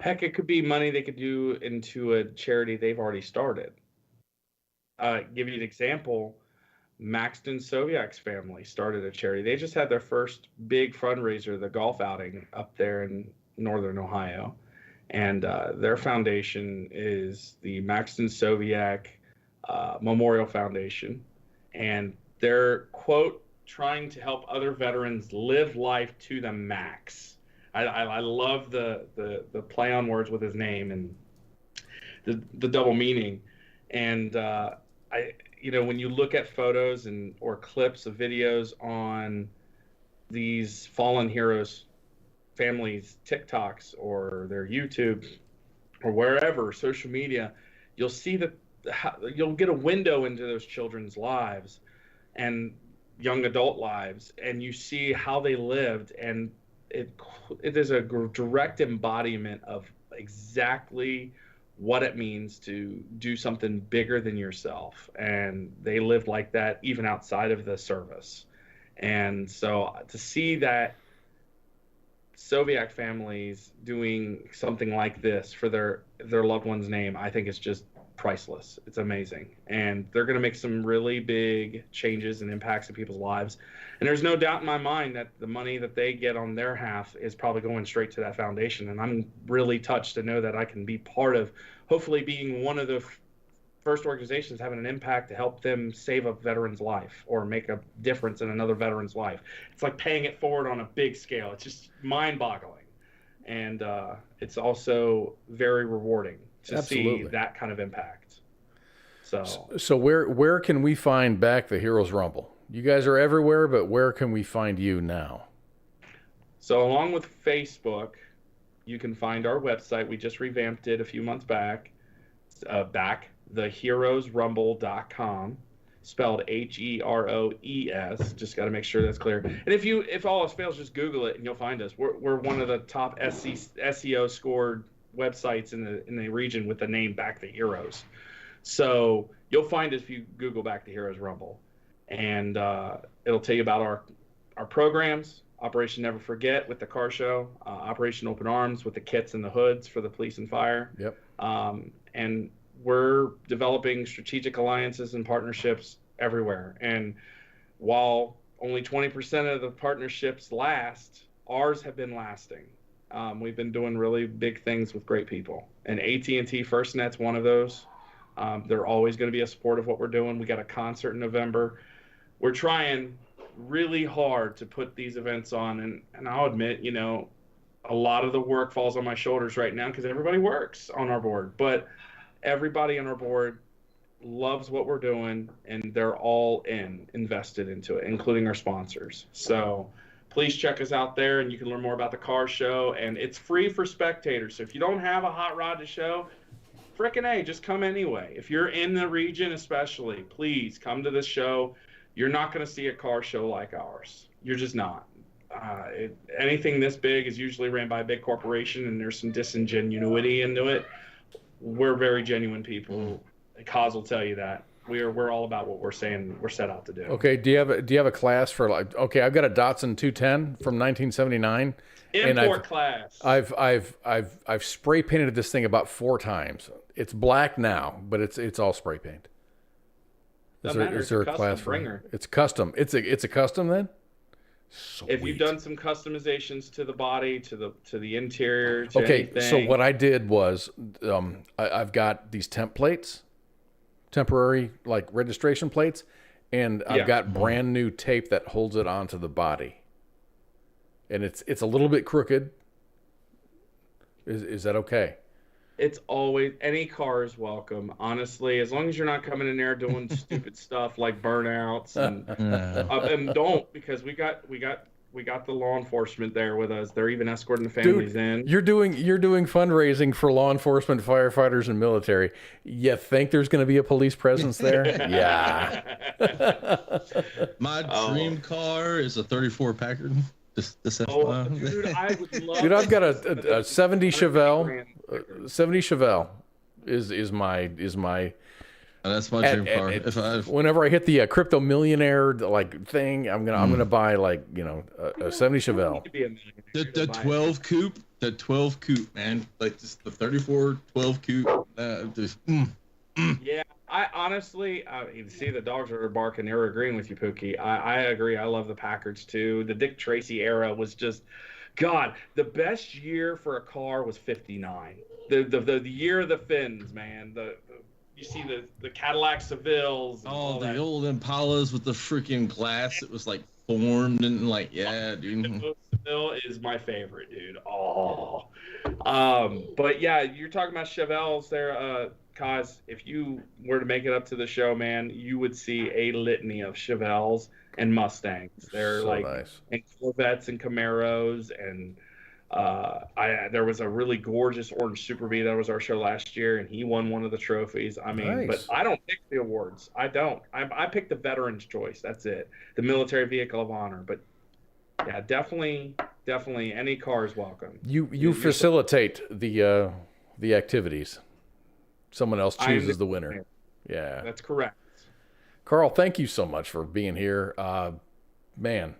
Speaker 8: Heck, it could be money they could do into a charity they've already started. Give you an example. Maxton Soviak's family started a charity. They just had their first big fundraiser, the golf outing up there in northern Ohio. And their foundation is the Maxton Soviak Memorial Foundation. And they're, quote, trying to help other veterans live life to the max. I love the play on words with his name and the double meaning. And when you look at photos or clips of videos on these fallen heroes' families' TikToks or their YouTube or wherever, social media, you'll see that you'll get a window into those children's lives and young adult lives, and you see how they lived, and it is a direct embodiment of exactly what it means to do something bigger than yourself. And they lived like that even outside of the service. And so to see that Soviak families doing something like this for their loved one's name, I think it's just priceless. It's amazing. And they're going to make some really big changes and impacts in people's lives. And there's no doubt in my mind that the money that they get on their half is probably going straight to that foundation. And I'm really touched to know that I can be part of, hopefully being one of the first organizations having an impact to help them save a veteran's life or make a difference in another veteran's life. It's like paying it forward on a big scale. It's just mind-boggling. And it's also very rewarding to see that kind of impact.
Speaker 4: So where can we find Back the Heroes Rumble? You guys are everywhere, but where can we find you now?
Speaker 8: So along with Facebook, you can find our website. We just revamped it a few months back. backtheheroesrumble.com, spelled Heroes. Just got to make sure that's clear. And if all else fails, just Google it and you'll find us. We're one of the top SEO scored websites in the region with the name Back the Heroes. So you'll find us if you Google Back the Heroes Rumble, and it'll tell you about our programs. Operation Never Forget with the car show, Operation Open Arms with the kits and the hoods for the police and fire.
Speaker 4: Yep.
Speaker 8: And we're developing strategic alliances and partnerships everywhere. And while only 20% of the partnerships last, ours have been lasting. We've been doing really big things with great people. And AT&T FirstNet's one of those. They're always going to be a support of what we're doing. We got a concert in November. We're trying really hard to put these events on. And I'll admit, a lot of the work falls on my shoulders right now because everybody works on our board. But everybody on our board loves what we're doing, and they're all invested into it, including our sponsors. So please check us out there, and you can learn more about the car show. And it's free for spectators. So if you don't have a hot rod to show, frickin' A, just come anyway. If you're in the region especially, please come to this show. You're not going to see a car show like ours. You're just not. Anything this big is usually ran by a big corporation, and there's some disingenuity into it. We're very genuine people. Koz will tell you that. We're all about what we're saying we're set out to do.
Speaker 4: Okay, do you have a class for I've got a Datsun 210 from 1979.
Speaker 8: Import class.
Speaker 4: I've spray painted this thing about 4 times. It's black now, but it's all spray paint. Is there a class for it? It's custom. It's a custom then? Sweet.
Speaker 8: If you've done some customizations to the body, to the interior, to
Speaker 4: okay,
Speaker 8: anything.
Speaker 4: So what I did was I've got these temp plates, temporary like registration plates, and I've got brand new tape that holds it onto the body. And it's a little bit crooked. Is that okay?
Speaker 8: It's always, any car is welcome, honestly, as long as you're not coming in there doing stupid stuff like burnouts and don't, because we got the law enforcement there with us. They're even escorting the families in.
Speaker 4: You're doing fundraising for law enforcement, firefighters, and military. You think there's going to be a police presence there? Yeah.
Speaker 5: My dream car is a 34 Packard. Dude,
Speaker 8: I would love.
Speaker 4: Dude, I've got a 70 Chevelle. 70 Chevelle is my
Speaker 5: That's my dream car.
Speaker 4: Whenever I hit the crypto millionaire like thing, I'm gonna buy like a 70 Chevelle.
Speaker 5: The 12 coupe, man, like just the 34 12 coupe.
Speaker 8: Yeah, I honestly, you see the dogs are barking. They're agreeing with you, Pookie. I agree. I love the Packards too. The Dick Tracy era was just, God, the best year for a car was '59. The year of the fins, man. You see the Cadillac Sevilles.
Speaker 5: Oh, the old Impalas with the freaking glass. It was like formed and like, yeah, dude.
Speaker 8: The Seville is my favorite, dude. Oh, but yeah, you're talking about Chevelles there, Koz. If you were to make it up to the show, man, you would see a litany of Chevelles and Mustangs. They're
Speaker 4: so
Speaker 8: like,
Speaker 4: nice.
Speaker 8: And Corvettes and Camaros and. There was a really gorgeous orange Super Bee that was our show last year, and he won one of the trophies. I mean,
Speaker 4: nice.
Speaker 8: But I don't pick the awards. I don't. I pick the Veteran's Choice. That's it. The Military Vehicle of Honor. But yeah, definitely, any car is welcome.
Speaker 4: You facilitate the activities. Someone else chooses the winner. Yeah,
Speaker 8: that's correct.
Speaker 4: Carl, thank you so much for being here, man.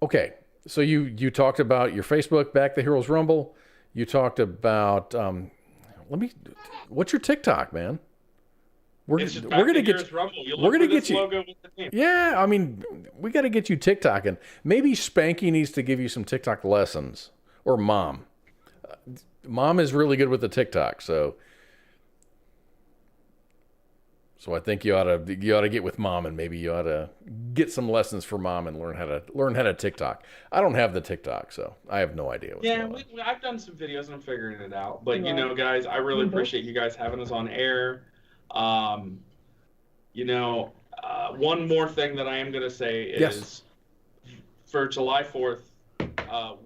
Speaker 4: Okay. So you talked about your Facebook, Back the Heroes Rumble. You talked about what's your TikTok, man? We're gonna get you. Yeah, I mean, we got to get you TikToking. Maybe Spanky needs to give you some TikTok lessons, or Mom. Mom is really good with the TikTok, so I think you ought to get with Mom, and maybe you ought to get some lessons for Mom and learn how to TikTok. I don't have the TikTok, so I have no idea.
Speaker 8: I've done some videos and I'm figuring it out. But guys, I really appreciate you guys having us on air. One more thing that I am going to say is for July 4th,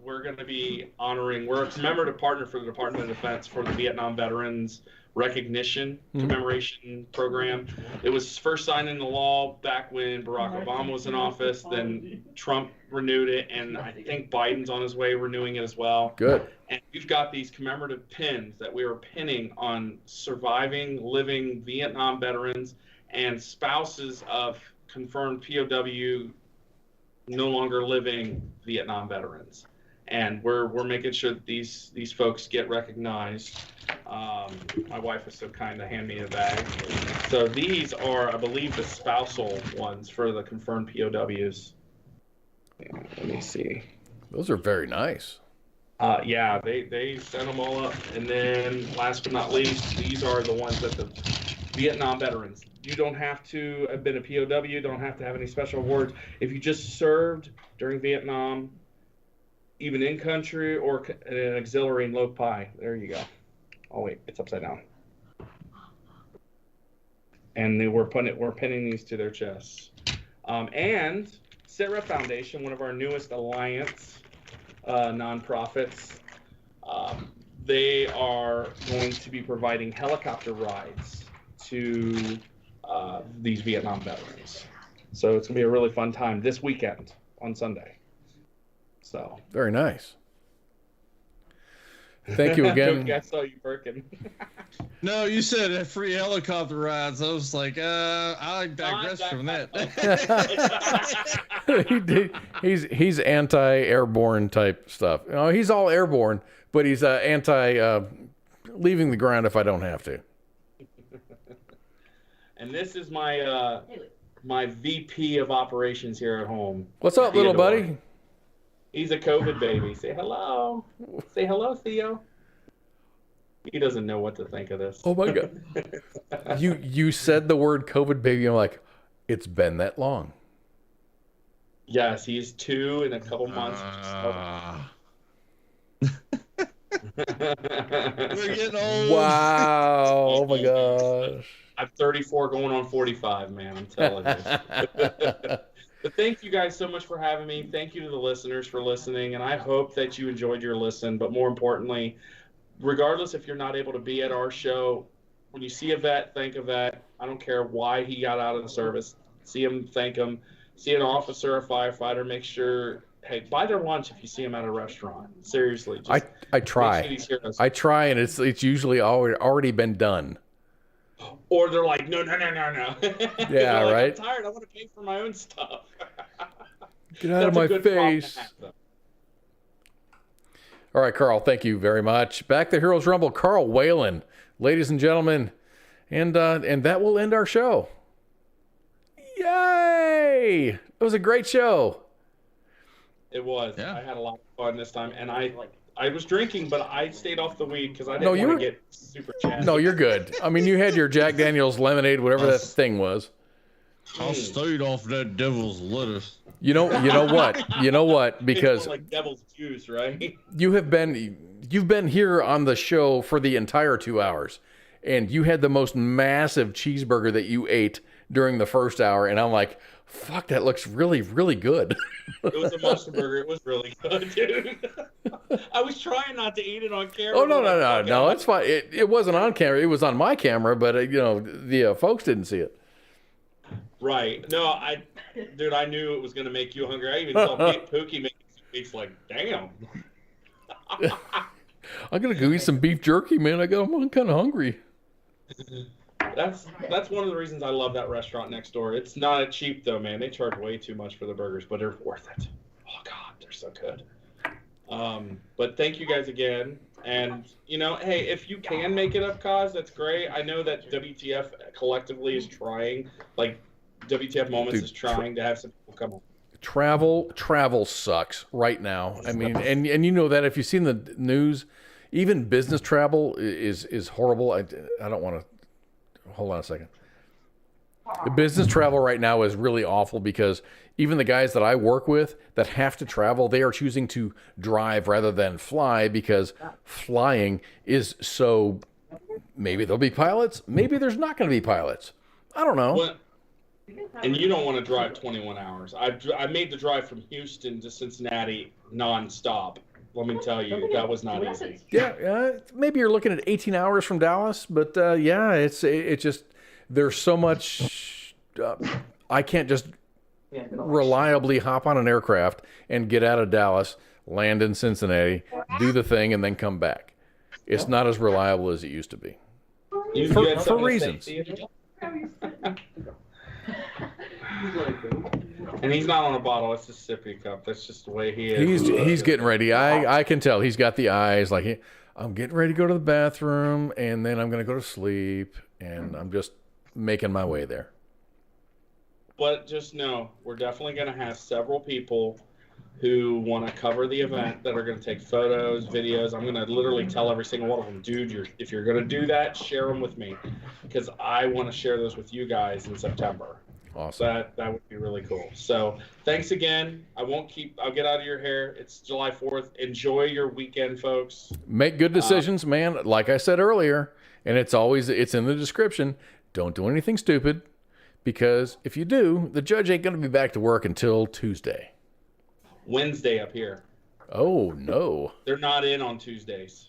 Speaker 8: we're going to be honoring. We're a commemorative partner for the Department of Defense for the Vietnam Veterans Recognition Commemoration Program. It was first signed into law back when Barack Obama was in office. Then Trump renewed it, and I think Biden's on his way renewing it as well.
Speaker 4: Good.
Speaker 8: And we've got these commemorative pins that we are pinning on surviving, living Vietnam veterans and spouses of confirmed POW, no longer living Vietnam veterans. And we're making sure that these folks get recognized. My wife was so kind to hand me a bag. So these are, I believe, the spousal ones for the confirmed POWs. Let me see.
Speaker 4: Those are very nice.
Speaker 8: Yeah, they sent them all up. And then last but not least, these are the ones that the Vietnam veterans. You don't have to have been a POW, don't have to have any special awards. If you just served during Vietnam, even in country or an auxiliary in Low-Pi. There you go. Oh wait, it's upside down. And we're pinning these to their chests. And SITREP Foundation, one of our newest alliance nonprofits, they are going to be providing helicopter rides to these Vietnam veterans. So it's gonna be a really fun time this weekend on Sunday. So
Speaker 4: very nice. Thank you again.
Speaker 8: I saw you perking.
Speaker 5: No, you said free helicopter rides. I was like, I digress from that.
Speaker 4: He's anti-airborne type stuff. You know, he's all airborne, but he's anti leaving the ground if I don't have to.
Speaker 8: And this is my my VP of operations here at home.
Speaker 4: What's up,
Speaker 8: Theodore.
Speaker 4: little buddy?
Speaker 8: He's a COVID baby. Say hello. Say hello, Theo. He doesn't know what to think of this.
Speaker 4: Oh my God. You said the word COVID baby. I'm like, it's been that long.
Speaker 8: Yes, he's 2 in a couple months.
Speaker 5: We're getting old.
Speaker 4: Wow. Oh my gosh.
Speaker 8: I'm 34 going on 45, man. I'm telling you. But thank you guys so much for having me. Thank you to the listeners for listening. And I hope that you enjoyed your listen. But more importantly, regardless if you're not able to be at our show, when you see a vet, thank a vet. I don't care why he got out of the service. See him, thank him. See an officer, a firefighter, make sure, hey, buy their lunch if you see them at a restaurant. Seriously. Just
Speaker 4: I try. I try, and it's usually already been done.
Speaker 8: Or they're like, no.
Speaker 4: Yeah,
Speaker 8: like,
Speaker 4: right.
Speaker 8: I'm tired. I want to pay for my own stuff.
Speaker 4: Get out of my face. All right, Carl, thank you very much. Back to Heroes Rumble, Carl Whalen, ladies and gentlemen. And that will end our show. Yay! It was a great show.
Speaker 8: It was. Yeah. I had a lot of fun this time. And I was drinking, but I stayed off the weed because I didn't want to get super chatty.
Speaker 4: No, you're good. I mean, you had your Jack Daniels lemonade, whatever that thing was.
Speaker 5: I stayed off that devil's lettuce.
Speaker 4: You know what? Because
Speaker 8: like devil's juice, right?
Speaker 4: you've been here on the show for the entire 2 hours, and you had the most massive cheeseburger that you ate during the first hour, and I'm like, fuck, that looks really, really good.
Speaker 8: It was a monster burger. It was really good, dude. I was trying not to eat it on camera.
Speaker 4: Oh no, it's fine. It wasn't on camera. It was on my camera, but the folks didn't see it.
Speaker 8: Right. No, I knew it was going to make you hungry. I even saw Pooky make some beef. Like, damn.
Speaker 4: I'm gonna go eat some beef jerky, man. I'm kind of hungry.
Speaker 8: That's one of the reasons I love that restaurant next door. It's not cheap though, man. They charge way too much for the burgers, but they're worth it. Oh God, they're so good. But thank you guys again. And hey, if you can make it up, Koz, that's great. I know that WTF collectively is trying, like WTF Moments is trying to have some people come on.
Speaker 4: Travel sucks right now. I mean, and you know that if you've seen the news, even business travel is horrible. I don't want to. Hold on a second. The business travel right now is really awful because even the guys that I work with that have to travel, they are choosing to drive rather than fly because flying is so. Maybe there'll be pilots. Maybe there's not going to be pilots. I don't know.
Speaker 8: Well, and you don't want to drive 21 hours. I made the drive from Houston to Cincinnati nonstop. Let me tell you, that was not easy.
Speaker 4: Yeah, maybe you're looking at 18 hours from Dallas, but it just there's so much. I can't just reliably hop on an aircraft and get out of Dallas, land in Cincinnati, do the thing, and then come back. It's not as reliable as it used to be. For reasons.
Speaker 8: And he's not on a bottle; it's a sippy cup. That's just the way he is.
Speaker 4: He's getting ready. I can tell he's got the eyes like I'm getting ready to go to the bathroom, and then I'm going to go to sleep, and I'm just making my way there.
Speaker 8: But just know, we're definitely going to have several people who want to cover the event that are going to take photos, videos. I'm going to literally tell every single one of them, dude, if you're going to do that, share them with me, because I want to share those with you guys in September.
Speaker 4: Awesome.
Speaker 8: That would be really cool. So thanks again. I'll get out of your hair. It's July 4th. Enjoy your weekend, folks.
Speaker 4: Make good decisions, man. Like I said earlier, and it's in the description. Don't do anything stupid, because if you do, the judge ain't going to be back to work until Tuesday.
Speaker 8: Wednesday up here.
Speaker 4: Oh, no.
Speaker 8: They're not in on Tuesdays.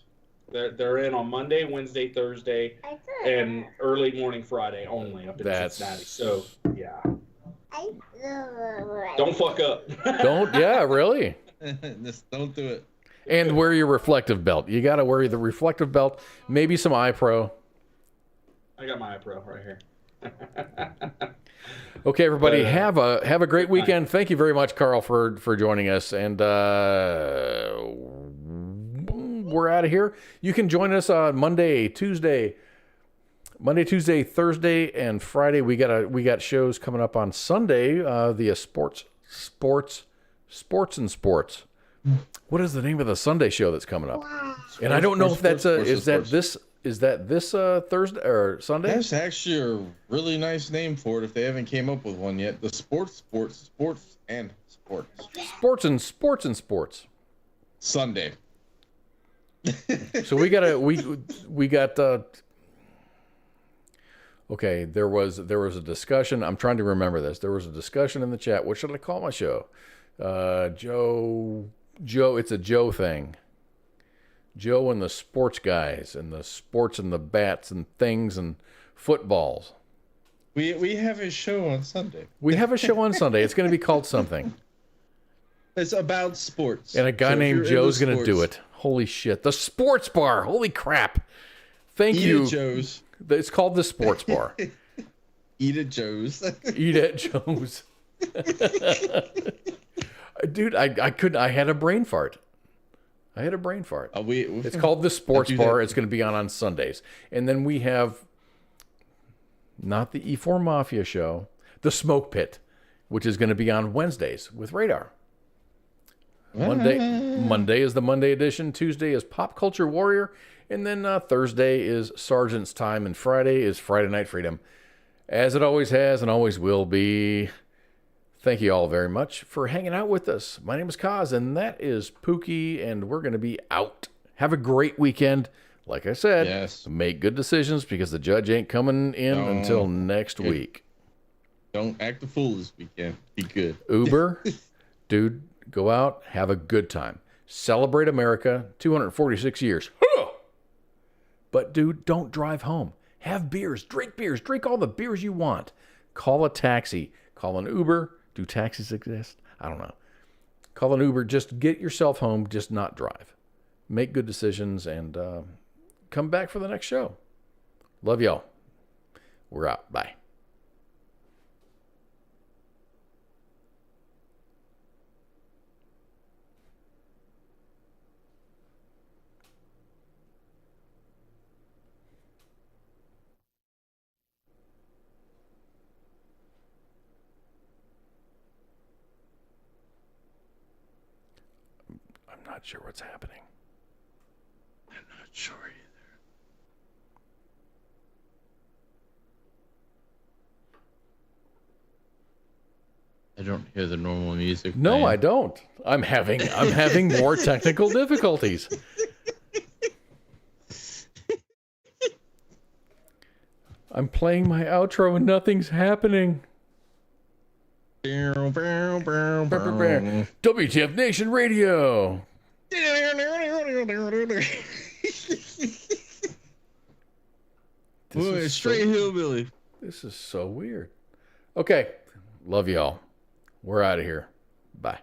Speaker 8: They're in on Monday, Wednesday, Thursday, and early morning Friday only up in Cincinnati. So, yeah. Don't fuck up.
Speaker 4: Really.
Speaker 5: Just don't do it.
Speaker 4: And wear your reflective belt. You got to wear the reflective belt, maybe some eye pro.
Speaker 8: I got my eye pro right here.
Speaker 4: Okay, everybody, have a great weekend. Thank you very much, Carl, for joining us, and we're out of here. You can join us on Monday, Tuesday, Thursday, and Friday. We got shows coming up on Sunday. The Sports. What is the name of the Sunday show that's coming up? And I don't know if that's is that this Thursday or Sunday?
Speaker 5: That's actually a really nice name for it if they haven't came up with one yet. The Sports. Sunday.
Speaker 4: So we got okay, there was a discussion. I'm trying to remember this. There was a discussion in the chat. What should I call my show? Joe, it's a Joe thing. Joe and the sports guys and the sports and the bats and things and footballs.
Speaker 5: We have a show on Sunday.
Speaker 4: It's going to be called something.
Speaker 5: It's about sports.
Speaker 4: And a guy named Joe's going to do it. Holy shit. The Sports Bar. Holy crap. Thank you.
Speaker 5: Joe's.
Speaker 4: It's called the Sports Bar.
Speaker 5: Eat at Joe's.
Speaker 4: Eat at Joe's. Dude, I couldn't. I had a brain fart. It's called the Sports Bar. It's going to be on Sundays. And then we have not the E4 Mafia show, the Smoke Pit, which is going to be on Wednesdays with Radar. Monday is the Monday edition. Tuesday is Pop Culture Warrior. And then Thursday is Sergeant's Time. And Friday is Friday Night Freedom. As it always has and always will be. Thank you all very much for hanging out with us. My name is Koz, and that is Pooky, and we're going to be out. Have a great weekend. Like I said,
Speaker 5: Yes.
Speaker 4: Make good decisions because the judge ain't coming in until next week.
Speaker 5: Don't act a fool this weekend. Be good.
Speaker 4: Uber, dude, go out, have a good time. Celebrate America, 246 years. But, dude, don't drive home. Have beers, drink all the beers you want. Call a taxi, call an Uber. Do taxis exist? I don't know. Call an Uber. Just get yourself home. Just not drive. Make good decisions and come back for the next show. Love y'all. We're out. Bye. Not sure what's happening.
Speaker 5: I'm not sure either. I don't hear the normal music.
Speaker 4: No,
Speaker 5: playing.
Speaker 4: I don't. I'm having more technical difficulties. I'm playing my outro and nothing's happening. WTF Nation Radio.
Speaker 5: Straight hillbilly.
Speaker 4: This is so weird. Okay. Love y'all. We're out of here. Bye.